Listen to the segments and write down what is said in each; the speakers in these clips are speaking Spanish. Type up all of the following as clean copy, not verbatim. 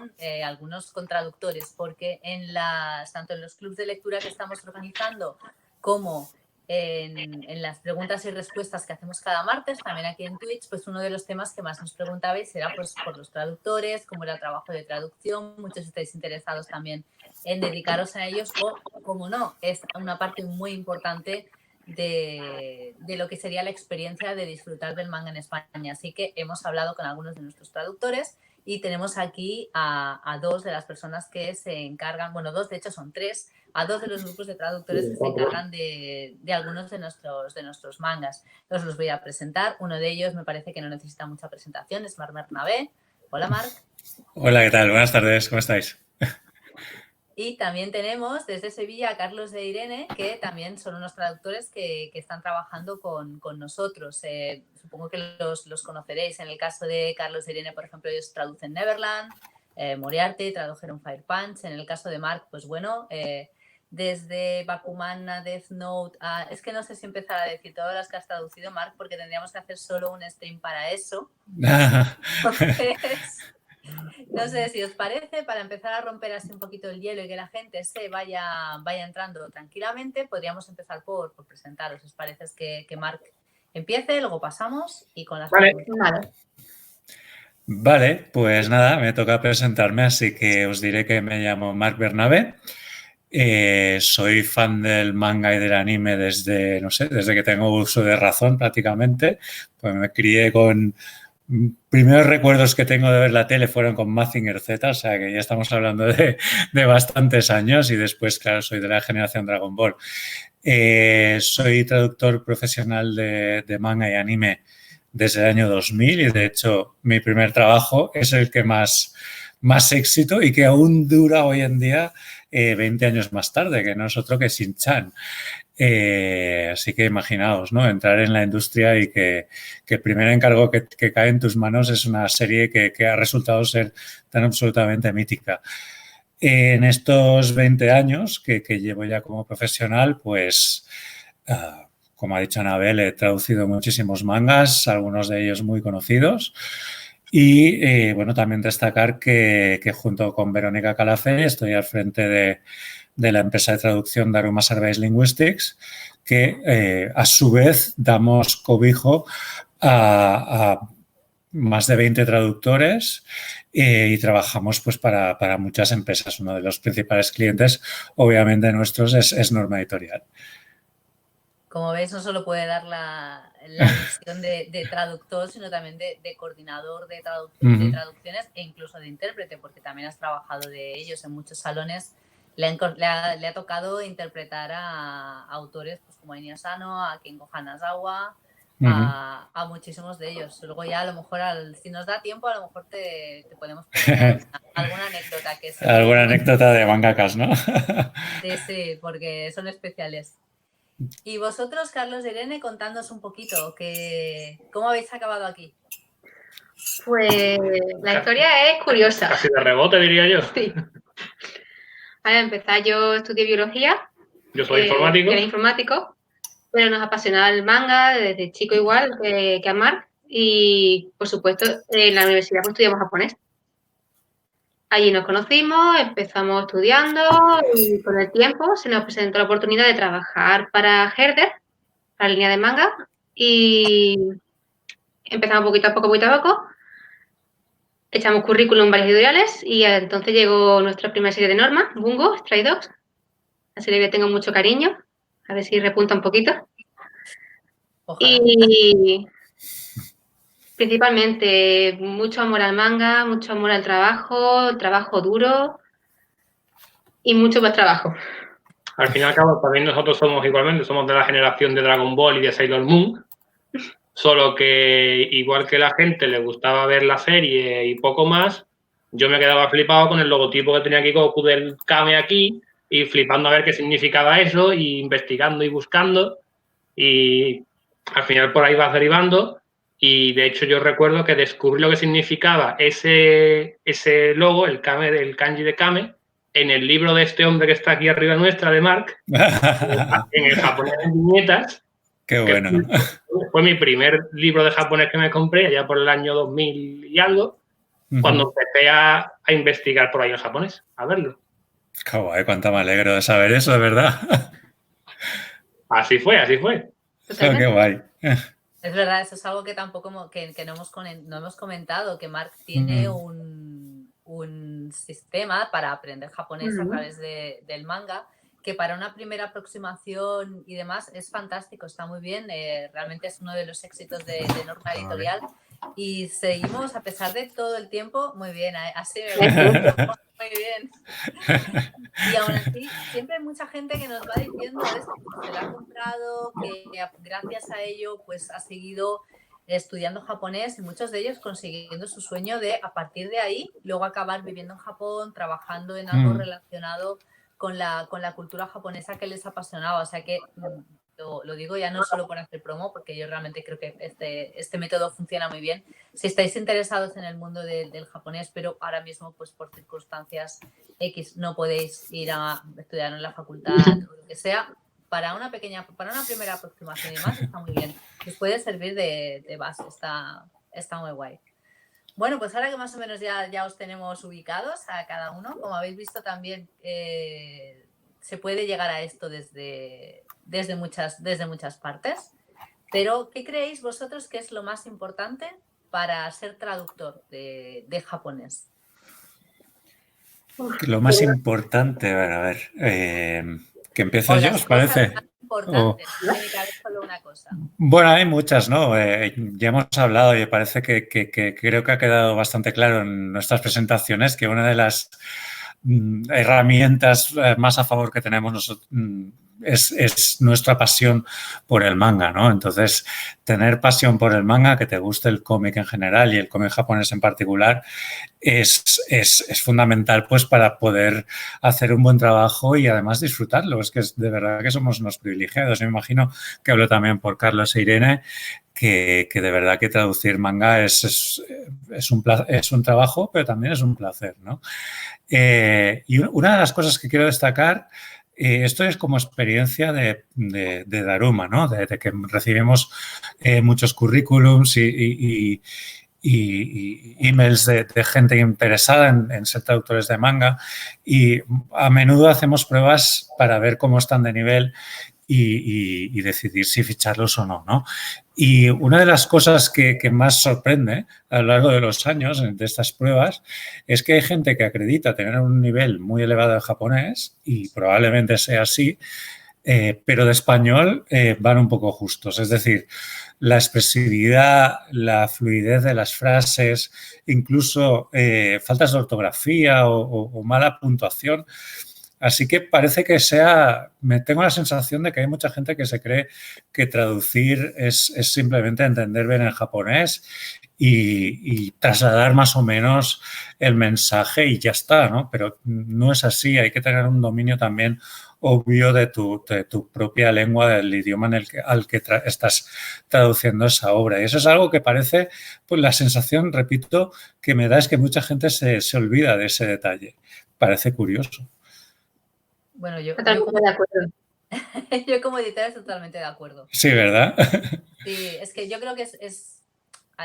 con algunos con traductores, porque tanto en los clubs de lectura que estamos organizando como en las preguntas y respuestas que hacemos cada martes, también aquí en Twitch, pues uno de los temas que más nos preguntabais era pues por los traductores, cómo era el trabajo de traducción. Muchos estáis interesados también en dedicaros a ellos o, como no, es una parte muy importante de lo que sería la experiencia de disfrutar del manga en España. Así que hemos hablado con algunos de nuestros traductores y tenemos aquí a dos de las personas que se encargan, bueno, dos, de hecho son tres, a dos de los grupos de traductores que se encargan de algunos de nuestros mangas. Os los voy a presentar. Uno de ellos me parece que no necesita mucha presentación, es Marc Bernabé. Hola, Marc. Hola, ¿qué tal? Buenas tardes, ¿cómo estáis? Y también tenemos desde Sevilla a Carlos de Irene, que también son unos traductores que están trabajando con nosotros. Supongo que los conoceréis. En el caso de Carlos de Irene, por ejemplo, ellos traducen Neverland, Moriarty, tradujeron Fire Punch. En el caso de Marc, pues bueno, desde Bakuman a Death Note a... Es que no sé si empezar a decir todas las que has traducido, Marc, porque tendríamos que hacer solo un stream para eso. Entonces... No sé si os parece, para empezar a romper así un poquito el hielo y que la gente se vaya entrando tranquilamente, podríamos empezar por presentaros. ¿Os parece que Marc empiece, luego pasamos y con las preguntas? Vale, pues nada, me toca presentarme, así que os diré que me llamo Marc Bernabé. Soy fan del manga y del anime desde, no sé, desde que tengo uso de razón prácticamente. Pues me crié con... Primeros recuerdos que tengo de ver la tele fueron con Mazinger Z, o sea que ya estamos hablando de bastantes años, y después, claro, soy de la generación Dragon Ball. Soy traductor profesional de manga y anime desde el año 2000 y, de hecho, mi primer trabajo es el que más éxito y que aún dura hoy en día 20 años más tarde, que no es otro que Shin-Chan. Así que imaginaos, ¿no? Entrar en la industria y que el primer encargo que cae en tus manos es una serie que ha resultado ser tan absolutamente mítica. En estos 20 años que llevo ya como profesional, pues, como ha dicho Anabel, he traducido muchísimos mangas, algunos de ellos muy conocidos. Y, bueno, también destacar que junto con Verónica Calafé estoy al frente de la empresa de traducción Daruma Service Linguistics, que a su vez damos cobijo a más de 20 traductores y trabajamos pues para muchas empresas. Uno de los principales clientes, obviamente, nuestros es Norma Editorial. Como veis, no solo puede dar la misión de traductor, sino también de coordinador de traducciones e incluso de intérprete, porque también has trabajado de ellos en muchos salones. Le ha tocado interpretar a autores pues, como Enya Sano, a Kengo Hanazawa, a muchísimos de ellos. Luego ya a lo mejor, si nos da tiempo, a lo mejor te podemos poner alguna anécdota. Alguna anécdota de mangakas, ¿no? Sí, porque son especiales. Y vosotros, Carlos de Irene, contadnos un poquito, ¿cómo habéis acabado aquí? Pues la historia es curiosa. Casi de rebote, diría yo. Sí. Para empezar, yo estudié biología. Yo soy informático. Era informático, pero nos apasionaba el manga desde chico igual que a Marc. Y, por supuesto, en la universidad pues, estudiamos japonés. Allí nos conocimos, empezamos estudiando y con el tiempo se nos presentó la oportunidad de trabajar para Herder, para la línea de manga, y empezamos poquito a poco, echamos currículum en varias editoriales y entonces llegó nuestra primera serie de Norma, Bungo, Stray Dogs, la serie que tengo mucho cariño, a ver si repunta un poquito. Ojalá. Y principalmente mucho amor al manga, mucho amor al trabajo duro y mucho más trabajo. Al fin y al cabo, también nosotros somos igualmente, somos de la generación de Dragon Ball y de Sailor Moon, solo que igual que la gente le gustaba ver la serie y poco más, yo me quedaba flipado con el logotipo que tenía aquí Goku del Kame aquí y flipando a ver qué significaba eso y investigando y buscando, y al final por ahí vas derivando. Y de hecho yo recuerdo que descubrí lo que significaba ese logo, el Kame, el kanji de Kame, en el libro de este hombre que está aquí arriba nuestra, de Marc, en el japonés de viñetas. Qué bueno. Fue mi primer libro de japonés que me compré allá por el año 2000 y algo. cuando empecé a investigar por ahí en japonés, a verlo. Qué guay, cuánto me alegro de saber eso, de verdad. Así fue, así fue. Qué guay. Es verdad, eso es algo que tampoco que no hemos comentado, que Marc tiene un sistema para aprender japonés a través del manga, que para una primera aproximación y demás es fantástico, está muy bien, realmente es uno de los éxitos de Norma Editorial y seguimos, a pesar de todo el tiempo, muy bien, así me gusta, muy bien. Y aún así, siempre hay mucha gente que nos va diciendo esto, que se lo ha comprado, que gracias a ello pues ha seguido estudiando japonés y muchos de ellos consiguiendo su sueño de, a partir de ahí, luego acabar viviendo en Japón, trabajando en algo relacionado con la cultura japonesa que les apasionaba. O sea que lo digo ya no solo por hacer promo, porque yo realmente creo que este método funciona muy bien. Si estáis interesados en el mundo del japonés, pero ahora mismo pues por circunstancias X no podéis ir a estudiar en la facultad o lo que sea, para una primera aproximación y demás está muy bien. Os puede servir de base, está muy guay. Bueno, pues ahora que más o menos ya os tenemos ubicados a cada uno, como habéis visto también se puede llegar a esto desde muchas partes. Pero, ¿qué creéis vosotros que es lo más importante para ser traductor de japonés? Lo más importante, a ver, que empiezo yo, ¿os parece? En mi cabeza solo una cosa. Bueno, hay muchas, ¿no? Ya hemos hablado y me parece que creo que ha quedado bastante claro en nuestras presentaciones que una de las herramientas más a favor que tenemos nosotros es nuestra pasión por el manga, ¿no? Entonces, tener pasión por el manga, que te guste el cómic en general y el cómic japonés en particular, es fundamental pues para poder hacer un buen trabajo y además disfrutarlo. Es que de verdad que somos unos privilegiados. Me imagino que hablo también por Carlos e Irene, que de verdad que traducir manga es un trabajo, pero también es un placer, ¿no? Y una de las cosas que quiero destacar, esto es como experiencia de Daruma, ¿no? De que recibimos muchos currículums y emails de gente interesada en ser traductores de manga y a menudo hacemos pruebas para ver cómo están de nivel y decidir si ficharlos o no, ¿no? Y una de las cosas que más sorprende a lo largo de los años de estas pruebas es que hay gente que acredita tener un nivel muy elevado de japonés y probablemente sea así, pero de español van un poco justos. Es decir, la expresividad, la fluidez de las frases, incluso faltas de ortografía o mala puntuación. Así que parece que tengo la sensación de que hay mucha gente que se cree que traducir es simplemente entender bien el japonés y trasladar más o menos el mensaje y ya está, ¿no? Pero no es así, hay que tener un dominio también obvio de tu propia lengua, del idioma al que estás traduciendo esa obra. Y eso es algo que parece, pues la sensación, repito, que me da es que mucha gente se olvida de ese detalle. Parece curioso. Bueno, yo Totalmente de acuerdo. yo como editora estoy totalmente de acuerdo. Sí, ¿verdad? Sí, es que yo creo que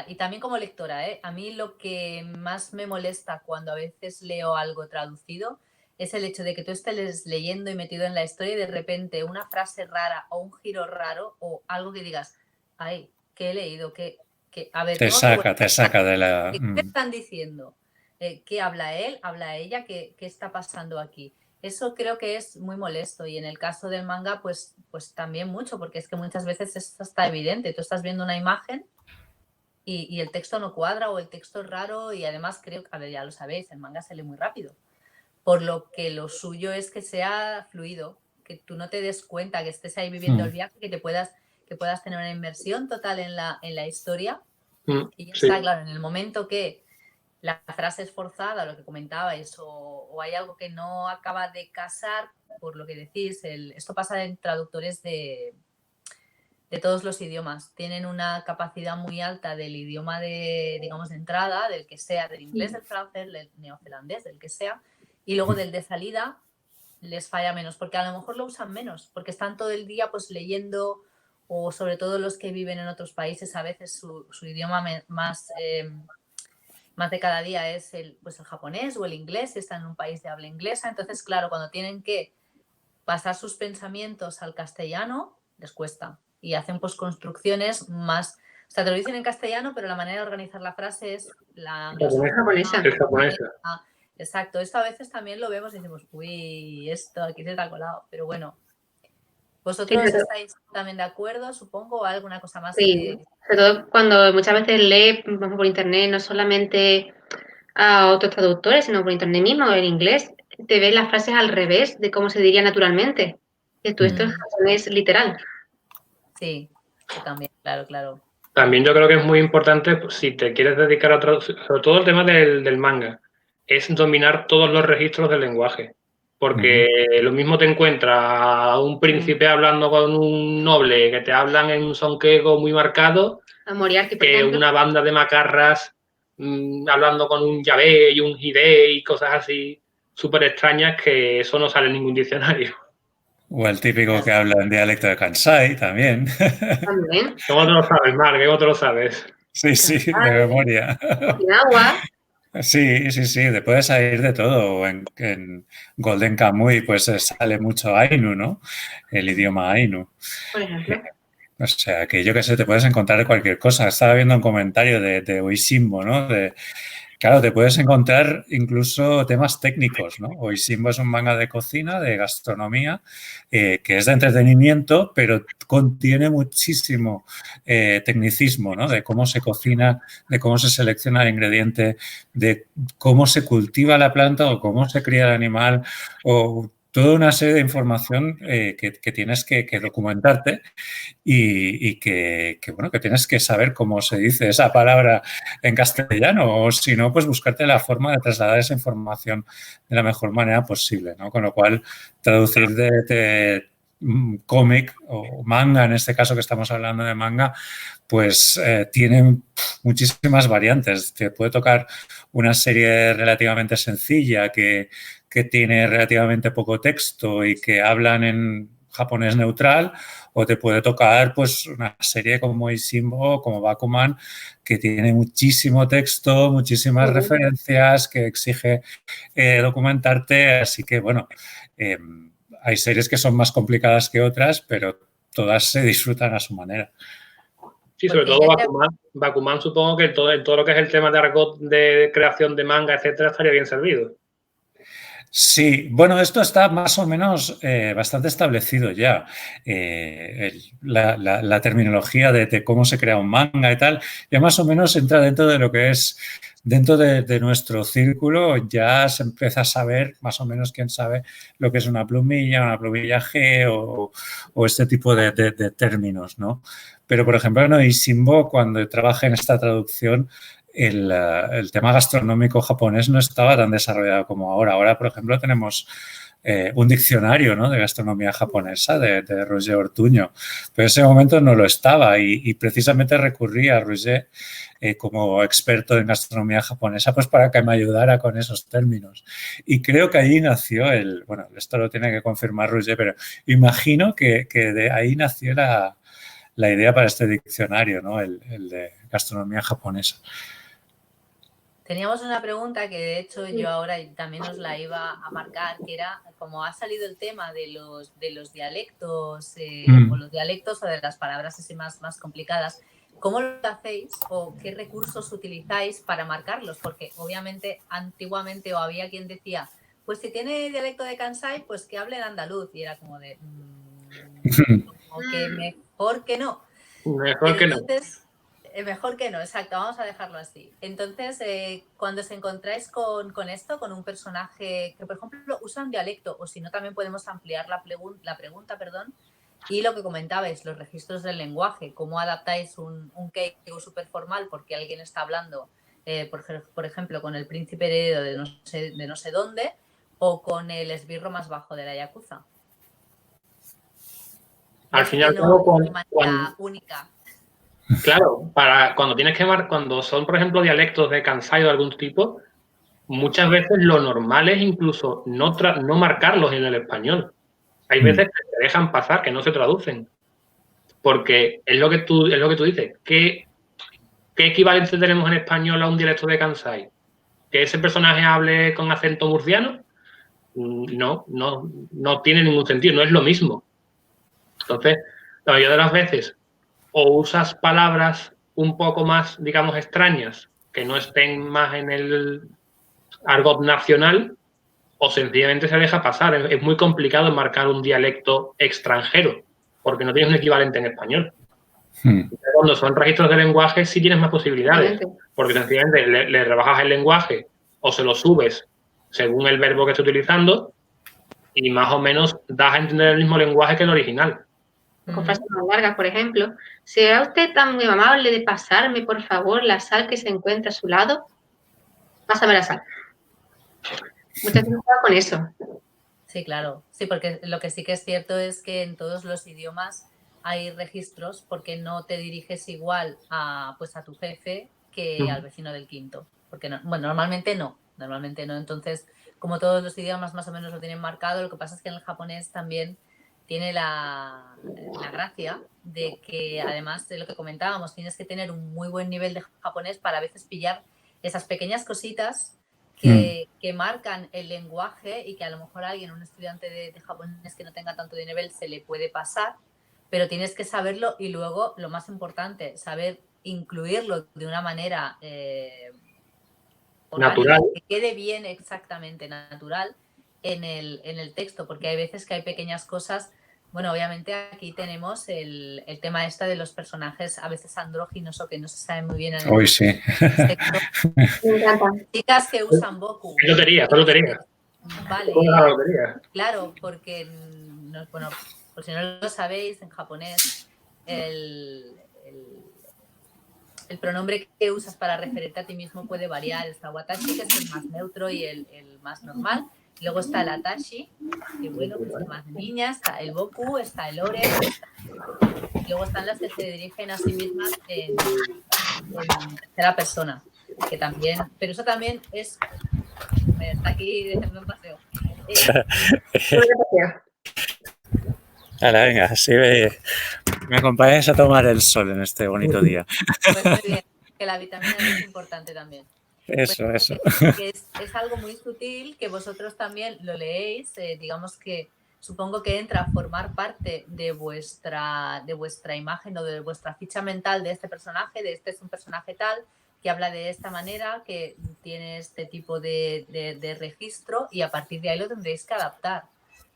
y también como lectora, a mí lo que más me molesta cuando a veces leo algo traducido es el hecho de que tú estés leyendo y metido en la historia y de repente una frase rara o un giro raro o algo que digas, ay, ¿qué he leído? A ver, te saca de la... ¿Qué están diciendo? ¿Qué habla él? ¿Habla ella? ¿Qué está pasando aquí? Eso creo que es muy molesto y en el caso del manga pues también mucho, porque es que muchas veces esto está evidente. Tú estás viendo una imagen y el texto no cuadra o el texto es raro y además creo, a ver, ya lo sabéis, el manga se lee muy rápido, por lo que lo suyo es que sea fluido, que tú no te des cuenta, que estés ahí viviendo el viaje, que puedas tener una inmersión total en la historia y ya está, claro, en el momento que la frase es forzada, lo que comentabais, o hay algo que no acaba de casar, por lo que decís, esto pasa en traductores de todos los idiomas. Tienen una capacidad muy alta del idioma de entrada, del que sea, del inglés, del francés, del neozelandés, del que sea, y luego del de salida les falla menos, porque a lo mejor lo usan menos, porque están todo el día pues leyendo, o sobre todo los que viven en otros países, a veces su idioma más más de cada día es el japonés o el inglés, si están en un país de habla inglesa. Entonces, claro, cuando tienen que pasar sus pensamientos al castellano, les cuesta. Y hacen pues construcciones más... O sea, te lo dicen en castellano, pero la manera de organizar la frase es la japonesa. Es japonesa. Exacto. Esto a veces también lo vemos y decimos, uy, esto aquí se te ha colado. Pero bueno, ¿vosotros estáis también de acuerdo, supongo, o alguna cosa más? Sí, sobre todo cuando muchas veces lee por internet, no solamente a otros traductores, sino por internet mismo, en inglés, te ves las frases al revés de cómo se diría naturalmente. Que tú esto es japonés literal. Sí, yo también, claro. También yo creo que es muy importante, pues, si te quieres dedicar a traducir, sobre todo el tema del manga, es dominar todos los registros del lenguaje. Porque lo mismo te encuentras a un príncipe hablando con un noble que te hablan en un sonquego muy marcado, A Moriarty, por que ejemplo. una banda de macarras hablando con un Yabé y un Hide y cosas así súper extrañas, que eso no sale en ningún diccionario. O el típico que habla en dialecto de Kansai también. También. ¿Cómo te lo sabes, Marc? ¿Cómo te lo sabes? Sí, de memoria. Okinawa. Sí, te puede salir de todo. En Golden Kamuy pues sale mucho Ainu, ¿no? El idioma Ainu. Por ejemplo. O sea, que yo qué sé, te puedes encontrar cualquier cosa. Estaba viendo un comentario de Oishimbo, ¿no? Claro, te puedes encontrar incluso temas técnicos, ¿no? Oishimbo es un manga de cocina, de gastronomía, que es de entretenimiento, pero contiene muchísimo tecnicismo, ¿no? De cómo se cocina, de cómo se selecciona el ingrediente, de cómo se cultiva la planta o cómo se cría el animal, o toda una serie de información que tienes que documentarte y que tienes que saber cómo se dice esa palabra en castellano, o si no, pues buscarte la forma de trasladar esa información de la mejor manera posible, ¿no? Con lo cual, traducir de cómic o manga, en este caso que estamos hablando de manga, pues tiene muchísimas variantes. Te puede tocar una serie relativamente sencilla que tiene relativamente poco texto y que hablan en japonés neutral, o te puede tocar pues una serie como Oishimbo, como Bakuman, que tiene muchísimo texto, muchísimas referencias, que exige documentarte. Así que, bueno, hay series que son más complicadas que otras, pero todas se disfrutan a su manera. Sí, sobre todo Bakuman supongo que en todo lo que es el tema de argot de creación de manga, etcétera, estaría bien servido. Sí, bueno, esto está más o menos bastante establecido ya. La terminología de cómo se crea un manga y tal, ya más o menos entra dentro de lo que es, dentro de nuestro círculo, ya se empieza a saber más o menos quién sabe lo que es una plumilla G o este tipo de términos, ¿no? Pero, por ejemplo, en Oishimbo, cuando trabajé en esta traducción, el tema gastronómico japonés no estaba tan desarrollado como ahora. Ahora, por ejemplo, tenemos un diccionario, ¿no?, de gastronomía japonesa de Roger Ortuño, pero en ese momento no lo estaba y precisamente recurrí a Roger como experto en gastronomía japonesa, pues para que me ayudara con esos términos. Y creo que ahí nació bueno, esto lo tiene que confirmar Roger, pero imagino que de ahí nació la idea para este diccionario, ¿no?, el de gastronomía japonesa. Teníamos una pregunta que de hecho yo ahora también os la iba a marcar, que era, como ha salido el tema de los dialectos o los dialectos o de las palabras así más complicadas, ¿cómo lo hacéis o qué recursos utilizáis para marcarlos? Porque obviamente antiguamente o había quien decía, pues si tiene dialecto de Kansai, pues que hable en andaluz, y era como de, como que mejor que no. Mejor que no. Mejor que no, exacto, vamos a dejarlo así. Entonces, cuando os encontráis con esto, con un personaje que, por ejemplo, usa un dialecto, o si no, también podemos ampliar la pregunta, y lo que comentabais, los registros del lenguaje, cómo adaptáis un keigo súper formal porque alguien está hablando, por ejemplo, con el príncipe heredero de no sé dónde, o con el esbirro más bajo de la yakuza. Al final, única. Claro, cuando tienes que cuando son, por ejemplo, dialectos de Kansai o de algún tipo, muchas veces lo normal es incluso no marcarlos en el español. Hay veces que te dejan pasar, que no se traducen. Porque es lo que tú dices, que ¿qué equivalente tenemos en español a un dialecto de Kansai? ¿Que ese personaje hable con acento murciano? No tiene ningún sentido, no es lo mismo. Entonces, la mayoría de las veces o usas palabras un poco más, digamos, extrañas, que no estén más en el argot nacional, o sencillamente se deja pasar. Es muy complicado marcar un dialecto extranjero, porque no tienes un equivalente en español. Cuando son registros de lenguaje sí tienes más posibilidades, porque sencillamente le rebajas el lenguaje o se lo subes según el verbo que esté utilizando y más o menos das a entender el mismo lenguaje que el original. Con frases más largas, por ejemplo. ¿Será usted tan muy amable de pasarme, por favor, la sal que se encuentra a su lado? Pásame la sal. Muchas veces con eso. Sí, claro. Sí, porque lo que sí que es cierto es que en todos los idiomas hay registros porque no te diriges igual a tu jefe que al vecino del quinto. Porque normalmente no. Entonces, como todos los idiomas más o menos lo tienen marcado, lo que pasa es que en el japonés también tiene la gracia de que, además de lo que comentábamos, tienes que tener un muy buen nivel de japonés para a veces pillar esas pequeñas cositas que marcan el lenguaje y que a lo mejor a alguien, un estudiante de japonés que no tenga tanto de nivel, se le puede pasar, pero tienes que saberlo y luego, lo más importante, saber incluirlo de una manera natural, que quede bien, exactamente natural en el texto, porque hay veces que hay pequeñas cosas. Bueno, obviamente aquí tenemos el tema de los personajes a veces andróginos o que no se sabe muy bien en el sí. texto. Me encanta. Chicas que usan Boku. Es lotería. Vale, lotería. Claro, porque, bueno, por si no lo sabéis, en japonés el pronombre que usas para referirte a ti mismo puede variar. Está watashi, que es el más neutro y el más normal. Luego está el atashi, que bueno, que es el más de niña. Está el boku, está el ore. Y luego están las que se dirigen a sí mismas en tercera persona. Que también, pero eso también es... Está aquí dejando un paseo. Ahora, venga, así me acompañáis a tomar el sol en este bonito día. Pues muy bien, que la vitamina D es importante también. Eso. Que es algo muy sutil que vosotros también lo leéis, digamos que supongo que entra a formar parte de vuestra imagen o de vuestra ficha mental de este personaje, de este es un personaje tal, que habla de esta manera, que tiene este tipo de registro y a partir de ahí lo tendréis que adaptar.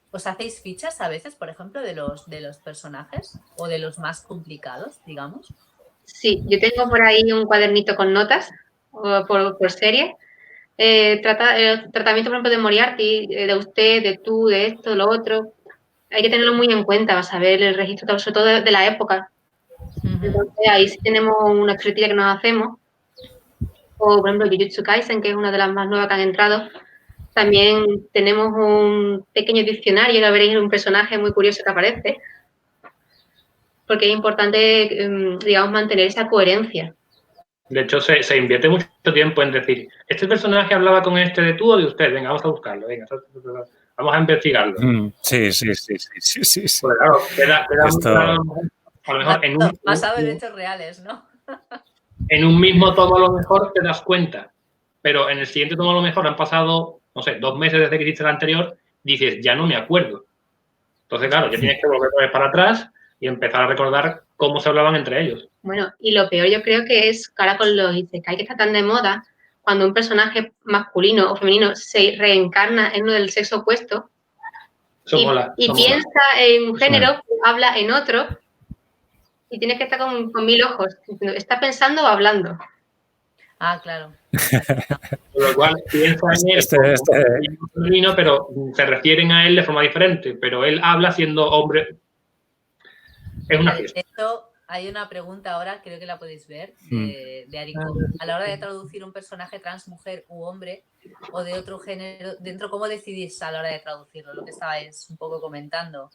¿Os hacéis fichas a veces, por ejemplo, de los personajes o de los más complicados, digamos? Sí, yo tengo por ahí un cuadernito con notas por serie. Tratamiento, por ejemplo, de Moriarty, de usted, de tú, de esto, lo otro. Hay que tenerlo muy en cuenta para saber el registro, sobre todo de la época. Entonces, ahí sí tenemos una escritilla que nos hacemos. O, por ejemplo, Jujutsu Kaisen, que es una de las más nuevas que han entrado. También tenemos un pequeño diccionario, ya veréis un personaje muy curioso que aparece. Porque es importante, digamos, mantener esa coherencia. De hecho, se invierte mucho tiempo en decir, ¿este personaje hablaba con este de tú o de usted? Venga, vamos a buscarlo, venga, vamos a investigarlo. Sí. Pues claro, queda muy claro, a lo mejor basado en hechos reales, ¿no? En un mismo tomo a lo mejor te das cuenta, pero en el siguiente tomo a lo mejor han pasado, no sé, 2 meses desde que hiciste el anterior, dices, ya no me acuerdo. Entonces, claro, ya tienes que volver para atrás y empezar a recordar cómo se hablaban entre ellos. Bueno, y lo peor yo creo que es que ahora con los isekai que está tan de moda, cuando un personaje masculino o femenino se reencarna en uno del sexo opuesto y piensa en un género, habla en otro y tienes que estar con 1000 ojos. ¿Está pensando o hablando? Ah, claro. Con lo cual, piensa en él como femenino, pero se refieren a él de forma diferente, pero él habla siendo hombre. Es una fiesta. De hecho, hay una pregunta ahora, creo que la podéis ver, de Ariko. A la hora de traducir un personaje trans, mujer u hombre, o de otro género, ¿cómo decidís a la hora de traducirlo? Lo que estabais un poco comentando.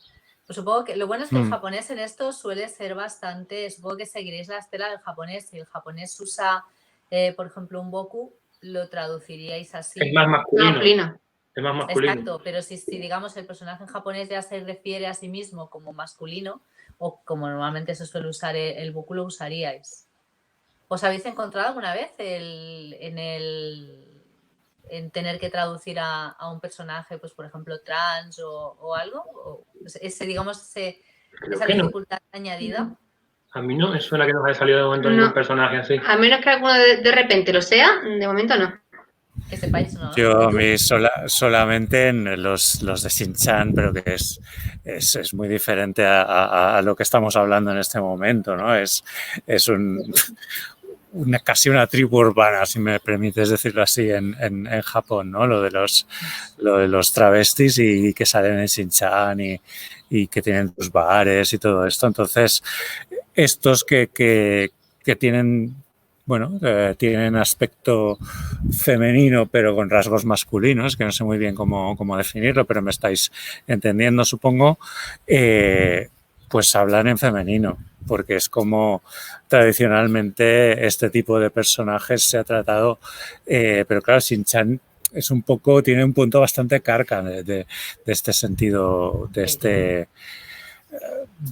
Pues supongo que lo bueno es que el japonés en esto suele ser bastante, supongo que seguiréis la estela del japonés. Si el japonés usa, por ejemplo, un boku, lo traduciríais así. Es más masculino. Es más masculino. Exacto, pero si digamos el personaje en japonés ya se refiere a sí mismo como masculino, o como normalmente se suele usar el boku, lo usaríais. ¿Os habéis encontrado alguna vez en tener que traducir a un personaje, pues por ejemplo, trans o algo? ¿O digamos, Creo esa que no. dificultad añadida? A mí no me suena que nos haya salido de momento No. ningún personaje así. A menos que alguno de repente lo sea, de momento no. Que sepáis, ¿no? Yo ¿Y a tú? mí solamente en los de Shin-Chan, pero que es muy diferente a lo que estamos hablando en este momento, ¿no? Es casi una tribu urbana, si me permites decirlo así, en Japón, ¿no? Lo de los travestis y que salen en Shin-Chan y que tienen sus bares y todo esto. Entonces, estos que tienen, bueno, tienen aspecto femenino, pero con rasgos masculinos, que no sé muy bien cómo definirlo, pero me estáis entendiendo, supongo, pues hablan en femenino, porque es como tradicionalmente este tipo de personajes se ha tratado, pero claro, Shin-Chan es un poco, tiene un punto bastante carca de este sentido, de este,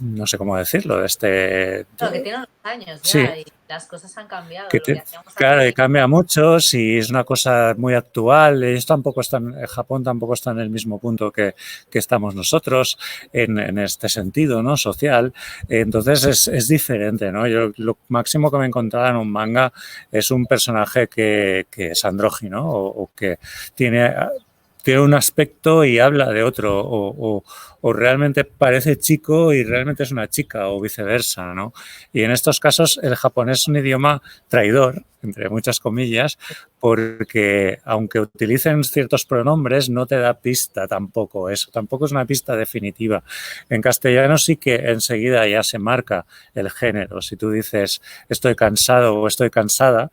no sé cómo decirlo, de este... Claro, que tiene unos años Sí, ya y las cosas han cambiado. Lo que hacíamos claro, y antes, cambia mucho, si es una cosa muy actual, ellos tampoco están, Japón tampoco está en el mismo punto que estamos nosotros en este sentido, ¿no? Social. Entonces es diferente, ¿no? Yo lo máximo que me he encontrado en un manga es un personaje que es andrógino o que tiene un aspecto y habla de otro, o realmente parece chico y realmente es una chica, o viceversa, ¿no? Y en estos casos el japonés es un idioma traidor, entre muchas comillas, porque aunque utilicen ciertos pronombres, no te da pista tampoco eso, tampoco es una pista definitiva. En castellano sí que enseguida ya se marca el género. Si tú dices estoy cansado o estoy cansada,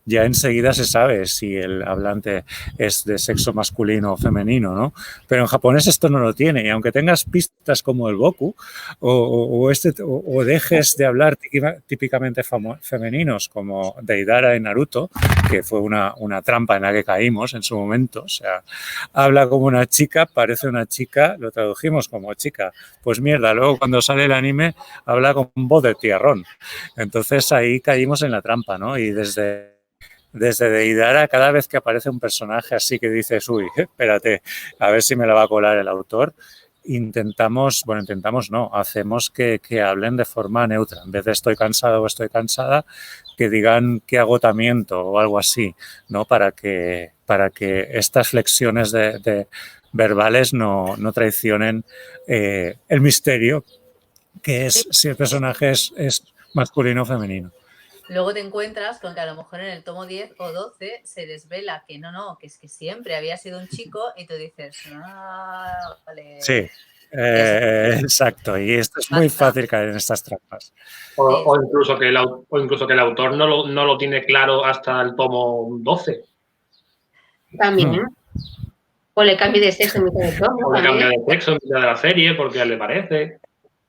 ya enseguida se sabe si el hablante es de sexo masculino o femenino, ¿no? Pero en japonés esto no lo tiene, y aunque tengas pistas como el boku o dejes de hablar típicamente femeninos como Deidara en Naruto, que fue una trampa en la que caímos en su momento, o sea, habla como una chica, parece una chica, lo tradujimos como chica, pues mierda, luego cuando sale el anime habla con voz de tierrón, entonces ahí caímos en la trampa, ¿no? Y desde Deidara, cada vez que aparece un personaje así que dices, uy, espérate, a ver si me la va a colar el autor, hacemos que hablen de forma neutra. En vez de estoy cansado o estoy cansada, que digan qué agotamiento o algo así, ¿no? Para que estas flexiones de verbales no traicionen el misterio que es si el personaje es masculino o femenino. Luego te encuentras con que a lo mejor en el tomo 10 o 12 se desvela que no, que es que siempre había sido un chico y tú dices, vale. Sí, exacto. Y esto es muy fácil caer en estas trampas. O incluso que el autor no lo tiene claro hasta el tomo 12. También. O le cambie de sexo en mitad de todo. O le cambia de sexo en mitad de la serie porque le parece.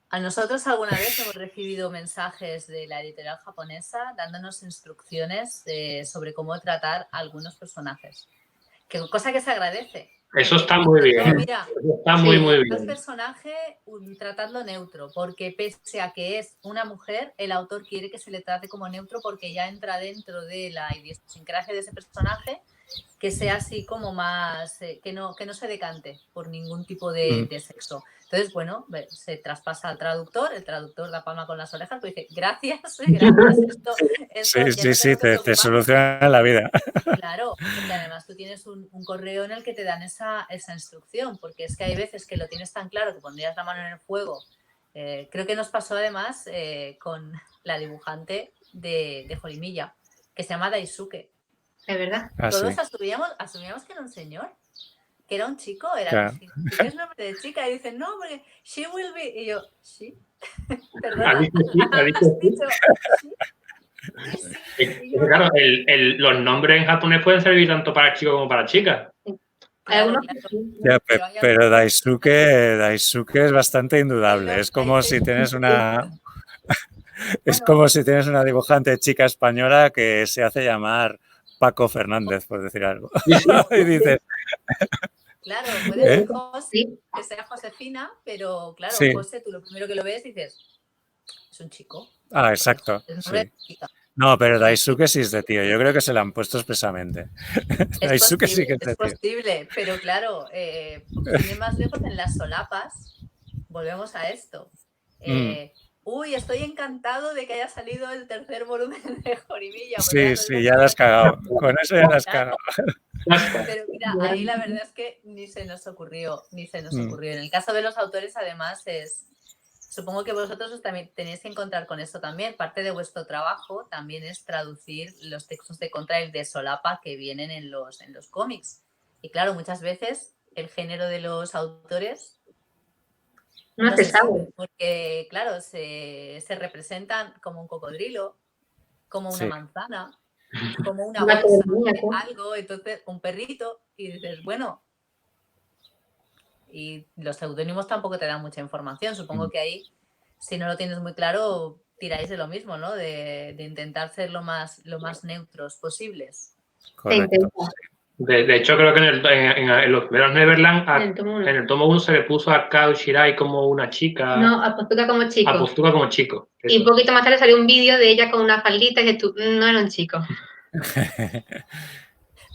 A nosotros alguna vez hemos recibido mensajes de la editorial japonesa dándonos instrucciones sobre cómo tratar a algunos personajes. Cosa que se agradece. Eso está muy bien. Mira, eso está muy bien. Este personaje tratando neutro, porque pese a que es una mujer, el autor quiere que se le trate como neutro porque ya entra dentro de la idiosincrasia de ese personaje, que sea así como más, que no se decante por ningún tipo de sexo. Entonces, bueno, se traspasa al traductor, el traductor da palma con las orejas, pues dice, gracias. Sí, te soluciona la vida. Claro, porque además tú tienes un correo en el que te dan esa instrucción, porque es que hay veces que lo tienes tan claro que pondrías la mano en el fuego. Creo que nos pasó además con la dibujante de Jorimilla, que se llama Daisuke. Es verdad. Todos asumíamos que era un señor, que era un chico, ¿tienes nombre de chica? Y dicen, no, porque she will be. Y yo, ¿sí? Perdona. ¿Sí? Claro, los nombres en japonés pueden servir tanto para chicos como para chicas. Claro. Pero Daisuke es bastante indudable. Es como si tienes una... Es como si tienes una dibujante chica española que se hace llamar Paco Fernández, por decir algo. Y dices... Claro, puede ser José, que sea Josefina, pero claro, José, tú lo primero que lo ves dices, es un chico. Exacto. Es nombre de chica. No, pero Daisuke sí es de tío. Yo creo que se la han puesto expresamente. Daisuke sí que es de Es tío. posible, pero claro, sin ir más lejos, en las solapas, volvemos a esto. Uy, estoy encantado de que haya salido el tercer volumen de Jorimilla. Sí, ya la has cagado. Con eso ya la has cagado. Pero mira, ahí la verdad es que ni se nos ocurrió. En el caso de los autores, además, supongo que vosotros también tenéis que encontrar con esto también. Parte de vuestro trabajo también es traducir los textos de contra y de solapa que vienen en los cómics. Y claro, muchas veces el género de los autores no se sabe. Porque, claro, se representan como un cocodrilo, como una manzana, como una bolsa de algo, entonces un perrito, y dices, bueno, y los seudónimos tampoco te dan mucha información. Supongo que ahí, si no lo tienes muy claro, tiráis de lo mismo, ¿no? De intentar ser lo más neutros posibles. Correcto. De hecho, creo que en los primeros Neverland, en el tomo 1 se le puso a Kao Shirai como una chica. No, a Postuca como chico. A Postuca como chico. Eso. Y un poquito más tarde salió un vídeo de ella con una faldita y tú, no era un chico.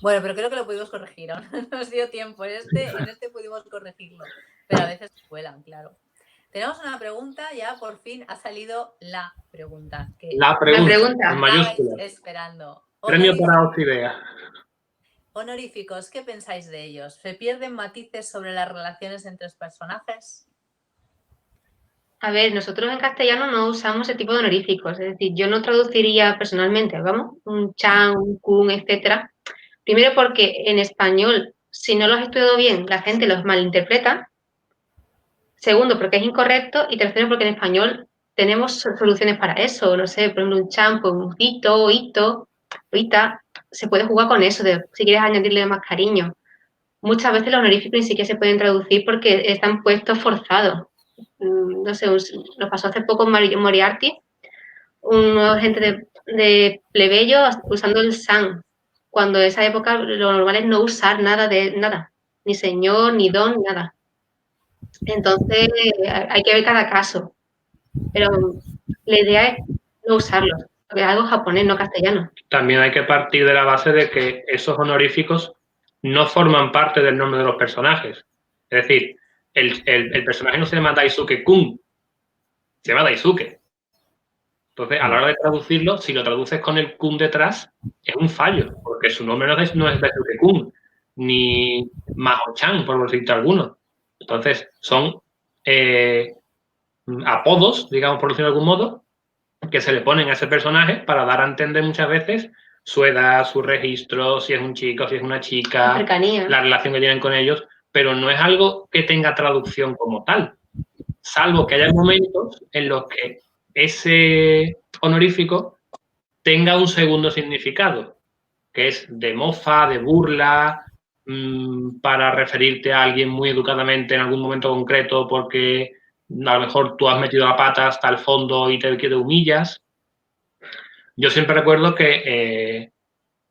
Bueno, pero creo que lo pudimos corregir. Aún no nos dio tiempo. En este pudimos corregirlo. Pero a veces vuelan, claro. Tenemos una pregunta, ya por fin ha salido la pregunta. La pregunta. En mayúsculas. Esperando. Premio para Orquídea. Honoríficos, ¿qué pensáis de ellos? ¿Se pierden matices sobre las relaciones entre los personajes? A ver, nosotros en castellano no usamos ese tipo de honoríficos. Es decir, yo no traduciría personalmente, vamos, un chan, un kun, etcétera. Primero porque en español, si no lo has estudiado bien, la gente los malinterpreta. Segundo, porque es incorrecto. Y tercero, porque en español tenemos soluciones para eso. No sé, por ejemplo, un chan, pues un hito, hito, ita. Se puede jugar con eso, si quieres añadirle más cariño. Muchas veces los honoríficos ni siquiera se pueden traducir porque están puestos forzados. No sé, nos pasó hace poco en Moriarty, una gente de plebeyo usando el san, cuando en esa época lo normal es no usar nada de nada, ni señor, ni don, nada. Entonces hay que ver cada caso, pero la idea es no usarlo, porque es algo japonés, no castellano. También hay que partir de la base de que esos honoríficos no forman parte del nombre de los personajes. Es decir, el personaje no se llama Daisuke-kun, se llama Daisuke. Entonces, a la hora de traducirlo, si lo traduces con el kun detrás, es un fallo, porque su nombre no es Daisuke-kun, ni Maho-chan, por decirte alguno. Entonces, son apodos, digamos, por decirlo de algún modo, que se le ponen a ese personaje para dar a entender muchas veces su edad, su registro, si es un chico, si es una chica, la relación que tienen con ellos, pero no es algo que tenga traducción como tal, salvo que haya momentos en los que ese honorífico tenga un segundo significado, que es de mofa, de burla, para referirte a alguien muy educadamente en algún momento concreto porque a lo mejor tú has metido la pata hasta el fondo y te humillas. Yo siempre recuerdo que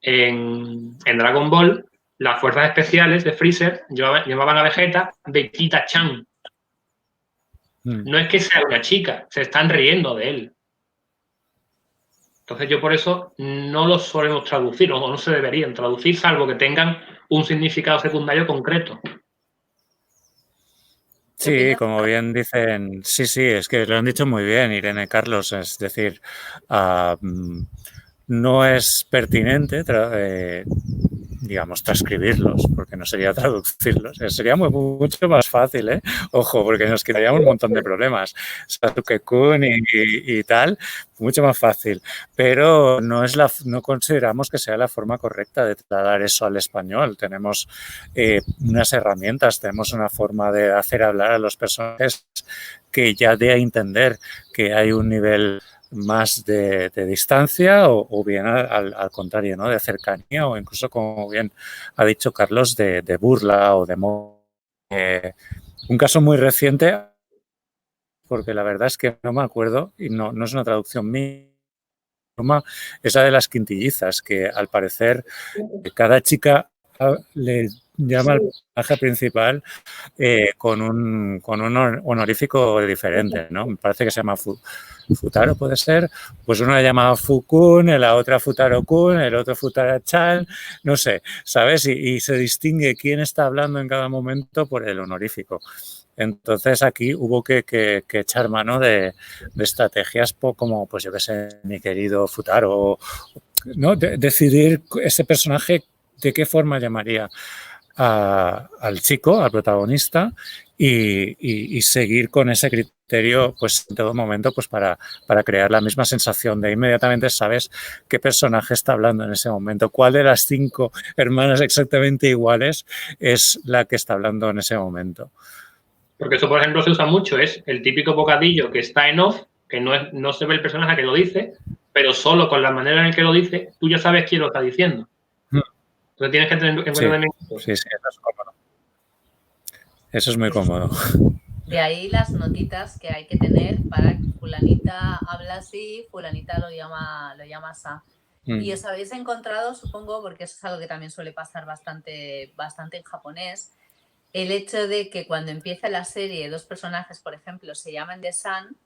en Dragon Ball las fuerzas especiales de Freezer llamaban a Vegeta Vegeta-chan. No es que sea una chica, se están riendo de él. Entonces yo por eso no los solemos traducir, o no se deberían traducir, salvo que tengan un significado secundario concreto. Sí, como bien dicen, sí, es que lo han dicho muy bien, Irene, Carlos, es decir, no es pertinente, digamos, transcribirlos, porque no sería traducirlos. Sería mucho más fácil, ¿eh? Ojo, porque nos quitaríamos un montón de problemas. Sasuke-kun y tal, mucho más fácil. Pero no consideramos que sea la forma correcta de trasladar eso al español. Tenemos unas herramientas, tenemos una forma de hacer hablar a los personajes que ya dé a entender que hay un nivel más de distancia o bien al contrario, ¿no? De cercanía o incluso, como bien ha dicho Carlos, de burla o de un caso muy reciente, porque la verdad es que no me acuerdo y no es una traducción mía, esa de las quintillizas, que al parecer cada chica le llama al personaje principal con un honorífico diferente, ¿no? Me parece que se llama Futaro, puede ser. Pues uno le llama Fukun, la otra Futaro-kun, el otro Futara-chan, no sé, ¿sabes? Y se distingue quién está hablando en cada momento por el honorífico. Entonces aquí hubo que echar mano de estrategias como, pues yo qué sé, mi querido Futaro, ¿no? Decidir ese personaje de qué forma llamaría al chico, al protagonista, y seguir con ese criterio pues en todo momento pues para crear la misma sensación de inmediatamente sabes qué personaje está hablando en ese momento, cuál de las 5 hermanas exactamente iguales es la que está hablando en ese momento. Porque eso, por ejemplo, se usa mucho, es el típico bocadillo que está en off, que no se ve el personaje que lo dice, pero solo con la manera en que lo dice, tú ya sabes quién lo está diciendo. Entonces tienes que tener en cuenta también eso. Sí, eso es cómodo. Eso es muy cómodo. De ahí las notitas que hay que tener para que fulanita habla así, fulanita lo llama así. Y os habéis encontrado, supongo, porque eso es algo que también suele pasar bastante en japonés, el hecho de que cuando empieza la serie 2 personajes, por ejemplo, se llaman de San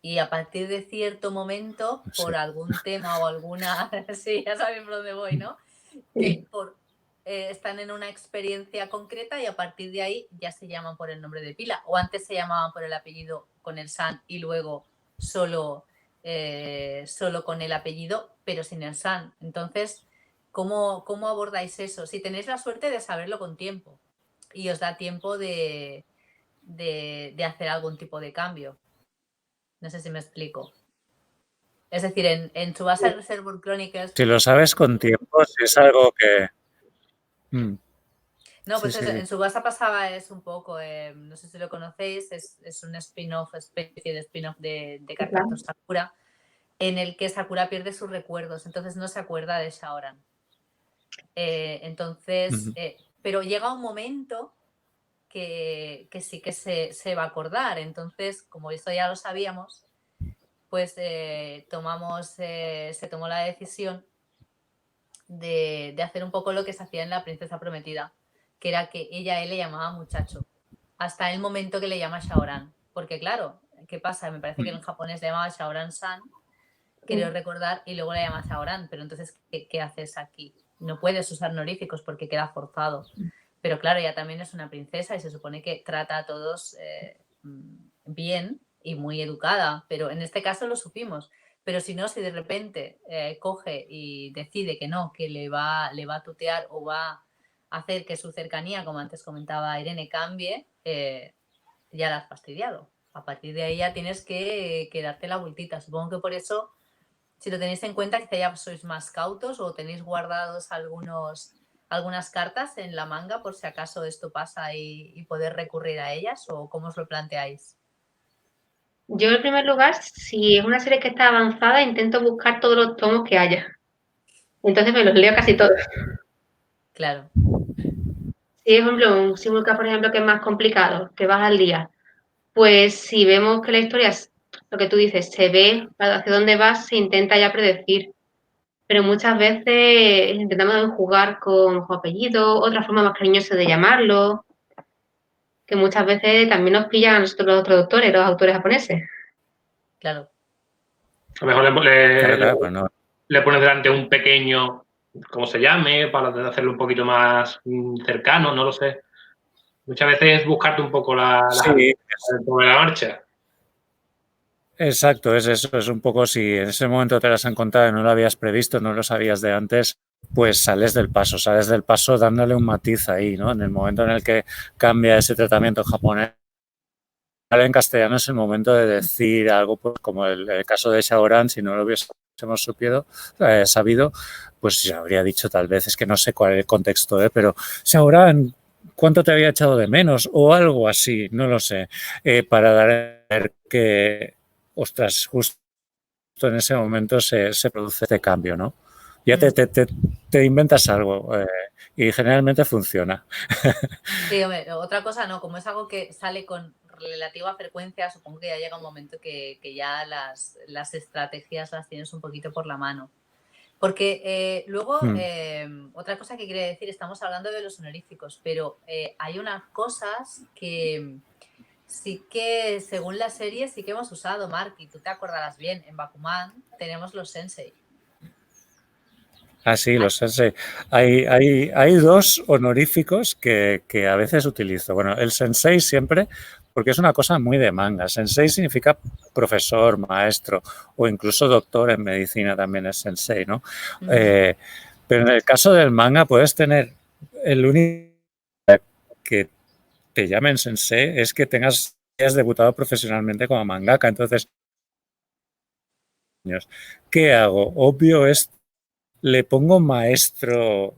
y a partir de cierto momento, por algún tema o alguna... sí, ya sabéis por dónde voy, ¿no? Que están en una experiencia concreta y a partir de ahí ya se llaman por el nombre de pila. O antes se llamaban por el apellido con el San y luego solo con el apellido, pero sin el San. Entonces, ¿cómo abordáis eso? Si tenéis la suerte de saberlo con tiempo y os da tiempo de hacer algún tipo de cambio. No sé si me explico. Es decir, en Tsubasa Reservoir Chronicles... Si lo sabes con tiempo, si es algo que... No, pues eso, en Tsubasa pasaba es un poco, no sé si lo conocéis, es un spin-off, especie de spin-off de Cardcaptor Sakura, en el que Sakura pierde sus recuerdos, entonces no se acuerda de Shaoran. Pero llega un momento que sí que se va a acordar. Entonces, como esto ya lo sabíamos, pues se tomó la decisión de hacer un poco lo que se hacía en La Princesa Prometida, que era que él le llamaba muchacho, hasta el momento que le llama Shaoran. Porque claro, ¿qué pasa? Me parece que en japonés le llamaba Shaoran-san, quiero recordar, y luego le llama Shaoran. Pero entonces, ¿qué haces aquí? No puedes usar honoríficos porque queda forzado. Pero claro, ella también es una princesa y se supone que trata a todos bien y muy educada, pero en este caso lo supimos. Pero si no, si de repente coge y decide que no, que le va a tutear o va a hacer que su cercanía, como antes comentaba Irene, cambie, ya la has fastidiado. A partir de ahí ya tienes que darte la vueltita. Supongo que por eso, si lo tenéis en cuenta, quizá ya sois más cautos o tenéis guardados algunas cartas en la manga por si acaso esto pasa y poder recurrir a ellas, o cómo os lo planteáis. Yo, en primer lugar, si es una serie que está avanzada, intento buscar todos los tomos que haya. Entonces me los leo casi todos. Claro. Si, por ejemplo, un simulcast, por ejemplo, que es más complicado, que vas al día, pues si vemos que la historia, lo que tú dices, se ve hacia dónde vas, se intenta ya predecir. Pero muchas veces intentamos jugar con apellidos, otra forma más cariñosa de llamarlo, que muchas veces también nos pillan a nosotros los traductores, los autores japoneses. Claro. A lo mejor le pones delante un pequeño, como se llame, para hacerlo un poquito más cercano, no lo sé. Muchas veces es buscarte un poco la marcha. Exacto, es eso, es un poco si en ese momento te las han contado y no lo habías previsto, no lo sabías de antes, pues sales del paso dándole un matiz ahí, ¿no? En el momento en el que cambia ese tratamiento japonés, en castellano es el momento de decir algo, pues, como el caso de Shaoran, si no lo hubiésemos sabido, pues ya habría dicho tal vez, es que no sé cuál es el contexto, pero Shaoran, ¿cuánto te había echado de menos? O algo así, no lo sé, para dar a ver que, ostras, justo en ese momento se produce este cambio, ¿no? Ya te inventas algo y generalmente funciona. Sí, hombre, otra cosa no, como es algo que sale con relativa frecuencia, supongo que ya llega un momento que ya las estrategias las tienes un poquito por la mano. Porque luego, otra cosa que quiere decir, estamos hablando de los honoríficos, pero hay unas cosas que sí que según la serie sí que hemos usado, Mark, y tú te acordarás bien, en Bakuman tenemos los sensei. Ah, sí, los sensei. Hay dos honoríficos que a veces utilizo. Bueno, el sensei siempre, porque es una cosa muy de manga. Sensei significa profesor, maestro o incluso doctor en medicina también es sensei, ¿no? Pero en el caso del manga puedes tener el único que te llamen sensei es que hayas debutado profesionalmente como mangaka. Entonces, ¿qué hago? Obvio es le pongo maestro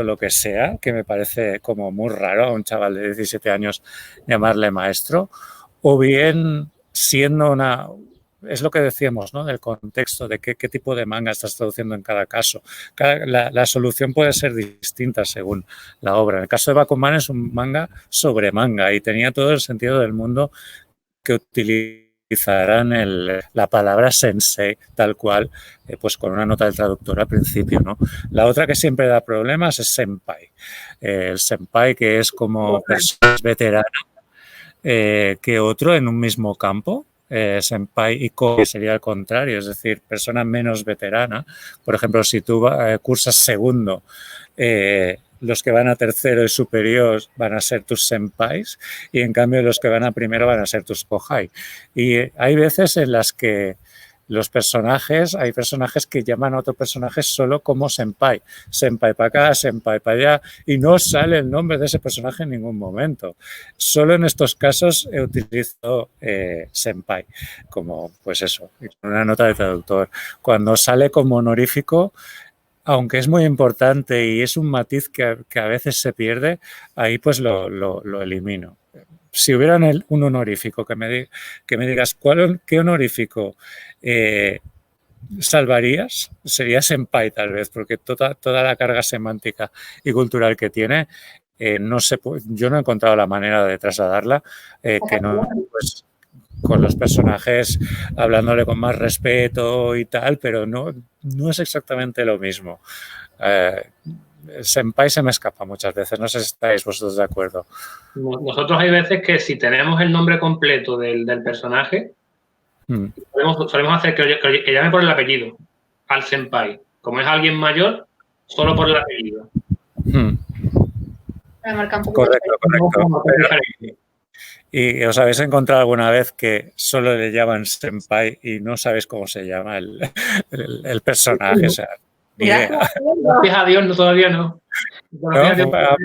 lo que sea, que me parece como muy raro a un chaval de 17 años llamarle maestro, o bien siendo es lo que decíamos, ¿no? Del contexto, de qué tipo de manga estás traduciendo en cada caso. La solución puede ser distinta según la obra. En el caso de Bakuman es un manga sobre manga y tenía todo el sentido del mundo que utilizarán la palabra sensei tal cual, pues con una nota del traductor al principio, ¿no? La otra que siempre da problemas es senpai. El senpai que es como persona veterana que otro en un mismo campo. Senpai y Ko sería al contrario, es decir, persona menos veterana. Por ejemplo, si tú cursas segundo, los que van a tercero y superior van a ser tus senpais y en cambio los que van a primero van a ser tus kohai. Y hay veces en las que hay personajes que llaman a otro personaje solo como senpai. Senpai para acá, senpai para allá, y no sale el nombre de ese personaje en ningún momento. Solo en estos casos utilizo senpai, como pues eso, una nota de traductor. Cuando sale como honorífico, aunque es muy importante y es un matiz que a veces se pierde, ahí pues lo elimino. Si hubiera un honorífico que me digas qué honorífico salvarías, sería senpai tal vez, porque toda la carga semántica y cultural que tiene, yo no he encontrado la manera de trasladarla, que no pues, con los personajes hablándole con más respeto y tal, pero no es exactamente lo mismo. Senpai se me escapa muchas veces, no sé si estáis vosotros de acuerdo. Nosotros hay veces que si tenemos el nombre completo del personaje, solemos hacer que llame por el apellido al senpai. Como es alguien mayor, solo por el apellido. Correcto. ¿Y os habéis encontrado alguna vez que solo le llaman senpai y no sabéis cómo se llama el personaje? O sea, ni idea. Gracias a Dios, todavía no. ¿No? A mí me ha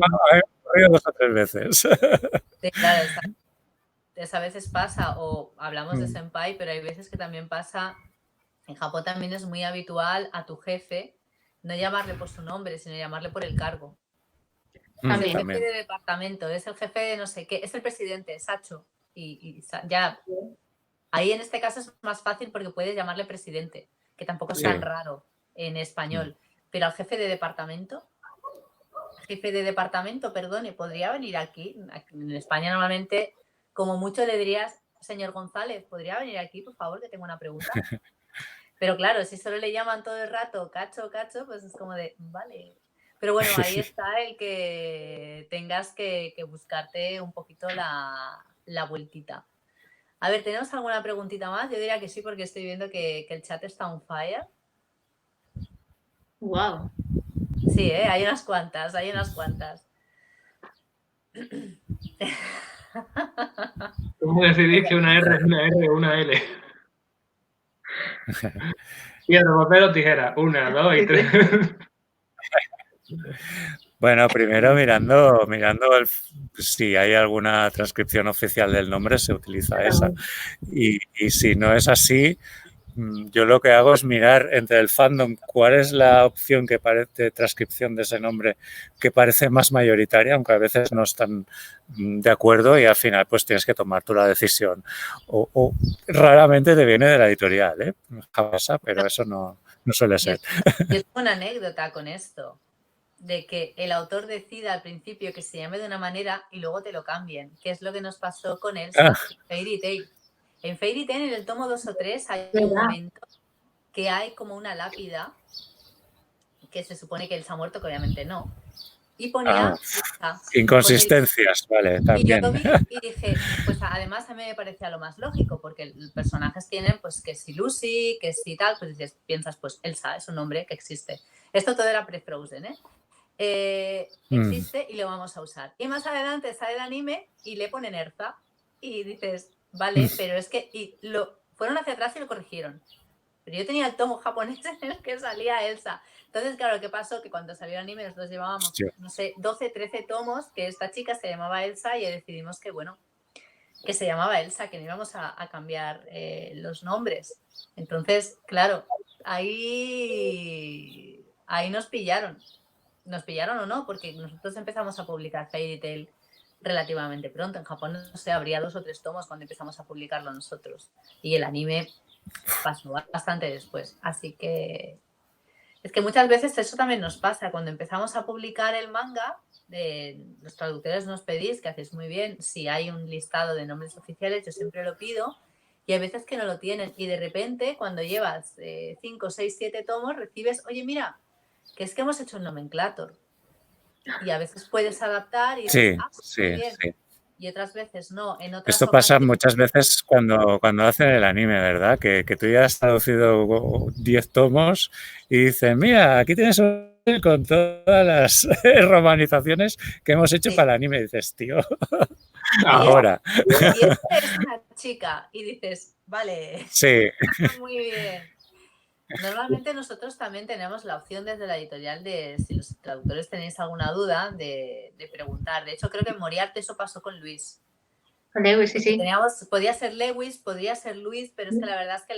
ocurrido 2 o 3 veces. Sí, claro, a veces pasa, o hablamos de senpai, pero hay veces que también pasa, en Japón también es muy habitual a tu jefe no llamarle por su nombre, sino llamarle por el cargo. Es el jefe de departamento, es el jefe de no sé qué, es el presidente, Sacho. Y ya, ahí en este caso es más fácil porque puedes llamarle presidente, que tampoco es tan raro en español. Pero al jefe de departamento, perdón, y podría venir aquí. En España normalmente, como mucho le dirías, señor González, ¿podría venir aquí, por favor, que tengo una pregunta? Pero claro, si solo le llaman todo el rato cacho, pues es como de, vale. Pero bueno, ahí está el que tengas que buscarte un poquito la vueltita. A ver, ¿tenemos alguna preguntita más? Yo diría que sí, porque estoy viendo que el chat está on fire. Wow. Sí, hay unas cuantas. ¿Cómo decidís que una R es una R o una L? Piedra, papel o tijera. 1, 2 y 3. Bueno, primero mirando si hay alguna transcripción oficial del nombre, se utiliza esa. Y si no es así, yo lo que hago es mirar entre el fandom cuál es la opción que parece transcripción de ese nombre que parece más mayoritaria, aunque a veces no están de acuerdo y al final pues tienes que tomar tú la decisión. O raramente te viene de la editorial, ¿eh? Pero eso no suele ser. Yo tengo una anécdota con esto, de que el autor decida al principio que se llame de una manera y luego te lo cambien, que es lo que nos pasó con Elsa en Fairy Tail. En Fairy Tail, en el tomo 2 o 3, hay un momento que hay como una lápida que se supone que Elsa ha muerto, que obviamente no. Y ponía Elsa. Inconsistencias, vale, también. Y yo lo vi y dije, pues además a mí me parecía lo más lógico, porque los personajes tienen, pues, que si Lucy, que si tal, pues dices, piensas, pues Elsa es un nombre que existe. Esto todo era pre-Frozen, existe y lo vamos a usar. Y más adelante sale el anime y le ponen Erza y dices, vale, pero es que fueron hacia atrás y lo corrigieron. Pero yo tenía el tomo japonés en el que salía Elsa. Entonces, claro, ¿qué pasó? Que cuando salió el anime nosotros llevábamos, no sé, 12, 13 tomos, que esta chica se llamaba Elsa y decidimos que, bueno, que se llamaba Elsa, que no íbamos a cambiar los nombres. Entonces, claro, ahí nos pillaron. Nos pillaron o no, porque nosotros empezamos a publicar Fairy Tail relativamente pronto. En Japón, no sé, habría 2 o 3 tomos cuando empezamos a publicarlo nosotros. Y el anime pasó bastante después. Así que es que muchas veces eso también nos pasa. Cuando empezamos a publicar el manga, los traductores nos pedís, que hacéis muy bien, si hay un listado de nombres oficiales, yo siempre lo pido, y hay veces que no lo tienen. Y de repente, cuando llevas 5, 6, 7 tomos, recibes, oye, mira, que es que hemos hecho un nomenclator. Y a veces puedes adaptar y dices, Sí, muy bien. sí. Y otras veces no. Esto pasa muchas veces cuando hacen el anime, ¿verdad? Que tú ya has traducido 10 tomos y dicen, mira, aquí tienes con todas las romanizaciones que hemos hecho para el anime. Y dices, tío, ahora. Y esta es una chica. Y dices, vale. Sí. Muy bien. Normalmente nosotros también tenemos la opción desde la editorial de, si los traductores tenéis alguna duda, de preguntar. De hecho, creo que en Moriarte eso pasó con Luis. Con Lewis, sí. Podía ser Lewis, podría ser Luis, pero es que la verdad es que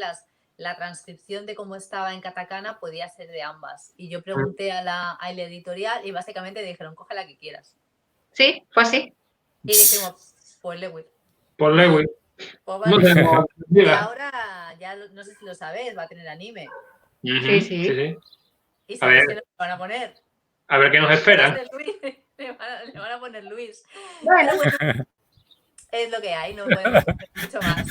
la transcripción de cómo estaba en katakana podía ser de ambas. Y yo pregunté a la editorial y básicamente dijeron, coge la que quieras. Sí, fue así. Y dijimos, pues Lewis. Por Lewis. Pues vale. No tenemos y ahora, ya no sé si lo sabes, va a tener anime. Sí. ¿Y sabes qué nos van a poner? A ver qué nos esperan. Le van a poner Luis. Bueno. Es lo que hay, no podemos hacer mucho más.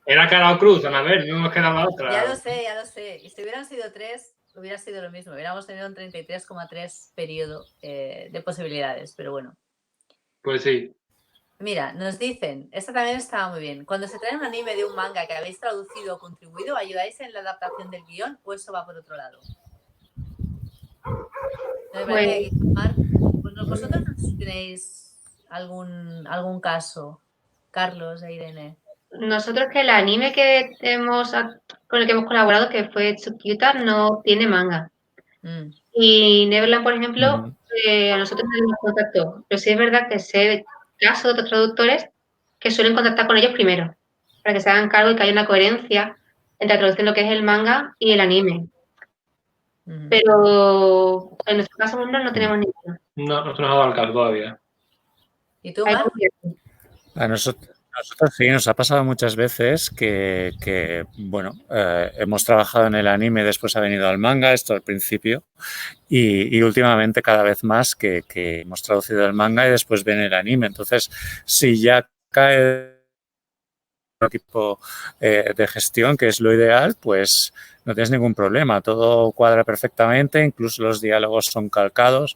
Era cara o cruz, a ver, no nos quedaba otra. Ya lo sé. Y si hubieran sido 3, hubiera sido lo mismo. Hubiéramos tenido un 33,3 periodo de posibilidades, pero bueno. Pues sí. Mira, nos dicen, esta también estaba muy bien. Cuando se trae un anime de un manga que habéis traducido o contribuido, ¿ayudáis en la adaptación del guión o eso va por otro lado? Pues vosotros tenéis algún caso, Carlos e Irene. Nosotros que el anime con el que hemos colaborado, que fue Tsukyuta, no tiene manga. Y Neverland, por ejemplo, a nosotros no nos contactó. Pero sí es verdad que sé de casos de otros traductores que suelen contactar con ellos primero, para que se hagan cargo y que haya una coherencia entre la traducción de lo que es el manga y el anime. Pero en nuestro caso no tenemos ninguno. No nos ha dado el caso todavía. ¿Y tú, Mar? A nosotros sí, nos ha pasado muchas veces que bueno, hemos trabajado en el anime, después ha venido al manga, esto al principio, y últimamente cada vez más que hemos traducido el manga y después viene el anime. Entonces, si ya cae el equipo de gestión, que es lo ideal, pues no tienes ningún problema, todo cuadra perfectamente, incluso los diálogos son calcados.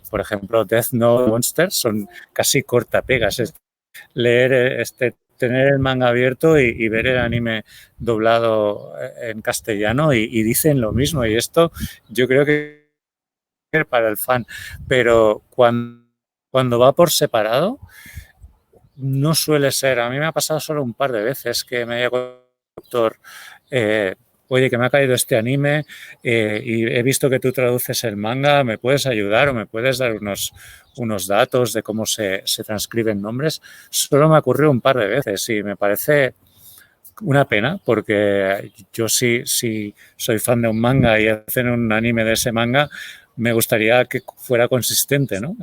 Por ejemplo, Death Note, Monsters son casi cortapegas. Leer tener el manga abierto y ver el anime doblado en castellano y dicen lo mismo. Y esto yo creo que es para el fan, pero cuando va por separado no suele ser. A mí me ha pasado solo un par de veces que me haya doctor, oye, que me ha caído este anime y he visto que tú traduces el manga, ¿me puedes ayudar o me puedes dar unos datos de cómo se transcriben nombres? Solo me ha ocurrido un par de veces y me parece una pena porque yo sí soy fan de un manga y hacen un anime de ese manga, me gustaría que fuera consistente, ¿no?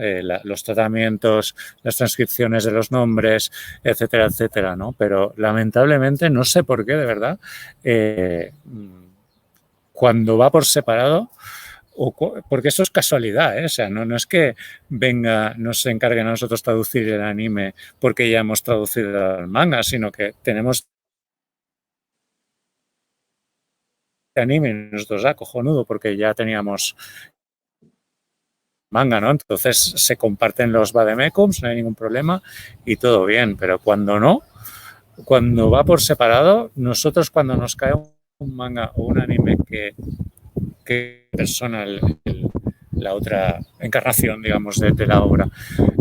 Los tratamientos, las transcripciones de los nombres, etcétera, etcétera, ¿no? Pero lamentablemente no sé por qué, de verdad, cuando va por separado, porque eso es casualidad, ¿eh? O sea, no es que venga, nos encarguen a nosotros traducir el anime porque ya hemos traducido el manga, sino que tenemos anime y nosotros, cojonudo, porque ya teníamos manga, ¿no? Entonces se comparten los vademecums, no hay ningún problema y todo bien, pero cuando no, cuando va por separado, nosotros cuando nos cae un manga o un anime que persona la otra encarnación, digamos, de la obra,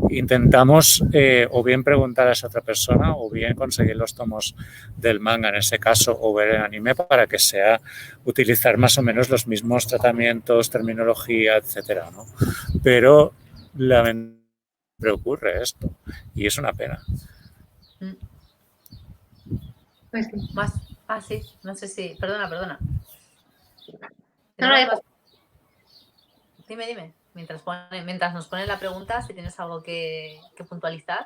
intentamos o bien preguntar a esa otra persona o bien conseguir los tomos del manga en ese caso o ver el anime para que sea utilizar más o menos los mismos tratamientos, terminología, etcétera, ¿no? Pero lamentablemente ocurre esto y es una pena. Pues sí. Más, sí, no sé si, perdona. No, Dime. Mientras nos ponen la pregunta, si tienes algo que puntualizar.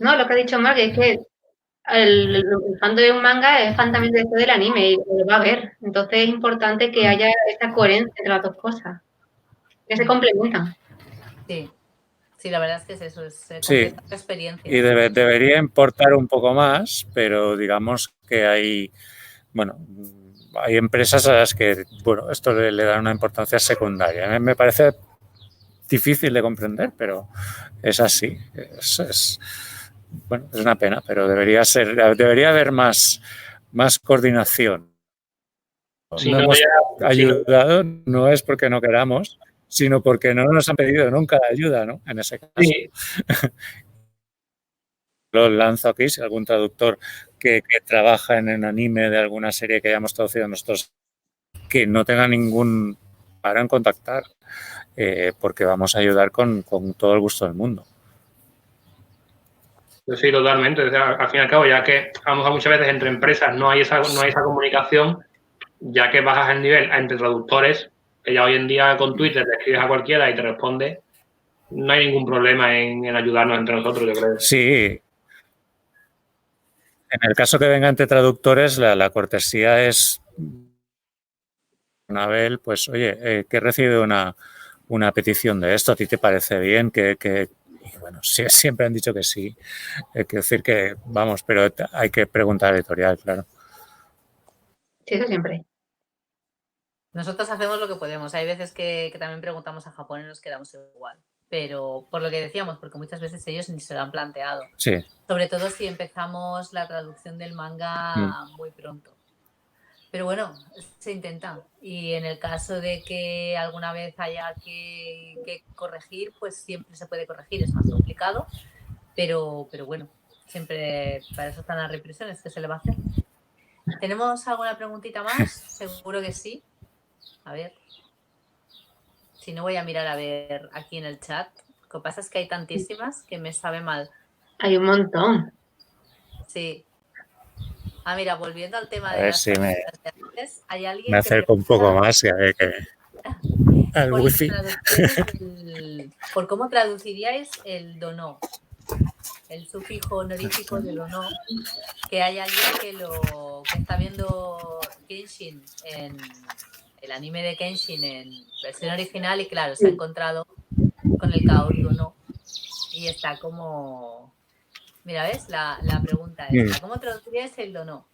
no, lo que ha dicho Mark es que el fan de un manga es fan también del anime y lo va a ver. Entonces es importante que haya esta coherencia entre las dos cosas, que se complementan. Sí, la verdad es que es eso, es Sí, la experiencia. y debería importar un poco más, pero digamos que hay empresas a las que, esto le da una importancia secundaria. Me parece difícil de comprender, pero es así. Es una pena, pero debería haber más coordinación. Si no no, hemos ya, ayudado, no es porque no queramos, sino porque no nos han pedido nunca ayuda, ¿no? En ese caso. Sí. Lo lanzo aquí, si algún traductor que trabaja en el anime de alguna serie que hayamos traducido nosotros, que no tenga ningún para en contactar, porque vamos a ayudar con todo el gusto del mundo. Sí, totalmente. O sea, al fin y al cabo, ya que a lo mejor muchas veces entre empresas no hay esa comunicación, ya que bajas el nivel entre traductores, que ya hoy en día con Twitter le escribes a cualquiera y te responde, no hay ningún problema en ayudarnos entre nosotros, yo creo. Sí. En el caso que venga entre traductores, la cortesía es, Anabel, pues oye, que he recibido una petición de esto, ¿a ti te parece bien? Y bueno, siempre han dicho que sí. Quiero decir que, vamos, pero hay que preguntar al editorial, claro. Sí, eso siempre. Nosotros hacemos lo que podemos. Hay veces que también preguntamos a Japón y nos quedamos igual. Pero por lo que decíamos, porque muchas veces ellos ni se lo han planteado. Sí. Sobre todo si empezamos la traducción del manga muy pronto. Pero bueno, se intenta. Y en el caso de que alguna vez haya que corregir, pues siempre se puede corregir. Es más complicado, pero bueno, siempre para eso están las represiones, que se le va a hacer. ¿Tenemos alguna preguntita más? Seguro que sí. A ver. Si no, voy a mirar a ver aquí en el chat. Lo que pasa es que hay tantísimas que me sabe mal. Hay un montón. Sí. Mira, volviendo al tema de las traducciones de antes, hay alguien me acerco un poco más al wifi. ¿Por cómo traduciríais el dono? El sufijo honorífico del dono, que hay alguien que está viendo Kenshin en el anime de Kenshin en versión original y claro, se ha encontrado con el Kaoru dono y está como... Mira, ¿ves? La pregunta es, ¿cómo traduciríais el dono?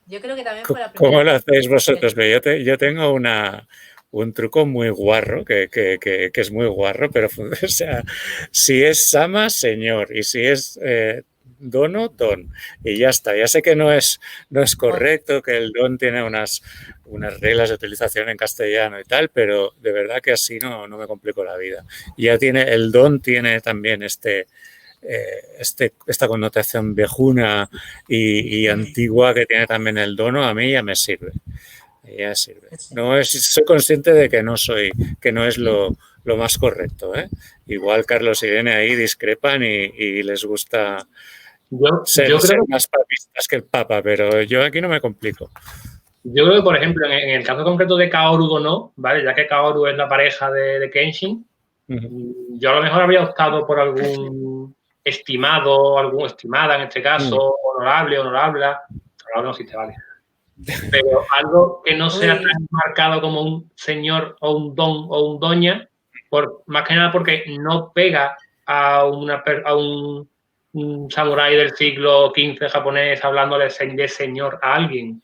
Yo creo que también fue la primera... ¿Cómo lo hacéis vosotros? Yo tengo un truco muy guarro, que es muy guarro, pero o sea, si es Sama, señor, y si es dono, don. Y ya está. Ya sé que no es correcto, que el don tiene unas reglas de utilización en castellano y tal, pero de verdad que así no me complico la vida. Y el don tiene también esta connotación viejuna y antigua que tiene también el dono, a mí ya me sirve. Ya sirve. Soy consciente de que no es lo más correcto, ¿eh? Igual Carlos y Irene ahí discrepan y les gusta ser más papistas que el Papa, pero yo aquí no me complico. Yo creo que, por ejemplo, en el caso concreto de Kaoru Dono, ¿vale? Ya que Kaoru es la pareja de Kenshin, yo a lo mejor habría optado por algún estimado, algún estimada en este caso, honorable no existe, vale. Pero algo que no sea tan marcado como un señor o un don o un doña, más que nada porque no pega a un samurái del siglo XV japonés hablándole de señor a alguien.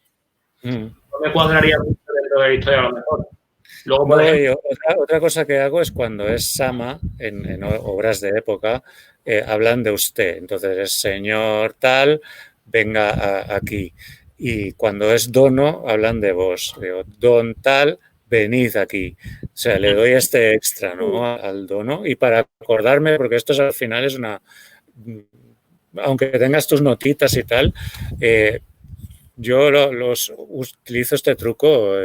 No me cuadraría mucho dentro de la historia a lo mejor. Luego, por No, ejemplo, otra cosa que hago es cuando es Sama, en obras de época, hablan de usted. Entonces es señor tal, venga aquí. Y cuando es dono, hablan de vos. Digo, don tal, venid aquí. O sea, le doy este extra, ¿no? Al dono. Y para acordarme, porque esto al final es una... Aunque tengas tus notitas y tal, yo utilizo este truco,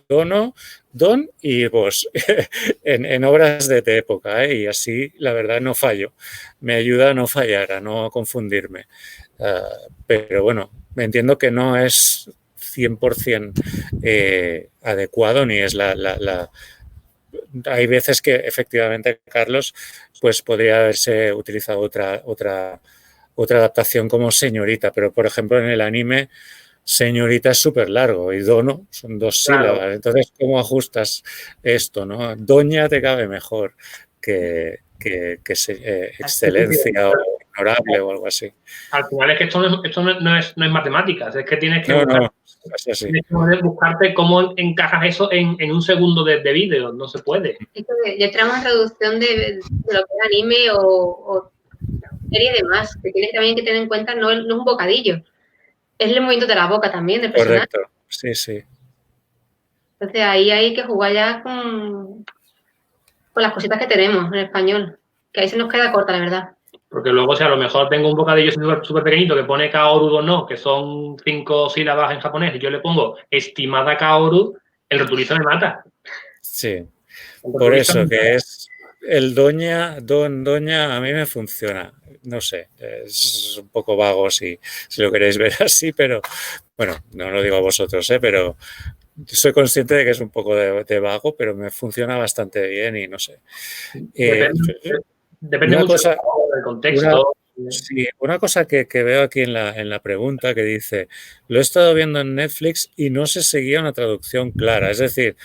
dono, don y vos, en obras de época, y así la verdad no fallo. Me ayuda a no fallar, a no confundirme. Pero bueno, me entiendo que no es 100% adecuado ni es Hay veces que efectivamente, Carlos, pues podría haberse utilizado otra adaptación como señorita, pero por ejemplo en el anime señorita es súper largo y dono son 2 claro, sílabas. Entonces, ¿cómo ajustas esto, no? Doña te cabe mejor que excelencia o honorable o algo así. al final es que esto no es matemáticas, es que tienes que No, buscar, no, es así. tienes que buscarte cómo encajas eso en un segundo de vídeo, no se puede. Esto ya entramos en reducción de lo que es anime o serie y demás, que tienes también que tener en cuenta, no es un bocadillo, es el movimiento de la boca también del personaje. Correcto, sí, sí. Entonces ahí hay que jugar ya con las cositas que tenemos en español, que ahí se nos queda corta, la verdad. Porque luego, si a lo mejor tengo un bocadillo súper pequeñito que pone Kaoru no, que son 5 sílabas en japonés, y yo le pongo estimada Kaoru, el rotulista me mata. Sí, El por rotulista eso me mata. que es el doña, a mí me funciona. No sé, es un poco vago si lo queréis ver así, pero bueno, no lo digo a vosotros, pero soy consciente de que es un poco de vago, pero me funciona bastante bien y no sé. Depende Una mucho cosa, del una, contexto. sí, una cosa que veo aquí en la pregunta que dice, lo he estado viendo en Netflix y no se seguía una traducción clara. Es decir,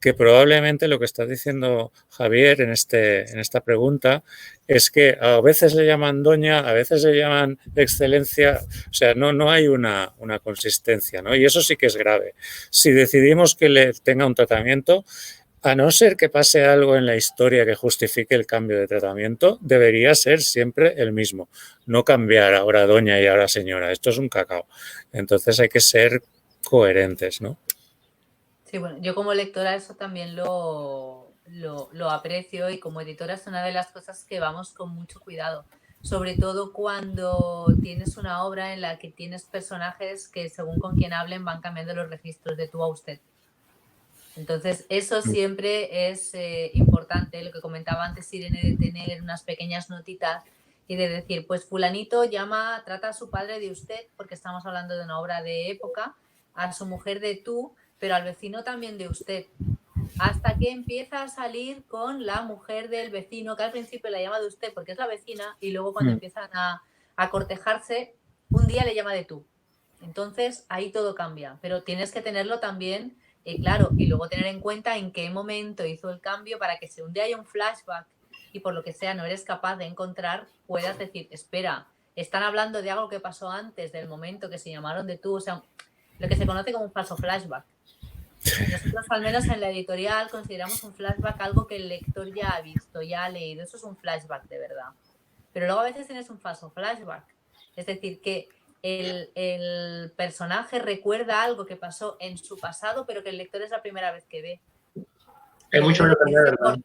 que probablemente lo que está diciendo Javier en esta pregunta es que a veces le llaman doña, a veces le llaman excelencia, o sea, no hay una consistencia, ¿no? Y eso sí que es grave. Si decidimos que le tenga un tratamiento, a no ser que pase algo en la historia que justifique el cambio de tratamiento, debería ser siempre el mismo. No cambiar ahora doña y ahora señora. Esto es un cacao. Entonces hay que ser coherentes, ¿no? Sí, bueno, yo como lectora eso también lo aprecio y como editora es una de las cosas que vamos con mucho cuidado, sobre todo cuando tienes una obra en la que tienes personajes que según con quien hablen van cambiando los registros de tú a usted. Entonces, eso siempre es importante, lo que comentaba antes Irene, de tener unas pequeñas notitas y de decir, pues fulanito trata a su padre de usted, porque estamos hablando de una obra de época, a su mujer de tú, pero al vecino también de usted. Hasta que empieza a salir con la mujer del vecino, que al principio la llama de usted porque es la vecina, y luego cuando empiezan a cortejarse, un día le llama de tú. Entonces, ahí todo cambia, pero tienes que tenerlo también claro, y luego tener en cuenta en qué momento hizo el cambio para que si un día hay un flashback y por lo que sea no eres capaz de encontrar, puedas decir, espera, están hablando de algo que pasó antes del momento que se llamaron de tú, o sea, lo que se conoce como un falso flashback. Nosotros al menos en la editorial consideramos un flashback algo que el lector ya ha visto, ya ha leído, eso es un flashback de verdad. Pero luego a veces tienes un falso flashback, es decir, que el personaje recuerda algo que pasó en su pasado, pero que el lector es la primera vez que ve. Es mucho que depender, ¿verdad?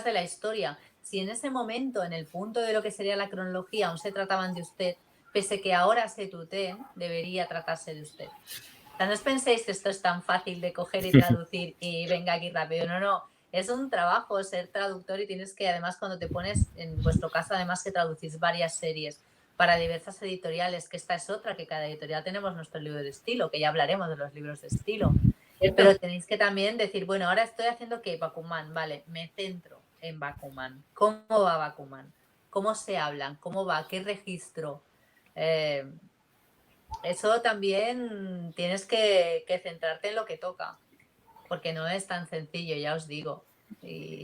De la historia. Si en ese momento, en el punto de lo que sería la cronología, aún se trataban de usted, pese que ahora se tuteen, debería tratarse de usted. O sea, no os penséis que esto es tan fácil de coger y traducir y venga aquí rápido. No. Es un trabajo ser traductor y tienes que, además, cuando te pones, en vuestro caso, además que traducís varias series para diversas editoriales, que esta es otra, que cada editorial tenemos nuestro libro de estilo, que ya hablaremos de los libros de estilo. Pero tenéis que también decir, bueno, ahora estoy haciendo que Bakuman, vale, me centro en Bakuman. ¿Cómo va Bakuman? ¿Cómo se hablan? ¿Cómo va? ¿Qué registro? Eso también tienes que centrarte en lo que toca, porque no es tan sencillo, ya os digo. Y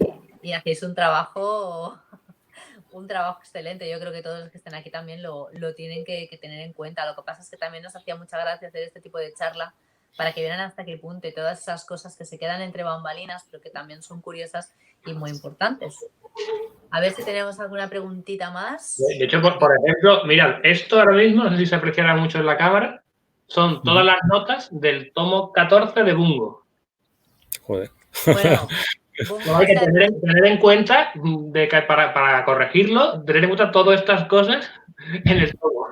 hacéis un trabajo excelente. Yo creo que todos los que estén aquí también lo tienen que tener en cuenta. Lo que pasa es que también nos hacía mucha gracia hacer este tipo de charla para que vieran hasta qué punto y todas esas cosas que se quedan entre bambalinas, pero que también son curiosas y muy importantes. A ver si tenemos alguna preguntita más. De hecho, por ejemplo, mirad, esto ahora mismo, no sé si se apreciará mucho en la cámara, son todas las notas del tomo 14 de Bungo. Joder. Bueno, No, hay que tener en cuenta de que para corregirlo, tener en cuenta todas estas cosas en el tomo.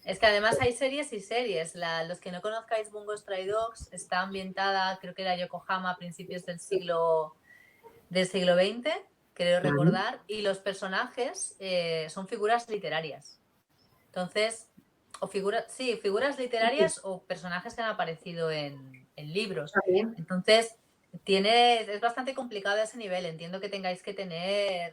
Es que además hay series y series. Los que no conozcáis Bungo Stray Dogs está ambientada, creo que era Yokohama a principios del siglo XX, creo recordar, y los personajes son figuras literarias. Entonces, figuras literarias o personajes que han aparecido en libros. Entonces, es bastante complicado a ese nivel. Entiendo que tengáis que tener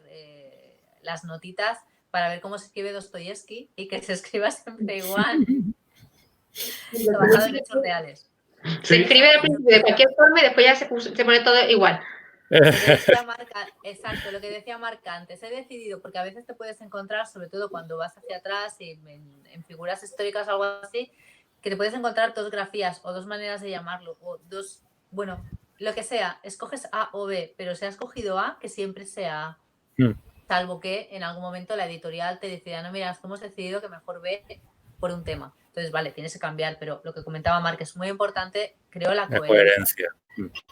las notitas para ver cómo se escribe Dostoyevsky y que se escriba siempre igual, basado en hechos reales. Se escribe al principio de cualquier forma y después ya se pone todo igual. Exacto, lo que decía Marc antes, he decidido, porque a veces te puedes encontrar, sobre todo cuando vas hacia atrás y en figuras históricas o algo así, que te puedes encontrar dos grafías o dos maneras de llamarlo, o dos, bueno, lo que sea, escoges A o B, pero si has escogido A, que siempre sea A, salvo que en algún momento la editorial te decida, no, mira, hemos decidido que mejor B por un tema. Entonces, vale, tienes que cambiar, pero lo que comentaba Marc es muy importante, creo, la coherencia.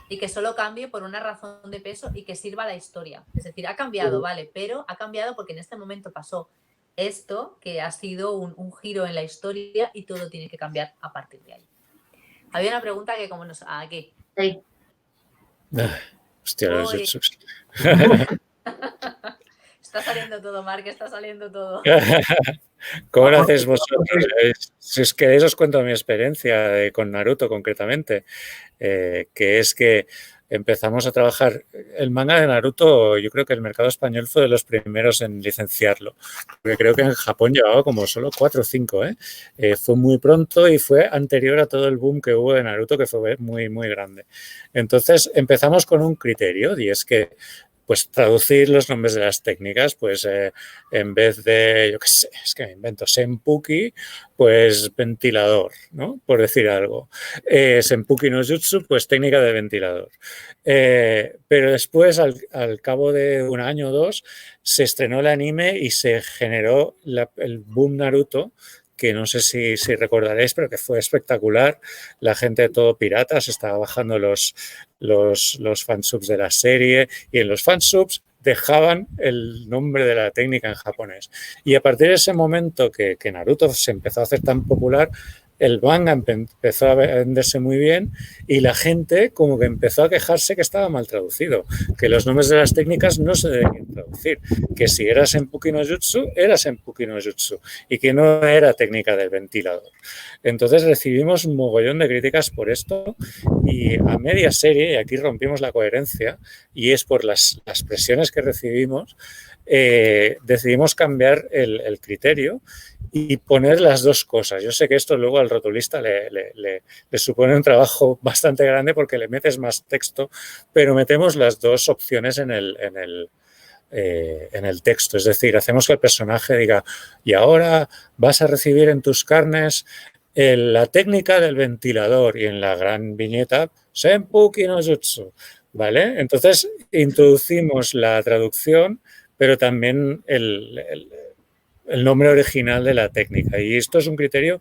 Y que solo cambie por una razón de peso y que sirva a la historia. Es decir, ha cambiado, vale, pero ha cambiado porque en este momento pasó esto, que ha sido un giro en la historia y todo tiene que cambiar a partir de ahí. Había una pregunta que como nos... Aquí. Sí. Hostia, los jutsus. Está saliendo todo, Marc, está saliendo todo. ¿Cómo lo hacéis vosotros? Si os queréis os cuento mi experiencia con Naruto concretamente, que es que empezamos a trabajar el manga de Naruto. Yo creo que el mercado español fue de los primeros en licenciarlo, porque creo que en Japón llevaba como solo 4 o 5. Fue muy pronto y fue anterior a todo el boom que hubo de Naruto, que fue muy, muy grande. Entonces empezamos con un criterio y es que pues traducir los nombres de las técnicas, pues en vez de, yo qué sé, es que me invento Senpuki, pues ventilador, ¿no? Por decir algo. Senpuki no Jutsu, pues técnica de ventilador. Pero después, al cabo de un año o dos, se estrenó el anime y se generó el boom Naruto, que no sé si recordaréis, pero que fue espectacular. La gente de todo pirata se estaba bajando los fansubs de la serie y en los fansubs dejaban el nombre de la técnica en japonés. Y a partir de ese momento que Naruto se empezó a hacer tan popular, el manga empezó a venderse muy bien y la gente como que empezó a quejarse que estaba mal traducido, que los nombres de las técnicas no se debían traducir, que si era Senpuki no Jutsu, era Senpuki no Jutsu y que no era técnica del ventilador. Entonces recibimos un mogollón de críticas por esto y a media serie, y aquí rompimos la coherencia, y es por las presiones que recibimos, decidimos cambiar el criterio y poner las dos cosas. Yo sé que esto luego al rotulista le supone un trabajo bastante grande porque le metes más texto, pero metemos las dos opciones en el texto. Es decir, hacemos que el personaje diga, y ahora vas a recibir en tus carnes la técnica del ventilador y en la gran viñeta, Senpuki no Jutsu, ¿vale? Entonces introducimos la traducción, pero también el nombre original de la técnica. Y esto es un criterio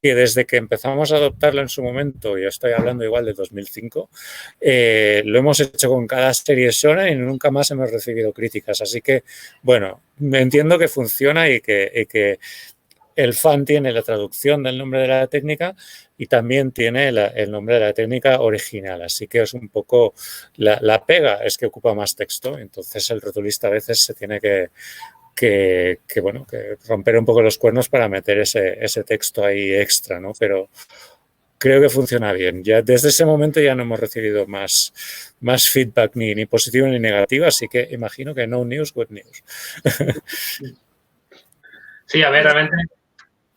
que desde que empezamos a adoptarlo en su momento, yo estoy hablando igual de 2005, lo hemos hecho con cada serie shonen y nunca más hemos recibido críticas. Así que, bueno, entiendo que funciona y que el fan tiene la traducción del nombre de la técnica y también tiene el nombre de la técnica original. Así que es un poco la pega, es que ocupa más texto. Entonces el rotulista a veces se tiene que romper un poco los cuernos para meter ese texto ahí extra, ¿no? Pero creo que funciona bien. Ya desde ese momento ya no hemos recibido más feedback ni positivo ni negativo, así que imagino que no news, good news. Sí, a ver, realmente,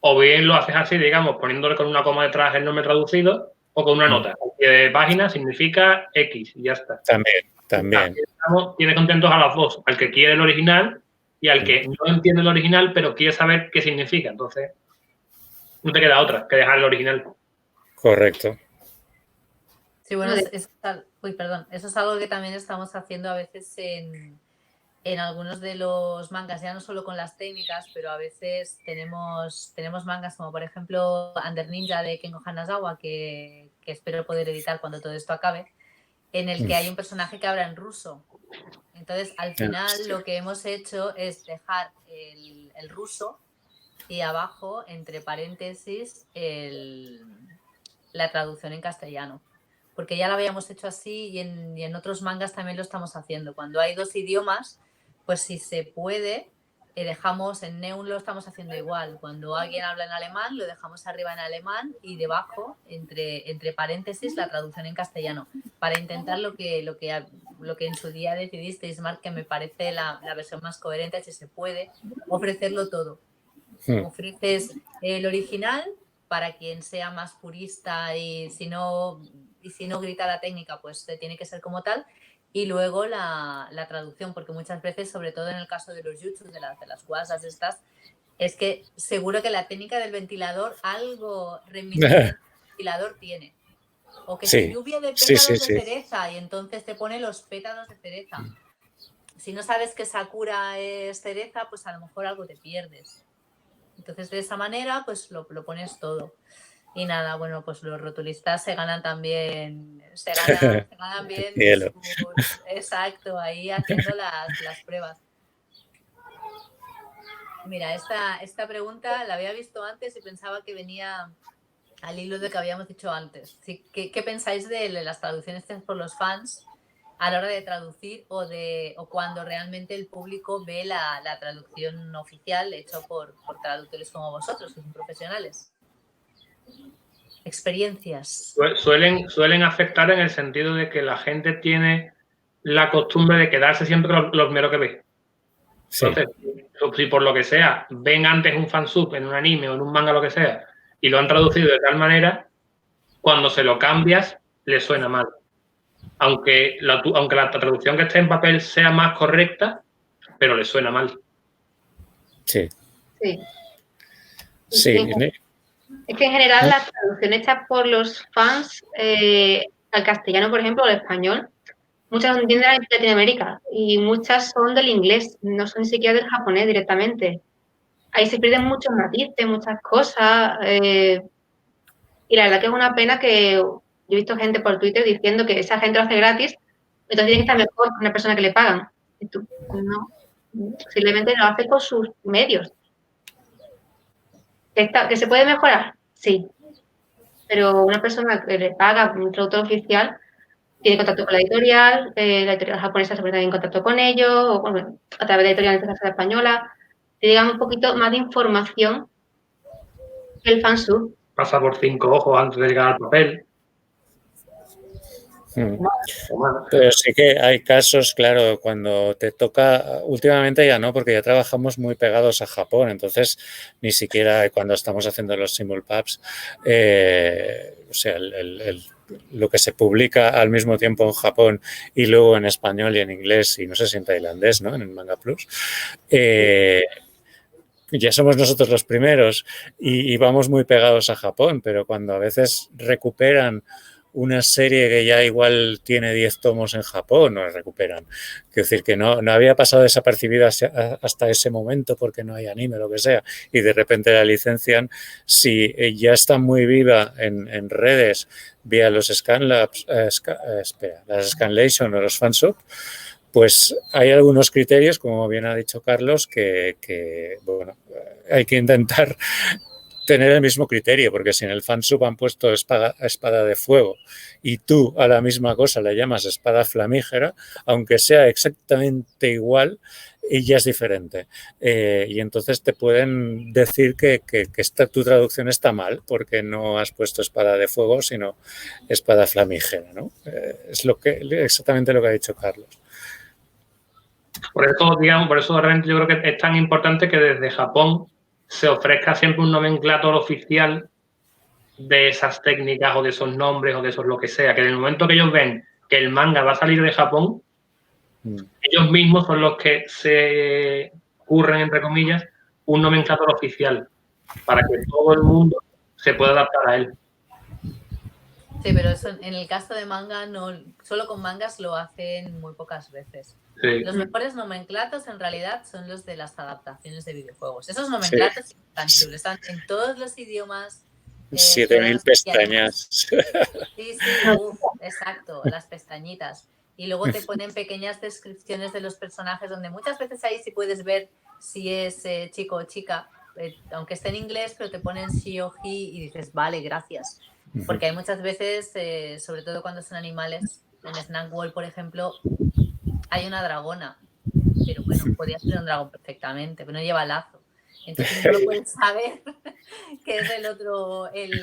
o bien lo haces así, digamos, poniéndole con una coma detrás el nombre traducido, o con una nota. De página significa X y ya está. También. Tiene contentos a los dos, al que quiere el original y al que no entiende el original, pero quiere saber qué significa. Entonces, no te queda otra que dejar el original. Correcto. Sí, bueno, eso es algo que también estamos haciendo a veces en algunos de los mangas, ya no solo con las técnicas, pero a veces tenemos mangas como por ejemplo Under Ninja de Kengo Hanazawa, que espero poder editar cuando todo esto acabe, en el que hay un personaje que habla en ruso. Entonces, al final lo que hemos hecho es dejar el ruso y abajo, entre paréntesis, la traducción en castellano. Porque ya lo habíamos hecho así y en otros mangas también lo estamos haciendo. Cuando hay dos idiomas, pues si se puede, dejamos en Neun lo estamos haciendo igual. Cuando alguien habla en alemán, lo dejamos arriba en alemán y debajo, entre paréntesis, la traducción en castellano. Para intentar lo que en su día decidisteis, Marc, que me parece la versión más coherente, si se puede, ofrecerlo todo. Ofreces el original para quien sea más purista y si no grita la técnica, pues tiene que ser como tal. Y luego la traducción, porque muchas veces, sobre todo en el caso de los yuchus, de las guasas estas, es que seguro que la técnica del ventilador algo reminiscente del ventilador tiene. O que Sí. lluvia de pétalos de cereza y entonces te pone los pétalos de cereza. Si no sabes que Sakura es cereza, pues a lo mejor algo te pierdes. Entonces, de esa manera, pues lo pones todo. Y nada, bueno, pues los rotulistas se ganan también, se ganan bien. Exacto, ahí haciendo las pruebas. Mira, esta pregunta la había visto antes y pensaba que venía al hilo de que habíamos dicho antes. ¿Qué pensáis de las traducciones por los fans a la hora de traducir o cuando realmente el público ve la traducción oficial hecha por traductores como vosotros, que son profesionales? Experiencias. Suelen afectar en el sentido de que la gente tiene la costumbre de quedarse siempre con lo primero que ve. Sí. Entonces, si por lo que sea, ven antes un fansub en un anime o en un manga, lo que sea, y lo han traducido de tal manera, cuando se lo cambias, le suena mal. Aunque la traducción que esté en papel sea más correcta, pero le suena mal. Sí. Es que en general las traducciones hechas por los fans al castellano, por ejemplo, o al español, muchas no entienden de Latinoamérica y muchas son del inglés, no son ni siquiera del japonés directamente. Ahí se pierden muchos matices, muchas cosas. Y la verdad que es una pena que yo he visto gente por Twitter diciendo que esa gente lo hace gratis, entonces tiene que estar mejor que una persona que le pagan. Y tú, no, simplemente lo hace con sus medios. ¿Que se puede mejorar? Sí. Pero una persona que le paga un traductor oficial tiene contacto con la editorial japonesa se pone también en contacto con ellos, o bueno, a través de la editorial internacional española, te digan un poquito más de información que el fansub. Pasa por 5 ojos antes de llegar al papel. Pero sí que hay casos, claro, cuando te toca, últimamente ya no, porque ya trabajamos muy pegados a Japón, entonces ni siquiera cuando estamos haciendo los simulpubs, o sea, lo que se publica al mismo tiempo en Japón y luego en español y en inglés y no sé si en tailandés, ¿no? En el Manga Plus. Ya somos nosotros los primeros y vamos muy pegados a Japón, pero cuando a veces recuperan una serie que ya igual tiene 10 tomos en Japón, no la recuperan. Quiero decir que no había pasado desapercibida hasta ese momento porque no hay anime o lo que sea, y de repente la licencian. Si ya está muy viva en redes vía los Scanlabs, las Scanlation o los fansub, pues hay algunos criterios, como bien ha dicho Carlos, que bueno, hay que intentar tener el mismo criterio, porque si en el fansub han puesto espada de fuego y tú a la misma cosa le llamas espada flamígera, aunque sea exactamente igual, ya es diferente. Y entonces te pueden decir que tu traducción está mal porque no has puesto espada de fuego, sino espada flamígera, ¿no? Es exactamente lo que ha dicho Carlos. Por eso realmente yo creo que es tan importante que desde Japón se ofrezca siempre un nomenclator oficial de esas técnicas o de esos nombres o de esos lo que sea, que en el momento que ellos ven que el manga va a salir de Japón, ellos mismos son los que se curren, entre comillas, un nomenclator oficial para que todo el mundo se pueda adaptar a él. Sí, pero eso, en el caso de manga, no, solo con mangas lo hacen muy pocas veces. Sí. Los mejores nomenclatos en realidad son los de las adaptaciones de videojuegos. Esos nomenclatos están chulos, están en todos los idiomas. 7.000 pestañas. Sí, exacto, las pestañitas. Y luego te ponen pequeñas descripciones de los personajes donde muchas veces ahí sí puedes ver si es chico o chica, aunque esté en inglés, pero te ponen she o he y dices, vale, gracias. Porque hay muchas veces, sobre todo cuando son animales, en Snack World, por ejemplo, hay una dragona, pero bueno, podría ser un dragón perfectamente, pero no lleva lazo. Entonces no lo puedes saber que es el otro, el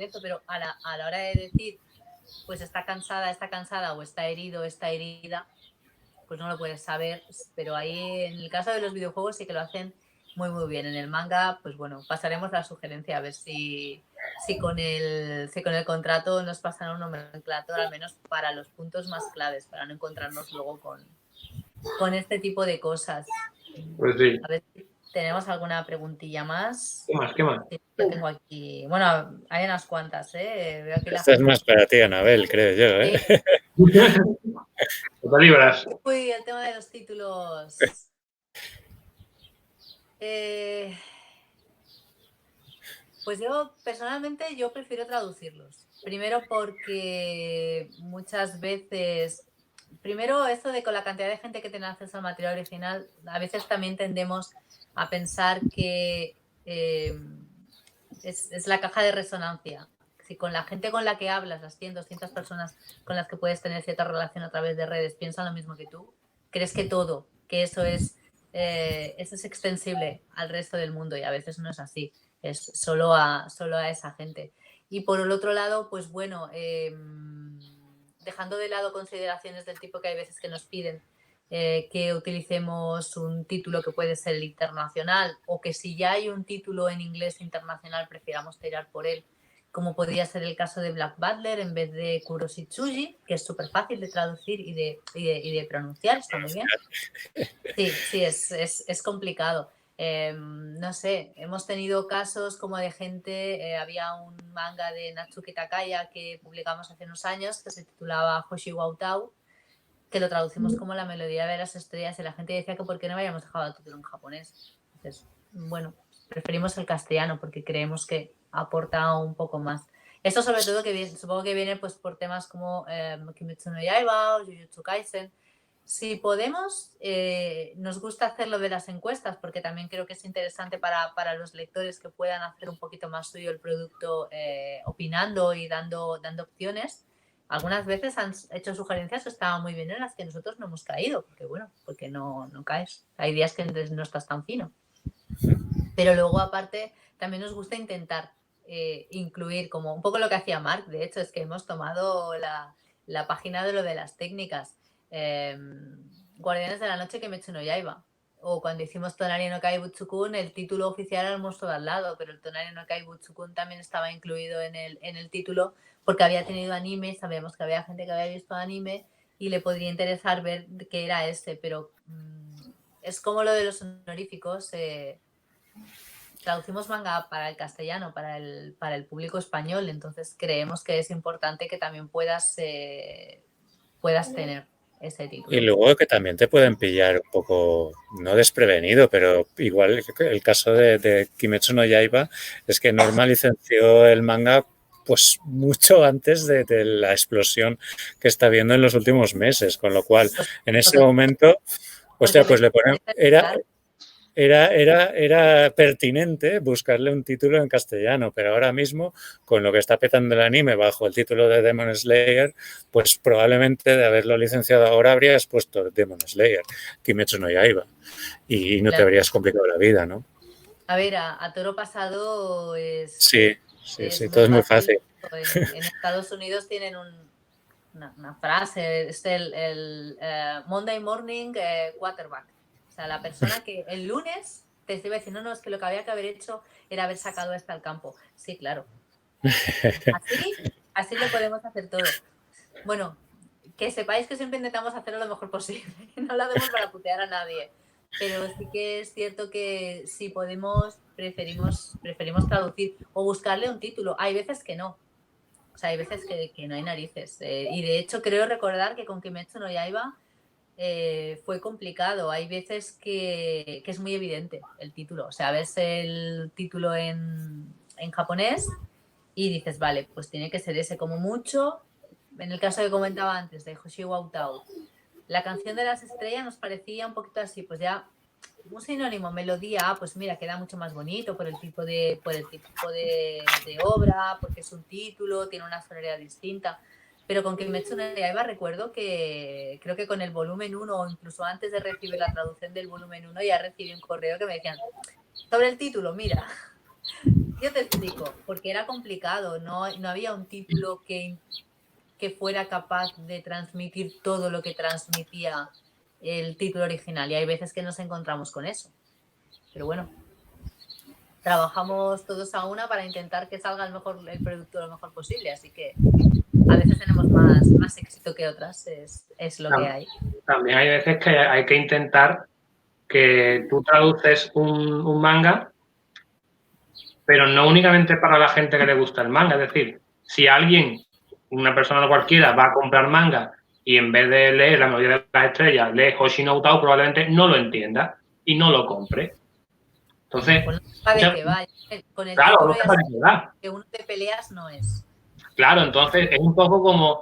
eso, pero a la hora de decir, pues está cansada o está herido, está herida, pues no lo puedes saber, pero ahí en el caso de los videojuegos sí que lo hacen muy muy bien. En el manga, pues bueno, pasaremos la sugerencia a ver si con el contrato nos pasan un nomenclator, al menos para los puntos más claves, para no encontrarnos luego con este tipo de cosas. Pues sí. A ver si tenemos alguna preguntita más. ¿Qué más? Sí, yo tengo aquí, bueno, hay unas cuantas, Veo aquí Esta es más para ti, Anabel, creo yo, ¿eh? Sí. ¿Te libras? Uy, el tema de los títulos. Pues yo, personalmente, yo prefiero traducirlos. Primero porque muchas veces... Primero, esto de con la cantidad de gente que tiene acceso al material original, a veces también tendemos a pensar que es la caja de resonancia. Si con la gente con la que hablas, las 100, 200 personas con las que puedes tener cierta relación a través de redes, piensan lo mismo que tú, crees que todo, que eso es extensible al resto del mundo y a veces no es así, es solo a esa gente. Y por el otro lado, pues bueno, dejando de lado consideraciones del tipo que hay veces que nos piden que utilicemos un título que puede ser el internacional o que si ya hay un título en inglés internacional prefiramos tirar por él, como podría ser el caso de Black Butler en vez de Kuroshitsuji, que es súper fácil de traducir y de pronunciar, está muy bien. Sí, es complicado. No sé, hemos tenido casos como de gente, había un manga de Natsuki Takaya que publicamos hace unos años que se titulaba Hoshi wa Utau, que lo traducimos como La melodía de las estrellas y la gente decía que por qué no habíamos dejado el título en japonés. Entonces, bueno, preferimos el castellano porque creemos que aporta un poco más. Esto sobre todo que supongo que viene pues por temas como Kimetsu no Yaiba o Jujutsu Kaisen. Si podemos, nos gusta hacerlo de las encuestas porque también creo que es interesante para los lectores que puedan hacer un poquito más suyo el producto opinando y dando opciones. Algunas veces han hecho sugerencias que estaban muy bien en las que nosotros no hemos caído, porque bueno, porque no caes. Hay días que no estás tan fino. Pero luego aparte también nos gusta intentar incluir, como un poco lo que hacía Mark, de hecho, es que hemos tomado la página de lo de las técnicas. Guardianes de la Noche Kimetsu no Yaiba. O cuando hicimos Tonari no Kai Butsukun, el título oficial era el monstruo de al lado, pero el Tonari no Kai Butsukun también estaba incluido en el título porque había tenido anime, sabíamos que había gente que había visto anime y le podría interesar ver qué era ese, pero es como lo de los honoríficos. Traducimos manga para el castellano, para el público español, entonces creemos que es importante que también puedas tener ese título. Y luego que también te pueden pillar un poco, no desprevenido, pero igual el caso de Kimetsu no Yaiba es que Norma licenció el manga pues mucho antes de la explosión que está viendo en los últimos meses, con lo cual en ese momento, hostia, pues le ponen, era pertinente buscarle un título en castellano, pero ahora mismo, con lo que está petando el anime bajo el título de Demon Slayer, pues probablemente de haberlo licenciado ahora habrías puesto Demon Slayer, Kimetsu no Yaiba, y no te habrías complicado la vida, ¿no? A ver, a toro pasado es... Sí, todo es muy fácil. En Estados Unidos tienen una frase, es el Monday Morning Quarterback. O sea, la persona que el lunes te iba a decir, no, es que lo que había que haber hecho era haber sacado esto al campo. Sí, claro. Así lo podemos hacer todo. Bueno, que sepáis que siempre intentamos hacerlo lo mejor posible. No lo hacemos para putear a nadie. Pero sí que es cierto que si podemos, preferimos traducir o buscarle un título. Hay veces que no. O sea, hay veces que no hay narices. Y de hecho creo recordar que con Kimetsu no Yaiba fue complicado. Hay veces que es muy evidente el título. O sea, ves el título en japonés y dices, vale, pues tiene que ser ese como mucho. En el caso que comentaba antes de Hoshi Wautau, la canción de las estrellas nos parecía un poquito así, pues ya un sinónimo, melodía, pues mira, queda mucho más bonito por el tipo de obra, porque es un título, tiene una sonoridad distinta. Pero con Kimetsu no Yaiba recuerdo que creo que con el volumen 1 o incluso antes de recibir la traducción del volumen 1 ya recibí un correo que me decían, sobre el título, mira, yo te explico, porque era complicado, no había un título que fuera capaz de transmitir todo lo que transmitía el título original y hay veces que nos encontramos con eso. Pero bueno, trabajamos todos a una para intentar que salga el producto lo mejor posible, así que a veces tenemos más éxito que otras, es lo que hay. También hay veces que hay que intentar que tú traduces un manga, pero no únicamente para la gente que le gusta el manga. Es decir, si alguien, una persona cualquiera, va a comprar manga y en vez de leer La melodía de las estrellas, lee Hoshi no Utao, probablemente no lo entienda y no lo compre. Entonces, pues no sabe que va. Con el claro, título no ya sabe qué da. que uno de peleas no es. Claro, entonces es un poco como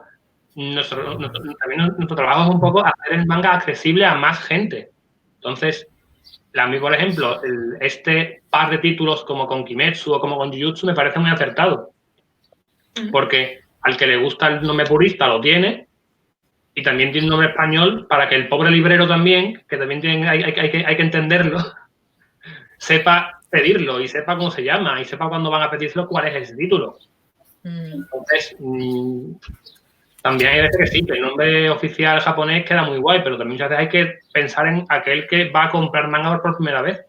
también nuestro trabajo es un poco hacer el manga accesible a más gente. Entonces, a mí, por ejemplo, este par de títulos como con Kimetsu o como con Jujutsu me parece muy acertado. Porque al que le gusta el nombre purista lo tiene y también tiene un nombre español para que el pobre librero también, que también hay que entenderlo, sepa pedirlo y sepa cómo se llama y sepa cuándo van a pedírselo cuál es ese título. Entonces, también hay veces que sí, que el nombre oficial japonés queda muy guay, pero también muchas veces hay que pensar en aquel que va a comprar manga por primera vez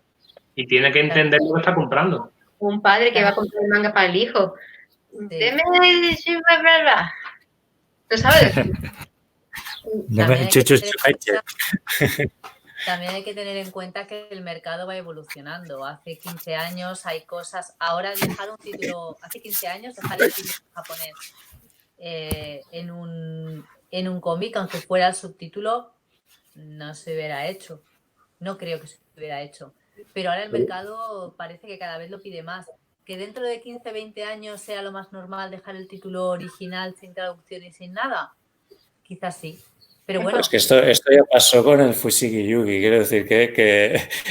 y tiene que entender lo que está comprando. Un padre que va a comprar el manga para el hijo. Sí. ¿Lo sabes? También hay que tener en cuenta que el mercado va evolucionando. Hace 15 años hay cosas. Ahora dejar un título, hace 15 años dejar el título japonés en un cómic, aunque fuera el subtítulo, no se hubiera hecho. No creo que se hubiera hecho. Pero ahora el mercado parece que cada vez lo pide más. Que dentro de 15, 20 años sea lo más normal dejar el título original sin traducción y sin nada. Quizás sí. Pero bueno. Es que esto ya pasó con el Fushigi Yugi, quiero decir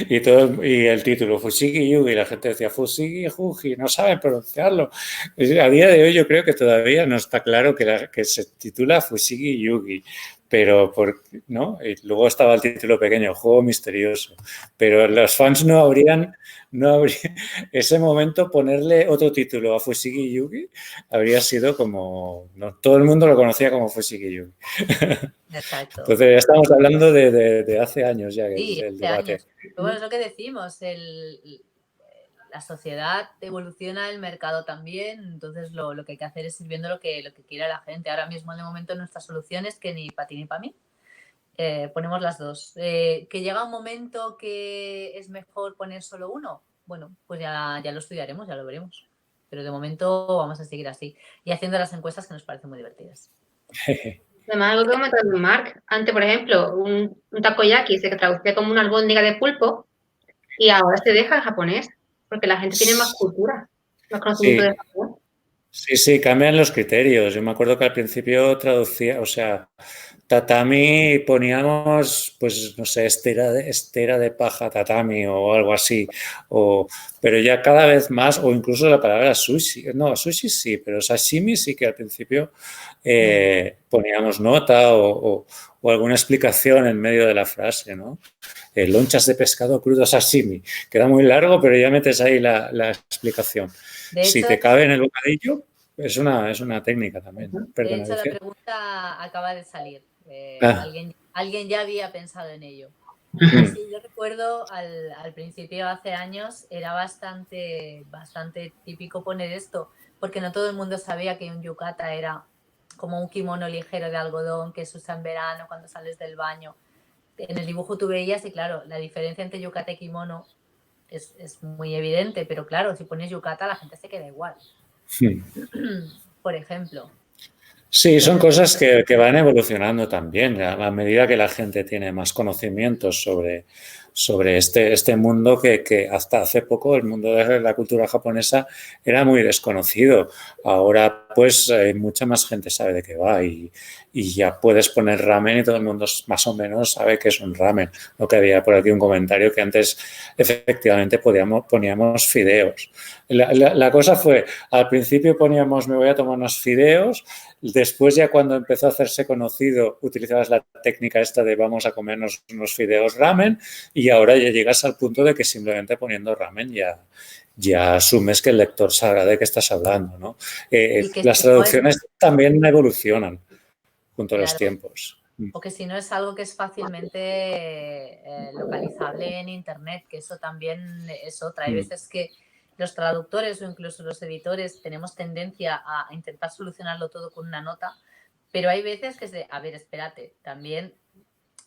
y el título Fushigi Yugi, la gente decía Fushigi Yugi, no saben pronunciarlo. A día de hoy yo creo que todavía no está claro que se titula Fushigi Yugi, pero ¿no? Y luego estaba el título pequeño, Juego Misterioso, pero los fans no habrían ese momento ponerle otro título a Fushigi Yugi habría sido como, no, todo el mundo lo conocía como Fushigi Yugi. Exacto. Entonces ya estamos hablando de hace años ya sí, el debate. Años. Pero bueno, es lo que decimos, la sociedad evoluciona, el mercado también, entonces lo que hay que hacer es ir viendo lo que quiera la gente. Ahora mismo, de momento, nuestra solución es que ni para ti ni para mí. Ponemos las dos. Que llega un momento que es mejor poner solo uno, bueno, pues ya lo estudiaremos, ya lo veremos. Pero de momento vamos a seguir así y haciendo las encuestas que nos parecen muy divertidas. Además, algo que comentó Marc, antes, por ejemplo, un takoyaki se traducía como una albóndiga de pulpo y ahora se deja en japonés, porque la gente tiene más cultura, más conocimiento de Japón. Sí, cambian los criterios. Yo me acuerdo que al principio traducía, o sea, tatami poníamos, pues no sé, estera de paja tatami o algo así, pero ya cada vez más, o incluso la palabra sushi, no, sushi sí, pero sashimi sí que al principio poníamos nota o alguna explicación en medio de la frase, ¿no? Lonchas de pescado crudo sashimi. Queda muy largo, pero ya metes ahí la explicación. De hecho, si te cabe en el bocadillo, es una técnica también. De hecho, la pregunta acaba de salir. Alguien ya había pensado en ello. Sí, yo recuerdo al principio, hace años, era bastante típico poner esto, porque no todo el mundo sabía que un yukata era como un kimono ligero de algodón que se usa en verano cuando sales del baño. En el dibujo tú veías y claro, la diferencia entre yukata y kimono es muy evidente, pero claro, si pones yukata la gente se queda igual. por ejemplo. Sí, son cosas que van evolucionando también a medida que la gente tiene más conocimientos sobre este mundo que hasta hace poco el mundo de la cultura japonesa era muy desconocido. Ahora pues mucha más gente sabe de qué va y ya puedes poner ramen y todo el mundo más o menos sabe que es un ramen. Lo que había por aquí un comentario que antes efectivamente poníamos fideos. La cosa fue, al principio poníamos me voy a tomar unos fideos. Después ya cuando empezó a hacerse conocido utilizabas la técnica esta de vamos a comernos unos fideos ramen y ahora ya llegas al punto de que simplemente poniendo ramen ya asumes que el lector sabrá de qué estás hablando, ¿no? Las traducciones también evolucionan junto a los tiempos. O que si no es algo que es fácilmente localizable en internet, que eso también es otra. Hay veces que los traductores o incluso los editores tenemos tendencia a intentar solucionarlo todo con una nota, pero hay veces que es de, a ver, espérate, también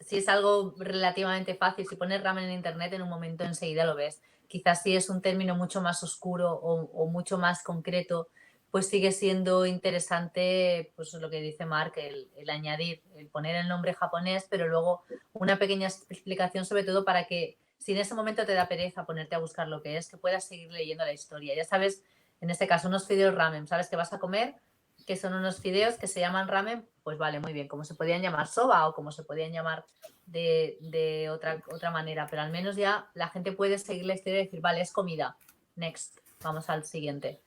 si es algo relativamente fácil, si pones ramen en internet en un momento enseguida lo ves. Quizás si es un término mucho más oscuro o mucho más concreto, pues sigue siendo interesante, pues lo que dice Mark, el añadir, el poner el nombre japonés, pero luego una pequeña explicación sobre todo para que si en ese momento te da pereza ponerte a buscar lo que es, que puedas seguir leyendo la historia. Ya sabes, en este caso, unos fideos ramen, sabes que vas a comer, que son unos fideos que se llaman ramen, pues vale, muy bien, como se podían llamar soba o como se podían llamar de otra manera, pero al menos ya la gente puede seguir la historia y decir, vale, es comida, next, vamos al siguiente.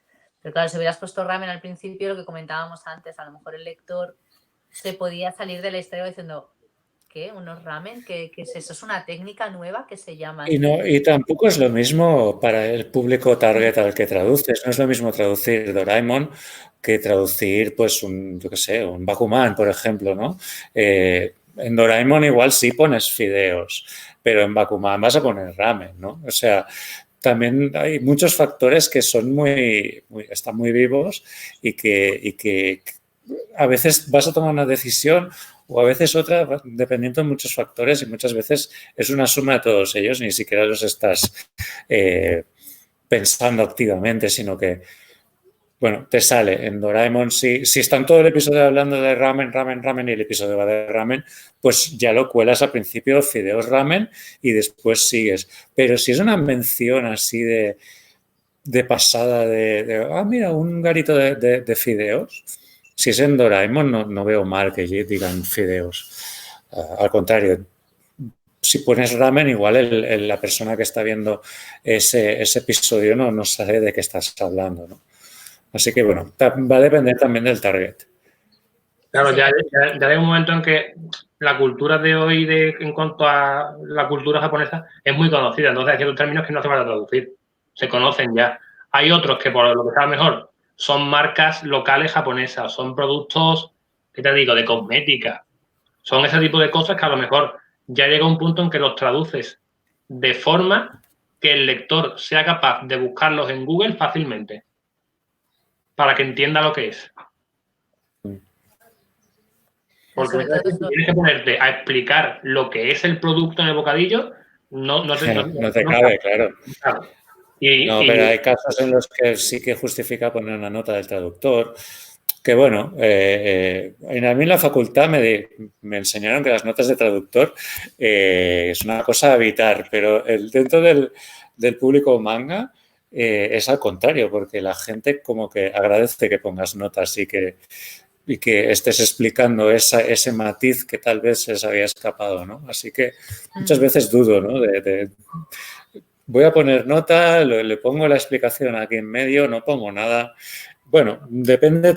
Pero claro, si hubieras puesto ramen al principio, lo que comentábamos antes, a lo mejor el lector se podía salir de la historia diciendo, ¿qué? ¿Unos ramen? ¿Qué es eso? ¿Es una técnica nueva que se llama así? Y tampoco es lo mismo para el público target al que traduces. No es lo mismo traducir Doraemon que traducir, pues, yo qué sé, un Bakuman, por ejemplo, ¿no? En Doraemon igual sí pones fideos, pero en Bakuman vas a poner ramen, ¿no? O sea, también hay muchos factores que son están muy vivos y que a veces vas a tomar una decisión o a veces otra, dependiendo de muchos factores y muchas veces es una suma de todos ellos, ni siquiera los estás pensando activamente, sino que, bueno, te sale en Doraemon, si están todo el episodio hablando de ramen, ramen, ramen y el episodio va de ramen, pues ya lo cuelas al principio, fideos ramen y después sigues. Pero si es una mención así de pasada mira, un garito de fideos, si es en Doraemon no veo mal que digan fideos. Al contrario, si pones ramen, igual la persona que está viendo ese episodio no sabe de qué estás hablando, ¿no? Así que, bueno, va a depender también del target. Claro, ya hay un momento en que la cultura de hoy en cuanto a la cultura japonesa es muy conocida. Entonces hay ciertos términos que no se van a traducir. Se conocen ya. Hay otros que, por lo que está mejor, son marcas locales japonesas, son productos, ¿qué te digo?, de cosmética. Son ese tipo de cosas que a lo mejor ya llega un punto en que los traduces de forma que el lector sea capaz de buscarlos en Google fácilmente para que entienda lo que es. Porque tienes que ponerte a explicar lo que es el producto en el bocadillo, no te cabe, claro. Pero hay casos en los que sí que justifica poner una nota del traductor. Que bueno, a mí en la facultad me enseñaron que las notas de traductor es una cosa a evitar, pero dentro del público manga es al contrario, porque la gente como que agradece que pongas notas y que estés explicando ese matiz que tal vez se les había escapado, ¿no? Así que muchas veces dudo, ¿no? Voy a poner nota, le pongo la explicación aquí en medio, no pongo nada. Bueno, depende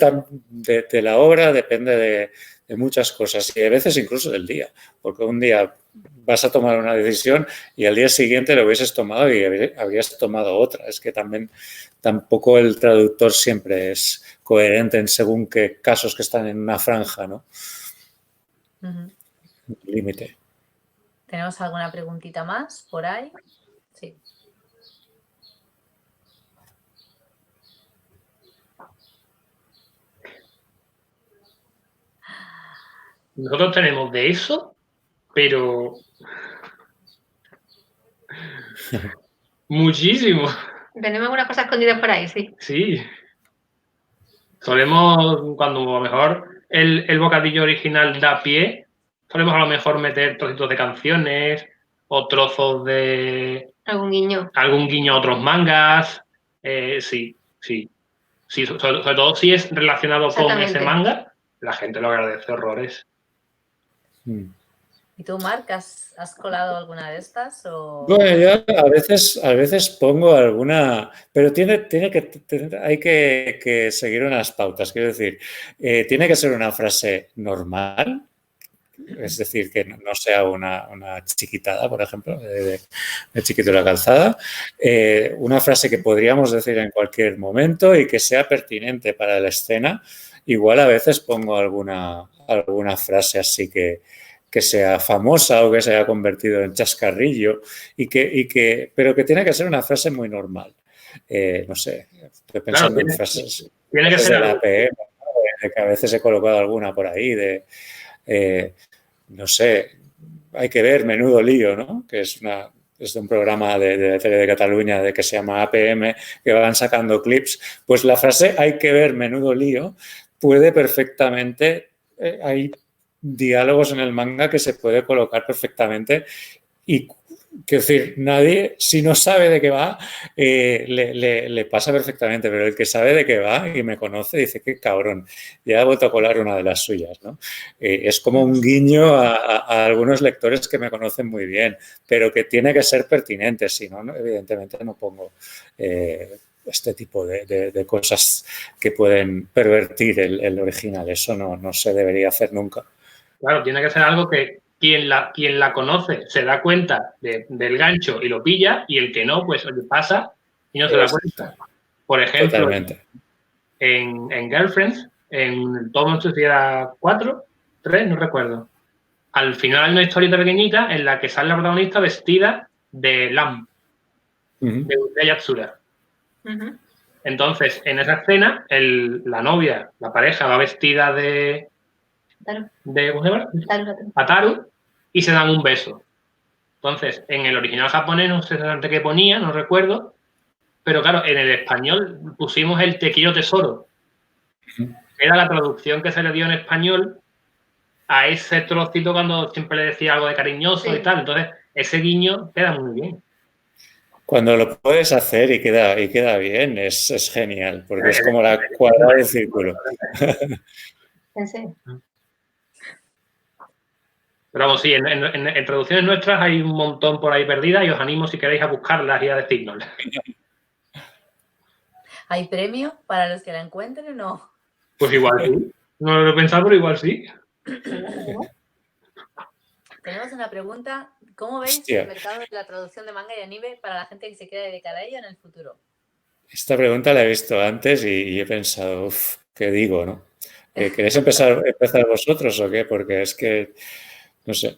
de la obra, depende de muchas cosas y a veces incluso del día, porque un día vas a tomar una decisión y al día siguiente lo hubieses tomado y habrías tomado otra. Es que tampoco el traductor siempre es coherente en según qué casos que están en una franja, ¿no? Límite. ¿Tenemos alguna preguntita más por ahí? Sí. Nosotros tenemos de eso, pero muchísimo. Tenemos algunas cosas escondidas por ahí, sí. Sí. Solemos, cuando a lo mejor el bocadillo original da pie, solemos a lo mejor meter trocitos de canciones o trozos de Algún guiño. algún guiño a otros mangas. Sí. Sí, sobre todo si es relacionado con ese Exactamente. manga, la gente lo agradece horrores. ¿Y tú, Marc, has colado alguna de estas? O... Bueno, yo a veces pongo alguna, pero hay que seguir unas pautas. Quiero decir, tiene que ser una frase normal, es decir, que no sea una chiquitada, por ejemplo, de Chiquito de la Calzada. Una frase que podríamos decir en cualquier momento y que sea pertinente para la escena. Igual a veces pongo alguna frase así que sea famosa o que se haya convertido en chascarrillo, pero que tiene que ser una frase muy normal. No sé, estoy pensando en frases Tiene que ser de la APM, ¿no? De que a veces he colocado alguna por ahí, no sé, hay que ver Menudo Lío, ¿no? Que es de un programa de Tele de Cataluña que se llama APM, que van sacando clips. Pues la frase hay que ver Menudo Lío puede perfectamente, hay diálogos en el manga que se puede colocar perfectamente y, quiero decir, nadie, si no sabe de qué va, le pasa perfectamente, pero el que sabe de qué va y me conoce dice, qué cabrón, ya ha vuelto a colar una de las suyas, ¿no? Es como un guiño a algunos lectores que me conocen muy bien, pero que tiene que ser pertinente, si no, evidentemente no pongo este tipo de cosas que pueden pervertir el original. Eso no se debería hacer nunca. Claro, tiene que ser algo que quien la conoce se da cuenta del gancho y lo pilla, y el que no, pues oye, pasa y no se da cuenta. Por ejemplo, totalmente. En Girlfriends, en el tomo, no sé si era 4, 3, no recuerdo. Al final hay una historieta pequeñita en la que sale la protagonista vestida de Lam, de Yatsura. Entonces, en esa escena, la novia, la pareja, va vestida de ¿cómo se llama? Ataru, y se dan un beso. Entonces, en el original japonés, no sé exactamente qué ponía, no recuerdo, pero claro, en el español pusimos el te quiero tesoro. Era la traducción que se le dio en español a ese trocito cuando siempre le decía algo de cariñoso y tal. Entonces, ese guiño queda muy bien. Cuando lo puedes hacer y queda bien, es genial, porque es como la cuadrada del círculo. ¿En serio? Pero vamos, sí, en traducciones nuestras hay un montón por ahí perdidas y os animo si queréis a buscarlas y a decírnoslas. ¿Hay premio para los que la encuentren o no? Pues igual sí. No lo he pensado, pero igual sí. Tenemos una pregunta. ¿Cómo veis el mercado de la traducción de manga y anime para la gente que se quiera dedicar a ello en el futuro? Esta pregunta la he visto antes y he pensado, ¿qué digo, no? ¿Queréis empezar vosotros o qué? Porque es que, no sé.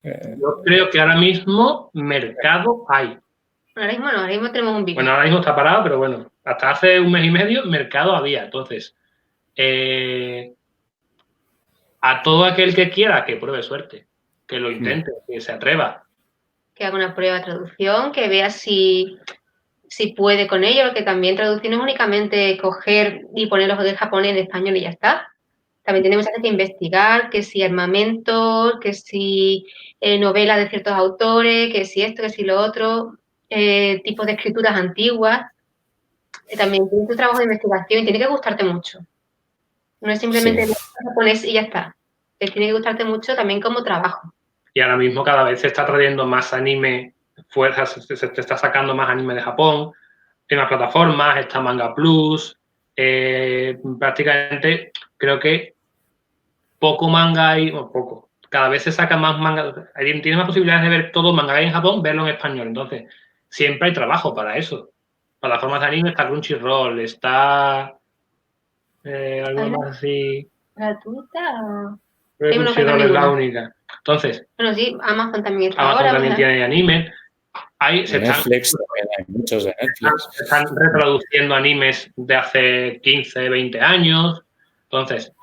Yo creo que ahora mismo mercado hay. Ahora mismo no, ahora mismo tenemos un vídeo. Bueno, ahora mismo está parado, pero bueno, hasta hace un mes y medio mercado había. Entonces, a todo aquel que quiera que pruebe suerte, que lo intente, que se atreva. Que haga una prueba de traducción, que vea si puede con ello, porque también traducción es únicamente coger y poner los de japonés en español y ya está. También tenemos que investigar, que si armamentos, que si novelas de ciertos autores, que si esto, que si lo otro, tipos de escrituras antiguas. También tiene tu trabajo de investigación y tiene que gustarte mucho. No es simplemente japonés y ya está. Te tiene que gustarte mucho también como trabajo. Y ahora mismo cada vez se está trayendo más anime, se está sacando más anime de Japón, hay más plataformas, está Manga Plus, prácticamente creo que poco manga hay, o poco, cada vez se saca más manga, tienes más posibilidades de ver todo manga en Japón, verlo en español, entonces siempre hay trabajo para eso. Plataformas de anime está Crunchyroll, está algo más así. ¿Gratuita? Crunchyroll es la única. Entonces, bueno, sí, Amazon también está Amazon ahora. También tiene anime. Netflix también hay muchos de Netflix. Están reproduciendo animes de hace 15, 20 años. Entonces,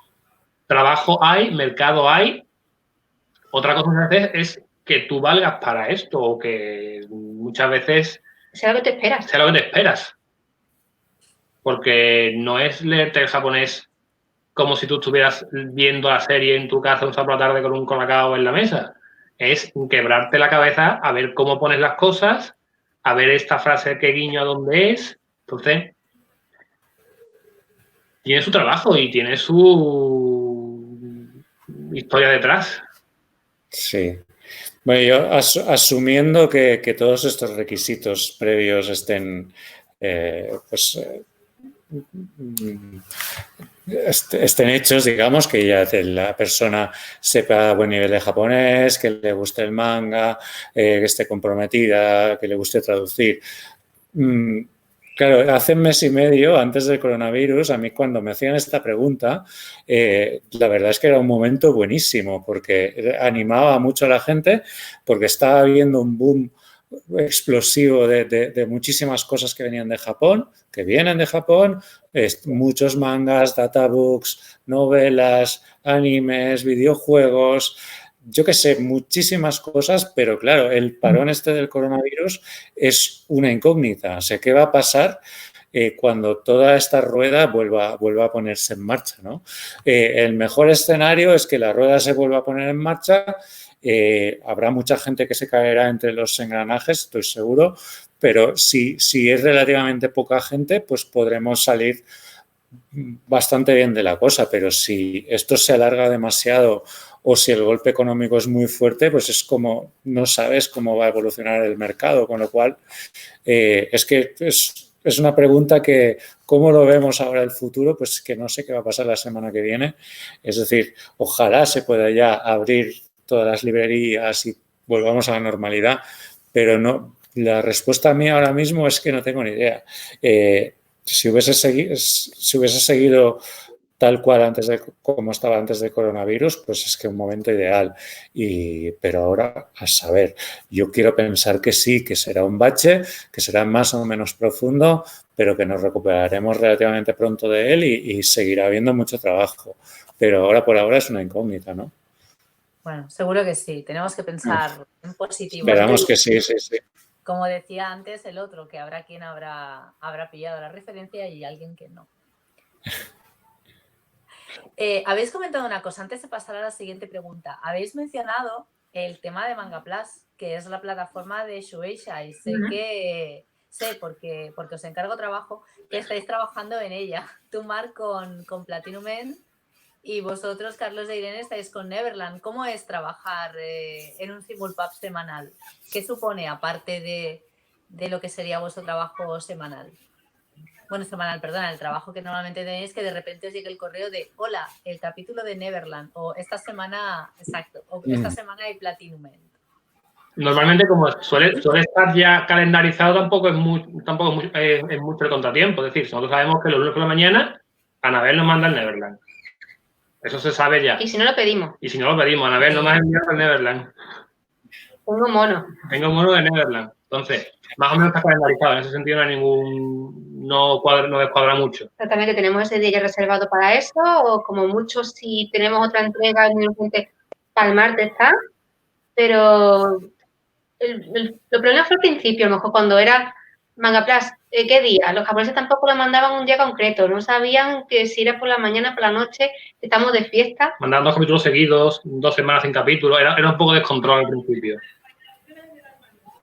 trabajo hay, mercado hay. Otra cosa que haces es que tú valgas para esto o que muchas veces sea lo que te esperas. sea lo que te esperas. porque no es leerte el japonés como si tú estuvieras viendo la serie en tu casa un sábado por la tarde con un colacao en la mesa. Es quebrarte la cabeza a ver cómo pones las cosas, a ver esta frase que guiño a dónde es. Entonces, tiene su trabajo y tiene su historia detrás. Sí. Bueno, yo asumiendo que todos estos requisitos previos estén estén hechos, digamos, que ya la persona sepa buen nivel de japonés, que le guste el manga, que esté comprometida, que le guste traducir. Claro, hace un mes y medio, antes del coronavirus, a mí cuando me hacían esta pregunta, la verdad es que era un momento buenísimo porque animaba mucho a la gente porque estaba habiendo un boom explosivo de muchísimas cosas que venían de Japón, que vienen de Japón, muchos mangas, databooks, novelas, animes, videojuegos, yo qué sé, muchísimas cosas, pero claro, el parón este del coronavirus es una incógnita. O sea, ¿qué va a pasar cuando toda esta rueda vuelva a ponerse en marcha, ¿no? El mejor escenario es que la rueda se vuelva a poner en marcha. Habrá mucha gente que se caerá entre los engranajes, estoy seguro, pero si es relativamente poca gente, pues podremos salir bastante bien de la cosa, pero si esto se alarga demasiado o si el golpe económico es muy fuerte, pues es como no sabes cómo va a evolucionar el mercado, con lo cual es que es una pregunta que, ¿cómo lo vemos ahora el futuro? Pues que no sé qué va a pasar la semana que viene. Es decir, ojalá se pueda ya abrir todas las librerías y volvamos a la normalidad, pero no, la respuesta mía ahora mismo es que no tengo ni idea. Si hubiese seguido tal cual como estaba antes del coronavirus, pues es que un momento ideal. Pero ahora, a saber, yo quiero pensar que sí, que será un bache, que será más o menos profundo, pero que nos recuperaremos relativamente pronto de él y seguirá habiendo mucho trabajo. Pero ahora por ahora es una incógnita, ¿no? Bueno, seguro que sí. Tenemos que pensar en positivo. Esperamos que sí, sí, sí. Como decía antes el otro, que habrá quien habrá pillado la referencia y alguien que no. Habéis comentado una cosa, antes de pasar a la siguiente pregunta. Habéis mencionado el tema de Manga Plus, que es la plataforma de Shueisha, y sé porque os encargo trabajo, que estáis trabajando en ella. Tú, Marc, con Platinum End, y vosotros, Carlos e Irene, estáis con Neverland. ¿Cómo es trabajar en un simulpub semanal? ¿Qué supone, aparte de lo que sería vuestro trabajo semanal? Bueno, semanal, perdona, el trabajo que normalmente tenéis, que de repente os llegue el correo de hola, el capítulo de Neverland, o esta semana, exacto, o esta semana hay Platinum End. Normalmente, como suele estar ya calendarizado, tampoco es mucho el contratiempo. Es decir, nosotros sabemos que los lunes por la mañana Anabel nos manda el Neverland. Eso se sabe ya. Y si no lo pedimos. Anabel no me has enviado el Neverland. Tengo mono. Tengo mono de Neverland. Entonces, más o menos está calendarizado. En ese sentido no descuadra mucho. Exactamente, tenemos ese día reservado para eso, o como mucho si tenemos otra entrega muy urgente para el martes está. Pero lo problema fue al principio, a lo mejor cuando era Manga Plus, ¿qué día? Los japoneses tampoco lo mandaban un día concreto, no sabían que si era por la mañana, por la noche, estamos de fiesta. Mandaban 2 capítulos seguidos, 2 semanas sin capítulo, era un poco descontrol al principio.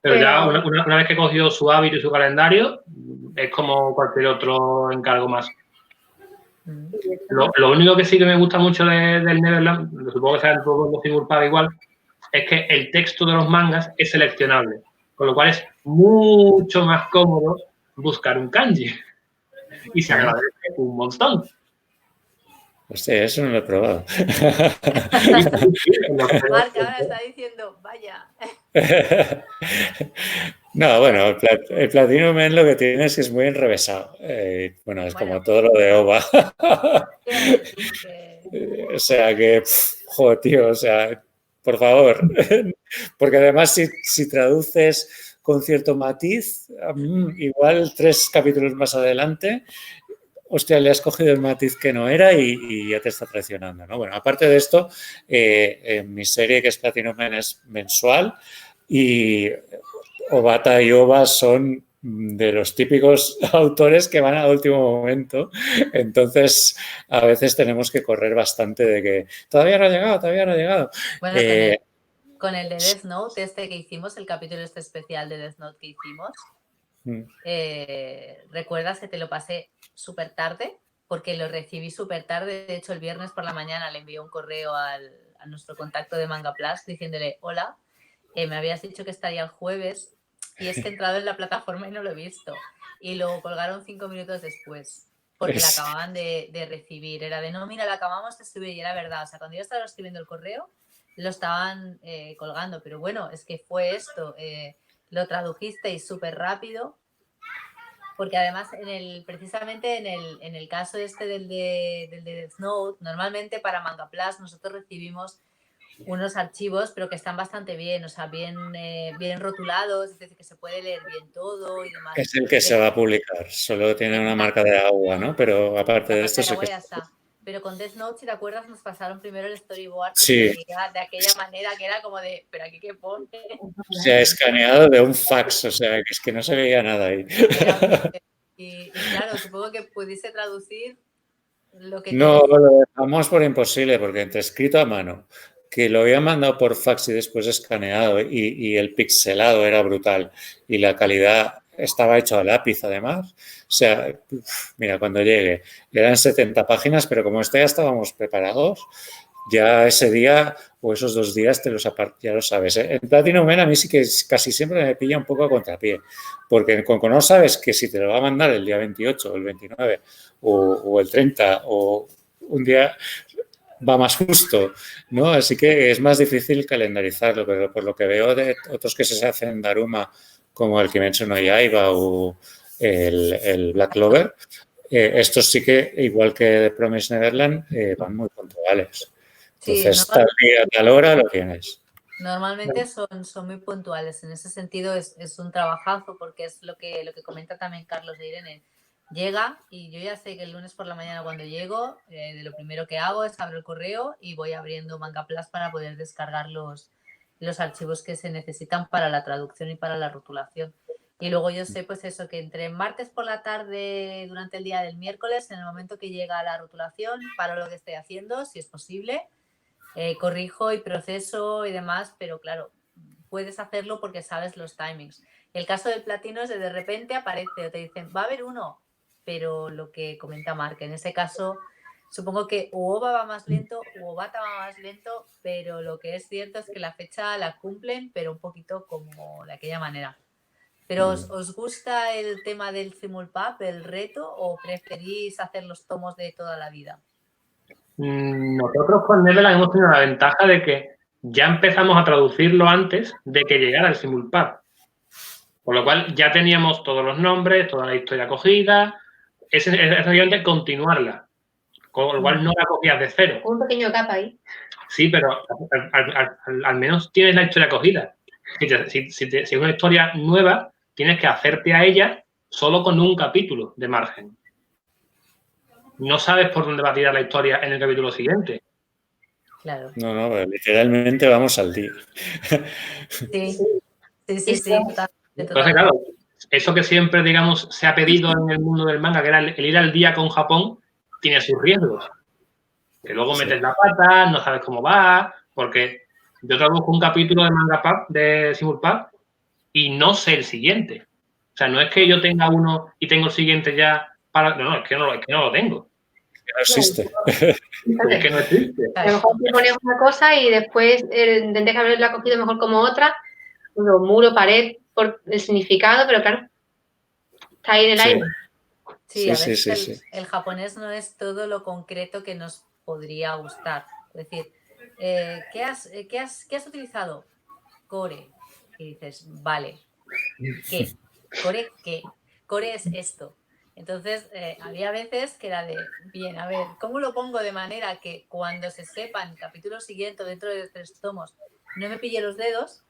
Pero ya una vez que cogió su hábito y su calendario, es como cualquier otro encargo más. Lo único que sí que me gusta mucho del Neverland, supongo que sea en todos los simulpub igual, es que el texto de los mangas es seleccionable, con lo cual es mucho más cómodo buscar un kanji. Y se agradece un montón. Hostia, eso no lo he probado. Marc ahora está diciendo, vaya. No, bueno, el Platinum End lo que tiene es que es muy enrevesado. Bueno, es como todo lo de OVA. O sea que, joder, tío, o sea, por favor. Porque además si traduces con cierto matiz, igual 3 capítulos más adelante, hostia, le has cogido el matiz que no era y ya te está traicionando, ¿no? Bueno, aparte de esto, mi serie, que es Platinum End, es mensual y Obata y Ova son de los típicos autores que van al último momento. Entonces, a veces tenemos que correr bastante de que todavía no ha llegado, todavía no ha llegado. Bueno, con el de Death Note, este que hicimos, el capítulo este especial de Death Note que hicimos, ¿recuerdas que te lo pasé súper tarde? Porque lo recibí súper tarde. De hecho, el viernes por la mañana le envié un correo a nuestro contacto de Manga Plus diciéndole, hola, me habías dicho que estaría el jueves y es que he entrado en la plataforma y no lo he visto. Y lo colgaron 5 minutos después porque la acababan de recibir. Era de, no, mira, la acabamos de subir y era verdad. O sea, cuando yo estaba escribiendo el correo, lo estaban colgando. Pero bueno, es que fue esto. Lo tradujisteis súper rápido. Porque además, precisamente en el caso este del de Death Note, normalmente para Manga Plus nosotros recibimos unos archivos, pero que están bastante bien, o sea, bien rotulados, es decir, que se puede leer bien todo y demás. Es el que se va a publicar, solo tiene una marca de agua, ¿no? Pero aparte de esto... Sí que está. Pero con Death Note, si te acuerdas, nos pasaron primero el storyboard sí. de aquella manera que era como de, pero aquí qué pone. Se ha escaneado de un fax, o sea, que es que no se veía nada ahí. Y claro, supongo que pudiese traducir lo que... No, lo dejamos por imposible, porque entre escrito a mano, que lo habían mandado por fax y después escaneado y el pixelado era brutal y la calidad estaba hecho a lápiz además. O sea, mira, cuando llegue eran 70 páginas, pero como ya estábamos preparados, ya ese día o esos 2 días ya lo sabes. En Platinum Men a mí sí que casi siempre me pilla un poco a contrapié, porque con no sabes que si te lo va a mandar el día 28 o el 29 o el 30 o un día va más justo, ¿no? Así que es más difícil calendarizarlo, pero por lo que veo de otros que se hacen en Daruma, como el Kimetsu no Yaiba o el Black Clover, estos sí que, igual que Promised Neverland, van muy puntuales. Entonces, sí, tal día, tal hora lo tienes. Normalmente son muy puntuales. En ese sentido es un trabajazo porque es lo que comenta también Carlos de Irene. Llega y yo ya sé que el lunes por la mañana cuando llego, de lo primero que hago es abro el correo y voy abriendo Manga Plus para poder descargar los archivos que se necesitan para la traducción y para la rotulación. Y luego yo sé pues eso, que entre martes por la tarde, durante el día del miércoles, en el momento que llega la rotulación, paro lo que estoy haciendo, si es posible, corrijo y proceso y demás, pero claro, puedes hacerlo porque sabes los timings. El caso del platino es de repente aparece o te dicen, va a haber uno, pero lo que comenta Marc, en ese caso, supongo que OVA va más lento, OVATA va más lento, pero lo que es cierto es que la fecha la cumplen, pero un poquito como de aquella manera. ¿Pero os gusta el tema del simulpub, el reto, o preferís hacer los tomos de toda la vida? Nosotros con Neverland hemos tenido la ventaja de que ya empezamos a traducirlo antes de que llegara el simulpub. Por lo cual ya teníamos todos los nombres, toda la historia cogida. Es sencillamente continuarla. Con lo cual no la cogías de cero. Un pequeño capa ahí. Sí, pero al menos tienes la historia cogida. Si es una historia nueva, tienes que hacerte a ella solo con un capítulo de margen. No sabes por dónde va a tirar la historia en el capítulo siguiente. Claro. No, literalmente vamos al día. Sí. Entonces, claro, eso que siempre, digamos, se ha pedido en el mundo del manga, que era el ir al día con Japón, tiene sus riesgos. Que luego metes la pata, no sabes cómo va, porque yo traduzco un capítulo de Manga Pub, de Simulpub, y no sé el siguiente. O sea, no es que yo tenga uno y tengo el siguiente ya para... No, es que no lo tengo. No existe. Es que no existe. A lo mejor te pones una cosa y después tendrías que haberla cogido mejor como otra, muro, pared, por el significado, pero claro, está ahí en el aire. Sí, a veces el japonés no es todo lo concreto que nos podría gustar. Es decir, ¿qué has utilizado? Core. Y dices, vale, ¿qué? ¿Core qué? Core es esto. Entonces, había veces que era de, bien, a ver, ¿cómo lo pongo de manera que cuando se sepa en el capítulo siguiente, dentro de 3 tomos, no me pille los dedos,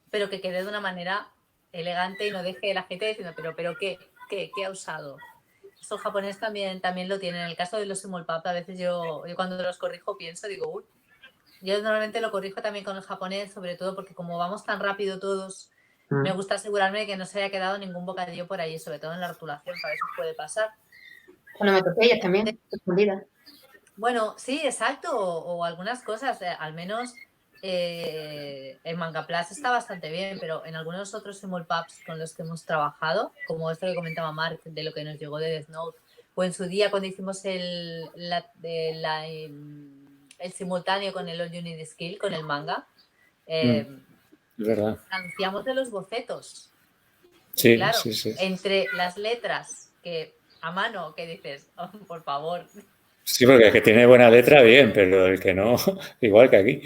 pero que quede de una manera elegante y no deje la gente diciendo, pero ¿qué ha usado? Eso el japonés también lo tiene. En el caso de los simulpub, a veces yo cuando los corrijo pienso, digo, uy. Yo normalmente lo corrijo también con el japonés, sobre todo porque como vamos tan rápido todos, me gusta asegurarme de que no se haya quedado ningún bocadillo por allí, sobre todo en la rotulación, para eso puede pasar. Bueno, me toqué ellas también, escondidas. Bueno, sí, exacto, o algunas cosas, al menos en Manga Plus está bastante bien, pero en algunos otros simulpubs con los que hemos trabajado, como esto que comentaba Mark, de lo que nos llegó de Death Note, o en su día cuando hicimos el simultáneo con el All You Need Skill, con el manga, Es verdad. anunciamos de los bocetos. Sí, Claro, sí. entre las letras que a mano, que dices, oh, por favor. Sí, porque el que tiene buena letra, bien, pero el que no, igual que aquí.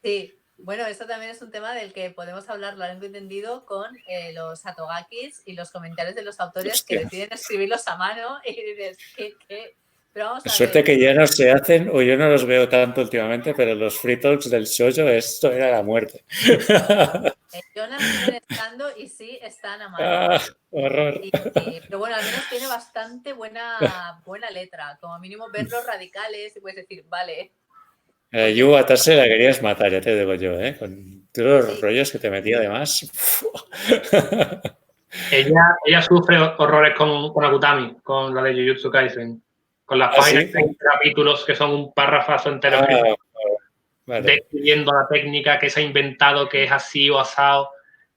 Sí, bueno, esto también es un tema del que podemos hablar largo y tendido con los atogakis y los comentarios de los autores que deciden escribirlos a mano y dices, ¿qué? Pero vamos a Suerte ver. que ya no se hacen, o yo no los veo tanto últimamente, pero los free talks del shoujo, esto era la muerte. Jonas siguen estando y sí están a mano. Horror. Pero bueno, al menos tiene bastante buena letra. Como mínimo ver los radicales y puedes decir, vale. Yu Atase la querías matar, ya te digo yo, ¿eh? Con todos los rollos que te metía además. Ella sufre horrores con Akutami, con la de Jujutsu Kaisen. Con las páginas de capítulos que son un párrafazo entero describiendo la técnica que se ha inventado, que es así o asado,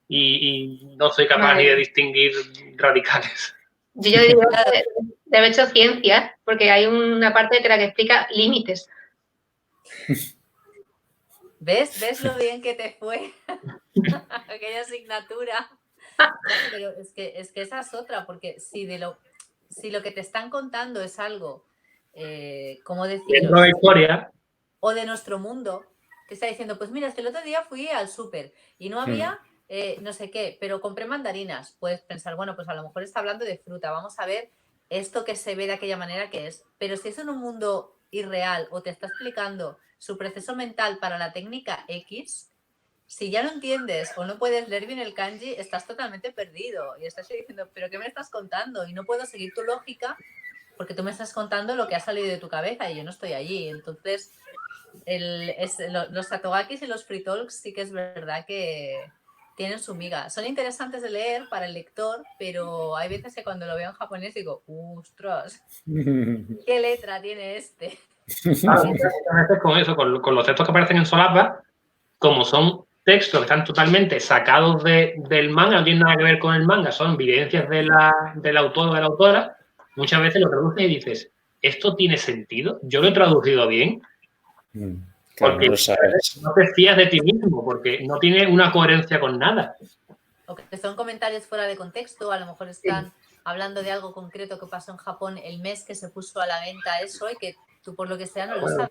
y no soy capaz ni de distinguir radicales. Yo digo de haber hecho ciencias, porque hay una parte de la que explica límites. ¿Ves lo bien que te fue aquella asignatura? Pero es que esa es otra, porque si lo que te están contando es algo, ¿cómo decirlo? Historia. O de nuestro mundo, que está diciendo, pues mira, es que el otro día fui al súper y no había no sé qué, pero compré mandarinas. Puedes pensar, bueno, pues a lo mejor está hablando de fruta, vamos a ver esto que se ve de aquella manera que es. Pero si es en un mundo irreal o te está explicando su proceso mental para la técnica X, si ya no entiendes o no puedes leer bien el kanji, estás totalmente perdido y estás diciendo, ¿pero qué me estás contando? Y no puedo seguir tu lógica porque tú me estás contando lo que ha salido de tu cabeza y yo no estoy allí. Entonces, los atogakis y los free talks sí que es verdad que tienen su miga. Son interesantes de leer para el lector, pero hay veces que cuando lo veo en japonés digo, ¡ostras! ¿Qué letra tiene este? Claro, a veces con eso, con los textos que aparecen en solapa, como son textos que están totalmente sacados del manga, no tienen nada que ver con el manga, son evidencias del autor o de la autora, muchas veces lo traduces y dices, ¿esto tiene sentido? ¿Yo lo he traducido bien? Claro, Porque no lo sabes. no te fías de ti mismo, porque no tiene una coherencia con nada. O que son comentarios fuera de contexto, a lo mejor están hablando de algo concreto que pasó en Japón el mes que se puso a la venta eso y que tú por lo que sea no lo sabes.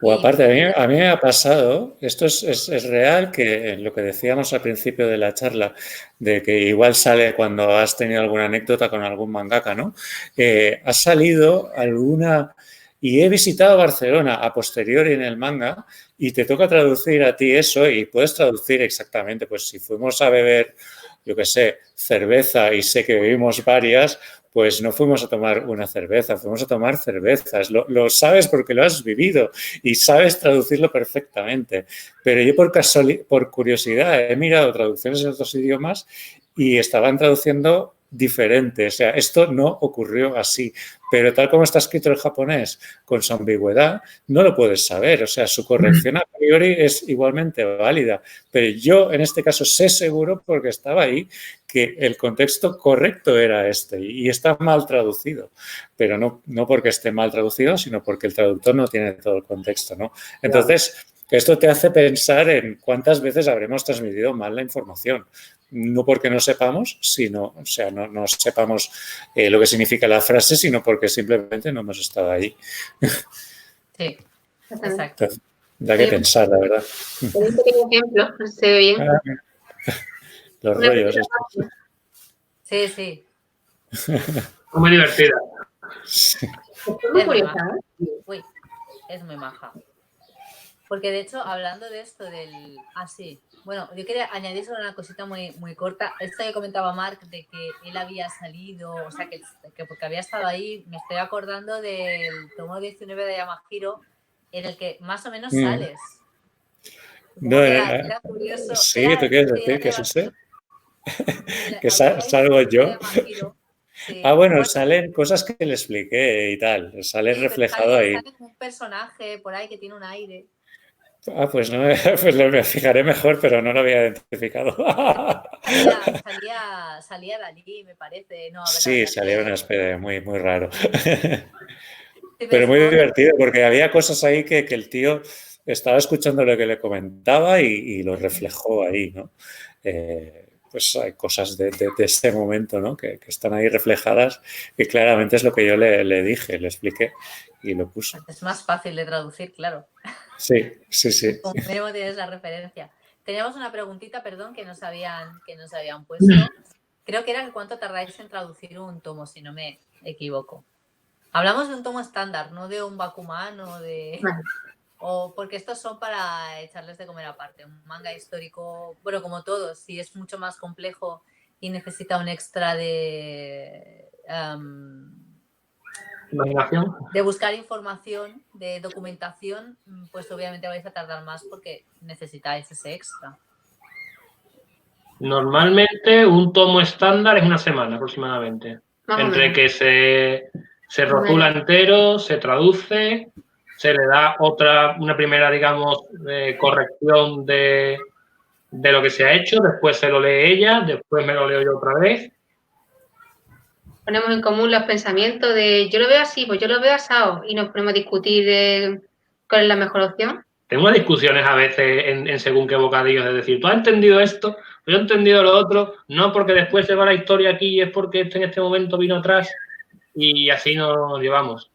O aparte, a mí me ha pasado, esto es real, que lo que decíamos al principio de la charla, de que igual sale cuando has tenido alguna anécdota con algún mangaka, ¿no? Ha salido alguna... Y he visitado Barcelona a posteriori en el manga y te toca traducir a ti eso y puedes traducir exactamente, pues si fuimos a beber, yo qué sé, cerveza y sé que bebimos varias, pues no fuimos a tomar una cerveza, fuimos a tomar cervezas. Lo sabes porque lo has vivido y sabes traducirlo perfectamente. Pero yo por curiosidad he mirado traducciones en otros idiomas y estaban traduciendo diferente. O sea, esto no ocurrió así. Pero tal como está escrito el japonés, con su ambigüedad, no lo puedes saber. O sea, su corrección a priori es igualmente válida. Pero yo, en este caso, sé seguro, porque estaba ahí, que el contexto correcto era este y está mal traducido. Pero no porque esté mal traducido, sino porque el traductor no tiene todo el contexto, ¿no? Entonces, esto te hace pensar en cuántas veces habremos transmitido mal la información. No porque no sepamos, sino, o sea, no sepamos lo que significa la frase, sino porque simplemente no hemos estado allí. Sí, exacto. Entonces, da que pensar, la verdad. Un pequeño ejemplo, no se ve bien. Los rollos. Sí, sí. Muy divertida. Es muy curiosa, ¿eh? Uy, es muy maja. Porque de hecho, hablando de esto del... sí. Bueno, yo quería añadir solo una cosita muy, muy corta. Esto que comentaba Mark de que él había salido, o sea, que porque había estado ahí, me estoy acordando del tomo 19 de Yamahiro, en el que más o menos sales. No, Era curioso. sí, Era, ¿tú quieres sí, decir era que es ese? Que Había salgo yo. de vampiro. Sí. Ah, bueno, Bueno, salen cosas que le expliqué y tal. Sale sí, pero reflejado ahí. sale como un personaje por ahí que tiene un aire. Ah, pues no, pues me fijaré mejor, pero no lo había identificado. Salía Dalí, me parece. No, a ver, la Sí, verdad salió una especie muy, muy raro. que Pero ves muy como divertido, porque había cosas ahí que el tío estaba escuchando lo que le comentaba y lo reflejó ahí, ¿no? Pues hay cosas de ese momento, ¿no? Que están ahí reflejadas y claramente es lo que yo le dije, le expliqué y lo puso. es más fácil de traducir, claro. Sí, sí, sí. Como mínimo tienes la referencia. Teníamos una preguntita, perdón, que nos habían puesto. Creo que era que cuánto tardáis en traducir un tomo, si no me equivoco. Hablamos de un tomo estándar, no de un Bakuman o de... Vale. O porque estos son para echarles de comer aparte. Un manga histórico, bueno, como todos, si es mucho más complejo y necesita un extra Imaginación. de buscar información, de documentación, pues obviamente vais a tardar más porque necesitáis ese extra. Normalmente un tomo estándar es una semana aproximadamente. Más o Entre menos. que se rotula entero, se traduce, se le da una primera, digamos, corrección de lo que se ha hecho, después se lo lee ella, después me lo leo yo otra vez. Ponemos en común los pensamientos de yo lo veo así, pues yo lo veo asado y nos ponemos a discutir de cuál es la mejor opción. Tengo discusiones a veces en según qué bocadillos, de decir, ¿tú has entendido esto? Yo he entendido lo otro, no porque después se va la historia aquí y es porque en este momento vino atrás y así nos llevamos.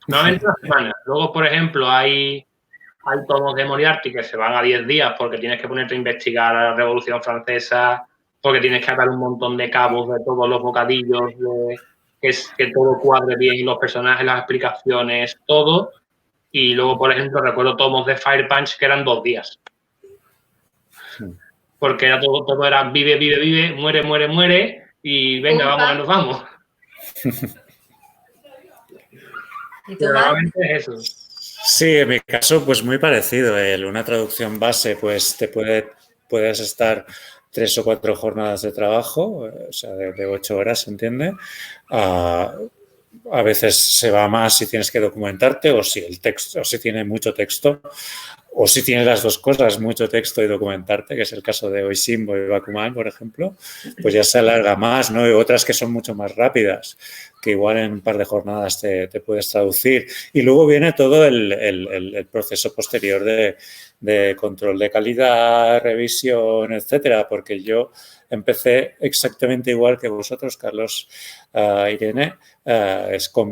Normalmente una semana. Luego, por ejemplo, hay tomos de Moriarty que se van a 10 días porque tienes que ponerte a investigar la Revolución Francesa, porque tienes que atar un montón de cabos de todos los bocadillos, que todo cuadre bien, los personajes, las explicaciones, todo. Y luego, por ejemplo, recuerdo tomos de Fire Punch que eran 2 días. Porque era todo era vive, vive, vive, muere, muere, muere y venga, vamos, nos vamos. ¿Y tú, Marc? Normalmente es eso. Sí, en mi caso, pues muy parecido. Una traducción base, pues puedes estar 3 o 4 jornadas de trabajo, o sea, de 8 horas, ¿se entiende? A veces se va más si tienes que documentarte o si el texto, o si tiene mucho texto, o si tienes las dos cosas, mucho texto y documentarte, que es el caso de Oishimbo y Bakuman, por ejemplo, pues ya se alarga más, ¿no? Y otras que son mucho más rápidas, que igual en un par de jornadas te puedes traducir. Y luego viene todo el proceso posterior de control de calidad, revisión, etcétera, porque yo empecé exactamente igual que vosotros, Carlos, Irene,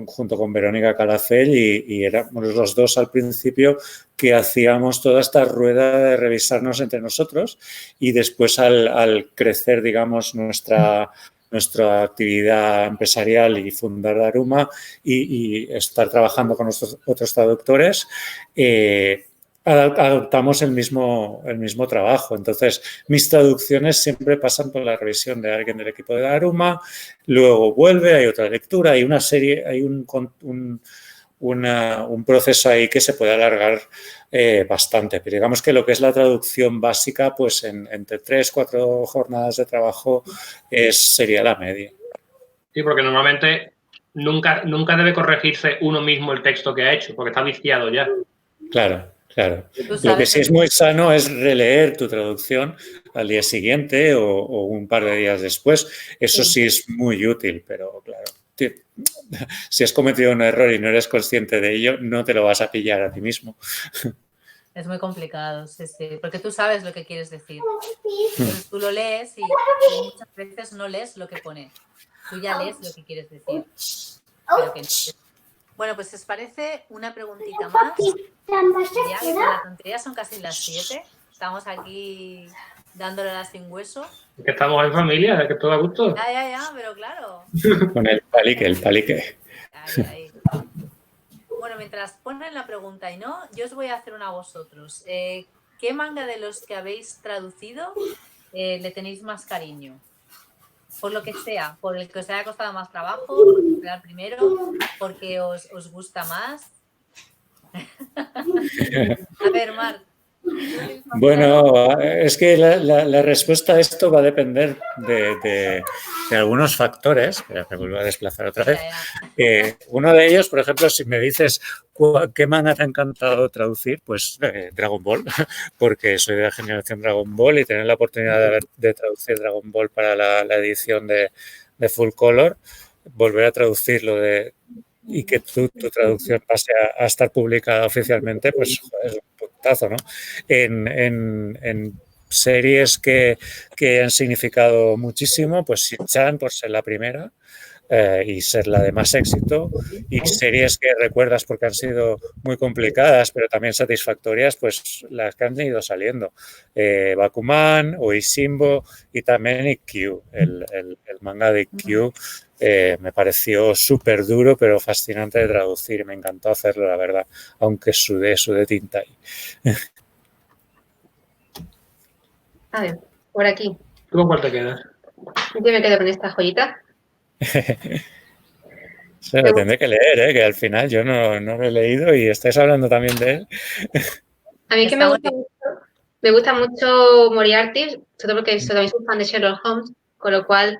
junto con Verónica Calafell y éramos los dos al principio que hacíamos toda esta rueda de revisarnos entre nosotros y después al crecer, digamos, nuestra actividad empresarial y fundar Daruma y estar trabajando con nuestros otros traductores, adoptamos el mismo trabajo. Entonces, mis traducciones siempre pasan por la revisión de alguien del equipo de Daruma, luego vuelve, hay otra lectura, hay una serie, hay un proceso ahí que se puede alargar bastante. Pero digamos que lo que es la traducción básica, pues entre 3 o 4 jornadas de trabajo sería la media. Sí, porque normalmente nunca debe corregirse uno mismo el texto que ha hecho, porque está viciado ya. Claro. Lo que sí es muy sano es releer tu traducción al día siguiente o un par de días después. Eso sí es muy útil, pero claro, si has cometido un error y no eres consciente de ello, no te lo vas a pillar a ti mismo. Es muy complicado, sí, porque tú sabes lo que quieres decir. Entonces tú lo lees y muchas veces no lees lo que pone. Tú ya lees lo que quieres decir. Pero que no. Bueno, pues ¿os parece una preguntita más? Ya que con la tontería son casi las 7. Estamos aquí dándola sin hueso. Que estamos en familia, que todo a gusto. Ya, pero claro. Con el palique. Ahí. Bueno, mientras ponen la pregunta y no, yo os voy a hacer una a vosotros. ¿Qué manga de los que habéis traducido le tenéis más cariño? Por lo que sea, por el que os haya costado más trabajo, porque sea el primero, porque os gusta más. A ver, Marc. Bueno, es que la respuesta a esto va a depender de algunos factores. Espera, me vuelvo a desplazar otra vez. Uno de ellos, por ejemplo, si me dices qué manga te ha encantado traducir, pues Dragon Ball, porque soy de la generación Dragon Ball y tener la oportunidad de traducir Dragon Ball para la edición de Full Color, volver a traducirlo y que tu traducción pase a estar publicada oficialmente, pues joder, es un puntazo, ¿no? En series que han significado muchísimo, pues Shin-Chan por ser la primera y ser la de más éxito, y series que recuerdas porque han sido muy complicadas pero también satisfactorias, pues las que han ido saliendo, Bakuman o Ishimbo y también Ikkyu, el manga de Ikkyu. Me pareció súper duro pero fascinante de traducir, me encantó hacerlo, la verdad, aunque sudé tinta ahí. A ver, por aquí. ¿Tú con cuál te quedas? Yo me quedo con esta joyita. Se lo tendré que leer, que al final yo no lo he leído y estáis hablando también de él. A mí que me gusta mucho Moriarty, sobre todo porque también soy fan de Sherlock Holmes, con lo cual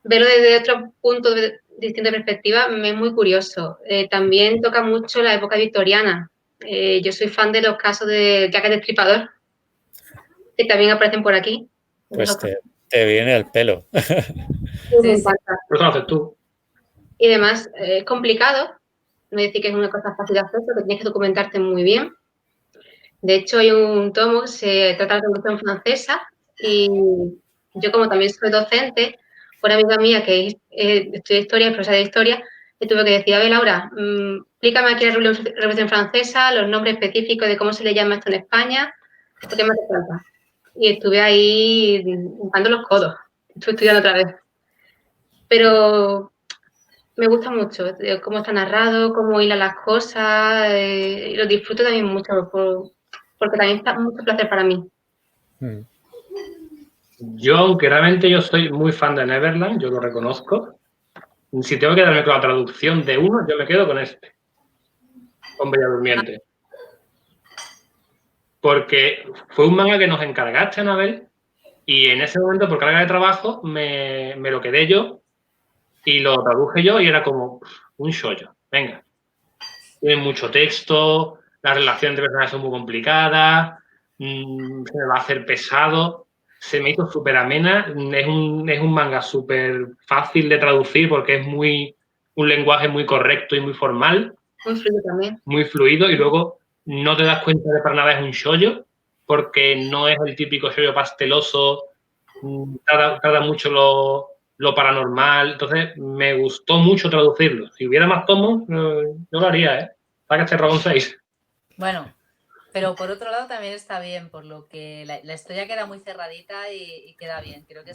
verlo desde otro punto de distinta perspectiva me es muy curioso. También toca mucho la época victoriana. Yo soy fan de los casos de Jack el Destripador, que también aparecen por aquí. Pues te viene al pelo. Me encanta. Pues lo haces tú. Y además, es complicado. No voy a decir que es una cosa fácil de hacer, porque tienes que documentarte muy bien. De hecho, hay un tomo que se trata de la Revolución Francesa y yo, como también soy docente, una amiga mía que estudia historia, es profesora de historia, le tuve que decir: a ver, Laura, explícame aquí la Revolución Francesa, los nombres específicos de cómo se le llama esto en España, porque me hace falta. Y estuve ahí buscando los codos, estuve estudiando otra vez. Pero me gusta mucho cómo está narrado, cómo hilan las cosas, y lo disfruto también mucho, porque también está mucho placer para mí. Yo, aunque realmente yo soy muy fan de Neverland, yo lo reconozco, si tengo que darme con la traducción de uno, yo me quedo con este, con Bella Durmiente. Porque fue un manga que nos encargaste, Anabel, y en ese momento, por carga de trabajo, me lo quedé yo y lo traduje yo y era como un shoujo. Venga, tiene mucho texto, las relaciones de personajes son muy complicadas, se me va a hacer pesado. Se me hizo súper amena, es un manga súper fácil de traducir porque es un lenguaje muy correcto y muy formal. Muy fluido también. Muy fluido, y luego no te das cuenta de para nada es un shoujo, porque no es el típico shoujo pasteloso, trata mucho lo paranormal. Entonces me gustó mucho traducirlo. Si hubiera más tomos, yo lo haría, Para que este Dragon 6. Bueno, pero por otro lado también está bien, por lo que la historia queda muy cerradita y queda bien. Creo que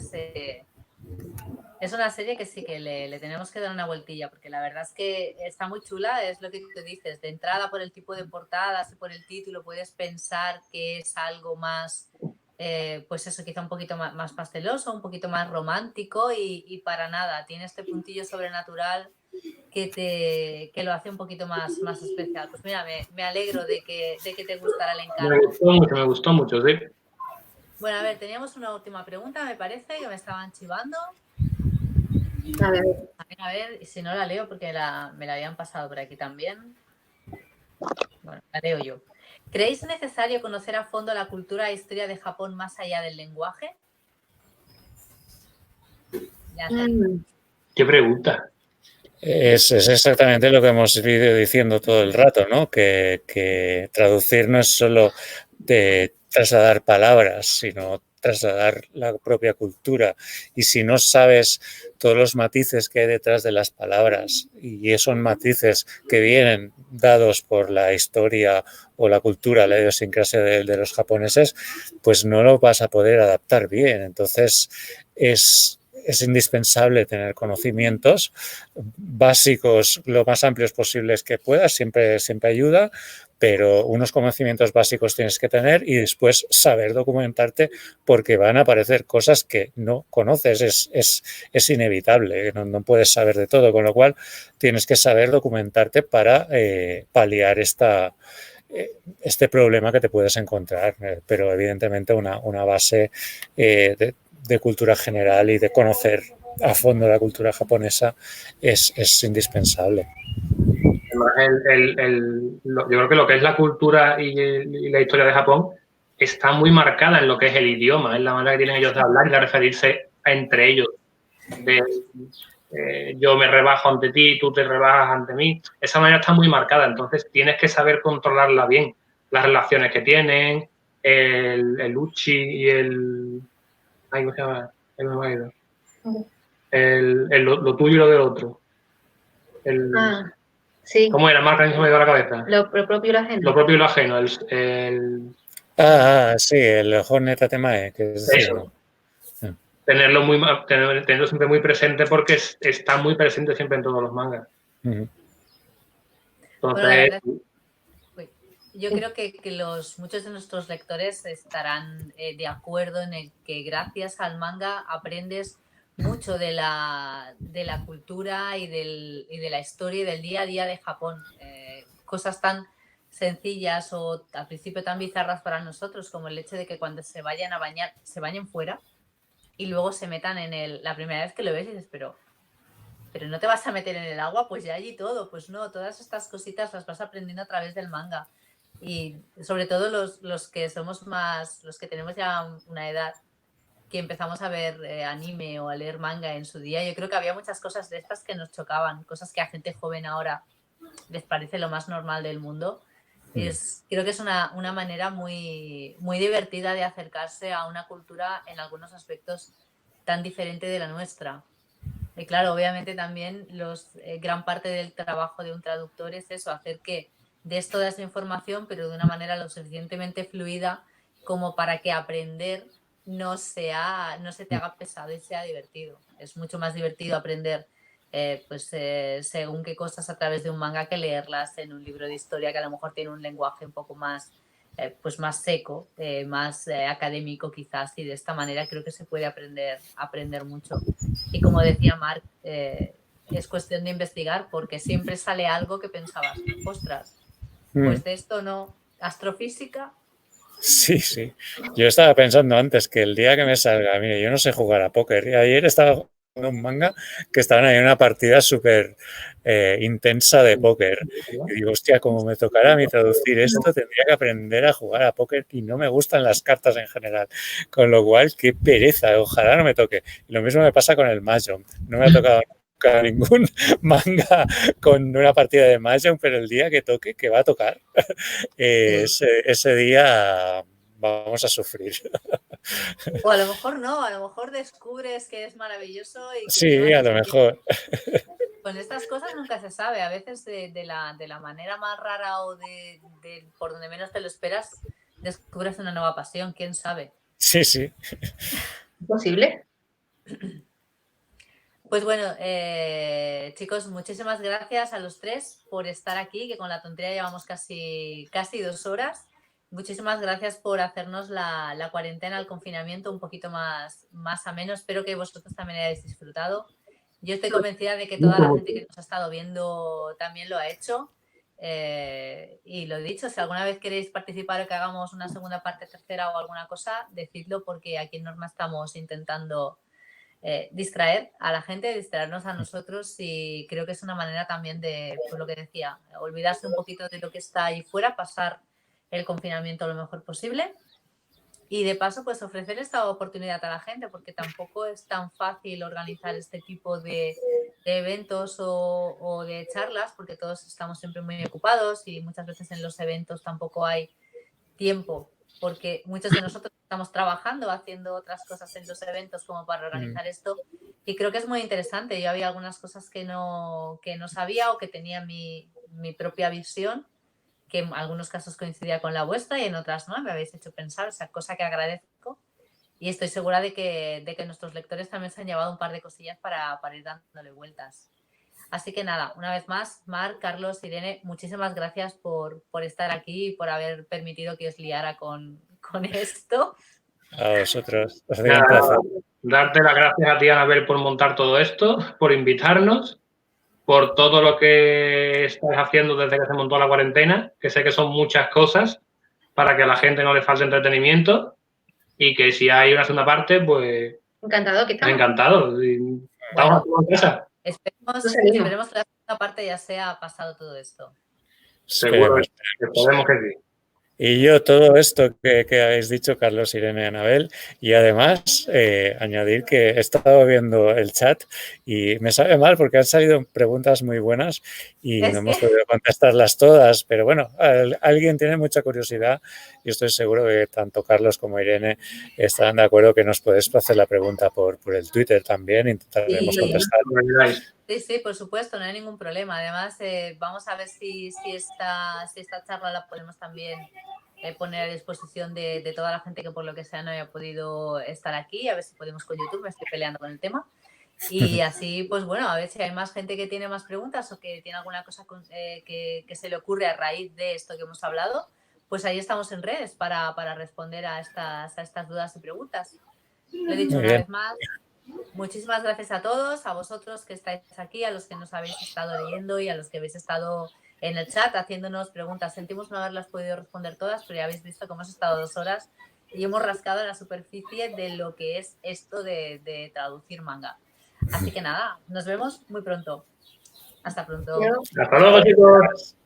es una serie que sí que le tenemos que dar una vueltilla, porque la verdad es que está muy chula, es lo que tú dices. De entrada, por el tipo de portadas y por el título, puedes pensar que es algo más, pues eso, quizá un poquito más pasteloso, un poquito más romántico, y para nada, tiene este puntillo sobrenatural que lo hace un poquito más especial. Pues mira, me alegro de que te gustara el encargo. Me gustó mucho, sí. Bueno, a ver, teníamos una última pregunta, me parece, que me estaban chivando. A ver, si no la leo porque me la habían pasado por aquí también. Bueno, la leo yo. ¿Creéis necesario conocer a fondo la cultura e historia de Japón más allá del lenguaje? ¿Qué pregunta? Es exactamente lo que hemos ido diciendo todo el rato, ¿no? Que traducir no es solo de trasladar palabras, sino trasladar la propia cultura. Y si no sabes todos los matices que hay detrás de las palabras, y son matices que vienen dados por la historia o la cultura, la idiosincrasia de los japoneses, pues no lo vas a poder adaptar bien. Entonces es indispensable tener conocimientos básicos lo más amplios posibles que puedas, siempre ayuda, pero unos conocimientos básicos tienes que tener y después saber documentarte, porque van a aparecer cosas que no conoces, es inevitable, no puedes saber de todo, con lo cual tienes que saber documentarte para paliar esta este problema que te puedes encontrar, pero evidentemente una base de cultura general y de conocer a fondo la cultura japonesa es indispensable. Yo creo que lo que es la cultura y la historia de Japón está muy marcada en lo que es el idioma, en la manera que tienen ellos de hablar y de referirse entre ellos. Yo me rebajo ante ti, tú te rebajas ante mí. Esa manera está muy marcada, entonces tienes que saber controlarla bien. Las relaciones que tienen, el uchi y el... Ay, ¿cómo se llama? Lo tuyo y lo del otro. Sí. ¿Cómo era? Marca, se me dio la cabeza. Lo propio y lo ajeno. Lo propio y lo ajeno. Sí, el Hornet Atemae, que es eso. Tenerlo siempre muy presente porque está muy presente siempre en todos los mangas. Uh-huh. Entonces, bueno, la verdad, yo creo que muchos de nuestros lectores estarán de acuerdo en el que gracias al manga aprendes mucho de la cultura y de la historia y del día a día de Japón. Cosas tan sencillas o al principio tan bizarras para nosotros como el hecho de que cuando se vayan a bañar, se bañen fuera y luego se metan la primera vez que lo ves y dices, pero no te vas a meter en el agua, pues ya allí todo. Pues no, todas estas cositas las vas aprendiendo a través del manga. Y sobre todo los que somos más, los que tenemos ya una edad, que empezamos a ver anime o a leer manga en su día, yo creo que había muchas cosas de estas que nos chocaban, cosas que a gente joven ahora les parece lo más normal del mundo. Creo que es una manera muy, muy divertida de acercarse a una cultura en algunos aspectos tan diferente de la nuestra. Y claro, obviamente también gran parte del trabajo de un traductor es eso, hacer que des toda esa información, pero de una manera lo suficientemente fluida como para que aprender no se te haga pesado y sea divertido. Es mucho más divertido aprender según qué cosas a través de un manga que leerlas en un libro de historia que a lo mejor tiene un lenguaje un poco más más seco, más académico quizás, y de esta manera creo que se puede aprender mucho. Y como decía Marc, es cuestión de investigar porque siempre sale algo que pensabas, ostras, pues de esto no, astrofísica. Sí, sí. Yo estaba pensando antes que el día que me salga, mire, yo no sé jugar a póker. Y ayer estaba jugando un manga que estaban ahí en una partida súper intensa de póker. Y digo, hostia, como me tocará a mí traducir esto, tendría que aprender a jugar a póker y no me gustan las cartas en general. Con lo cual, qué pereza, ojalá no me toque. Y lo mismo me pasa con el Mahjong. No me ha tocado nunca ningún manga con una partida de Mahjong, pero el día que toque, que va a tocar, ese día vamos a sufrir. O a lo mejor no, a lo mejor descubres que es maravilloso y que sí, a lo mejor. Con estas cosas nunca se sabe, a veces de la manera más rara o de por donde menos te lo esperas, descubres una nueva pasión, quién sabe. Sí, sí. ¿Posible? Pues bueno, chicos, muchísimas gracias a los tres por estar aquí, que con la tontería llevamos casi 2 horas. Muchísimas gracias por hacernos la cuarentena, el confinamiento un poquito más ameno. Espero que vosotros también hayáis disfrutado. Yo estoy convencida de que toda la gente que nos ha estado viendo también lo ha hecho. Y lo dicho, si alguna vez queréis participar o que hagamos una segunda parte, tercera o alguna cosa, decidlo porque aquí en Norma estamos intentando distraer a la gente, distraernos a nosotros y creo que es una manera también de, pues lo que decía, olvidarse un poquito de lo que está ahí fuera, pasar el confinamiento lo mejor posible y de paso pues ofrecer esta oportunidad a la gente porque tampoco es tan fácil organizar este tipo de eventos o de charlas porque todos estamos siempre muy ocupados y muchas veces en los eventos tampoco hay tiempo porque muchos de nosotros estamos trabajando, haciendo otras cosas en los eventos como para organizar esto y creo que es muy interesante. Yo había algunas cosas que no sabía o que tenía mi propia visión, que en algunos casos coincidía con la vuestra y en otras no, me habéis hecho pensar, esa cosa que agradezco y estoy segura de que nuestros lectores también se han llevado un par de cosillas para ir dándole vueltas. Así que nada, una vez más, Marc, Carlos, Irene, muchísimas gracias por estar aquí y por haber permitido que os liara con esto. A vosotros. Darte las gracias a ti, Anabel, por montar todo esto, por invitarnos por todo lo que estás haciendo desde que se montó la cuarentena, que sé que son muchas cosas para que a la gente no le falte entretenimiento y que si hay una segunda parte, pues Encantado que estamos. encantado. Estamos Bueno, en casa. esperemos que la segunda parte ya sea pasado todo esto. Seguro, Esperemos. esperemos que sí. Y yo todo esto que habéis dicho, Carlos, Irene y Anabel, y además añadir que he estado viendo el chat y me sabe mal porque han salido preguntas muy buenas y no hemos podido contestarlas todas, pero bueno, alguien tiene mucha curiosidad y estoy seguro que tanto Carlos como Irene estarán de acuerdo que nos podéis hacer la pregunta por el Twitter también, intentaremos contestar. Sí, por supuesto, no hay ningún problema. Además, vamos a ver si esta charla la podemos también poner a disposición de toda la gente que por lo que sea no haya podido estar aquí, a ver si podemos con YouTube, me estoy peleando con el tema. Y así, pues bueno, a ver si hay más gente que tiene más preguntas o que tiene alguna cosa que se le ocurre a raíz de esto que hemos hablado, pues ahí estamos en redes para responder a estas dudas y preguntas. Lo he dicho una vez más. Muchísimas gracias a todos, a vosotros que estáis aquí, a los que nos habéis estado leyendo y a los que habéis estado en el chat haciéndonos preguntas. Sentimos no haberlas podido responder todas, pero ya habéis visto que hemos estado 2 horas y hemos rascado la superficie de lo que es esto de traducir manga. Así que nada, nos vemos muy pronto. Hasta pronto. Hasta luego, chicos.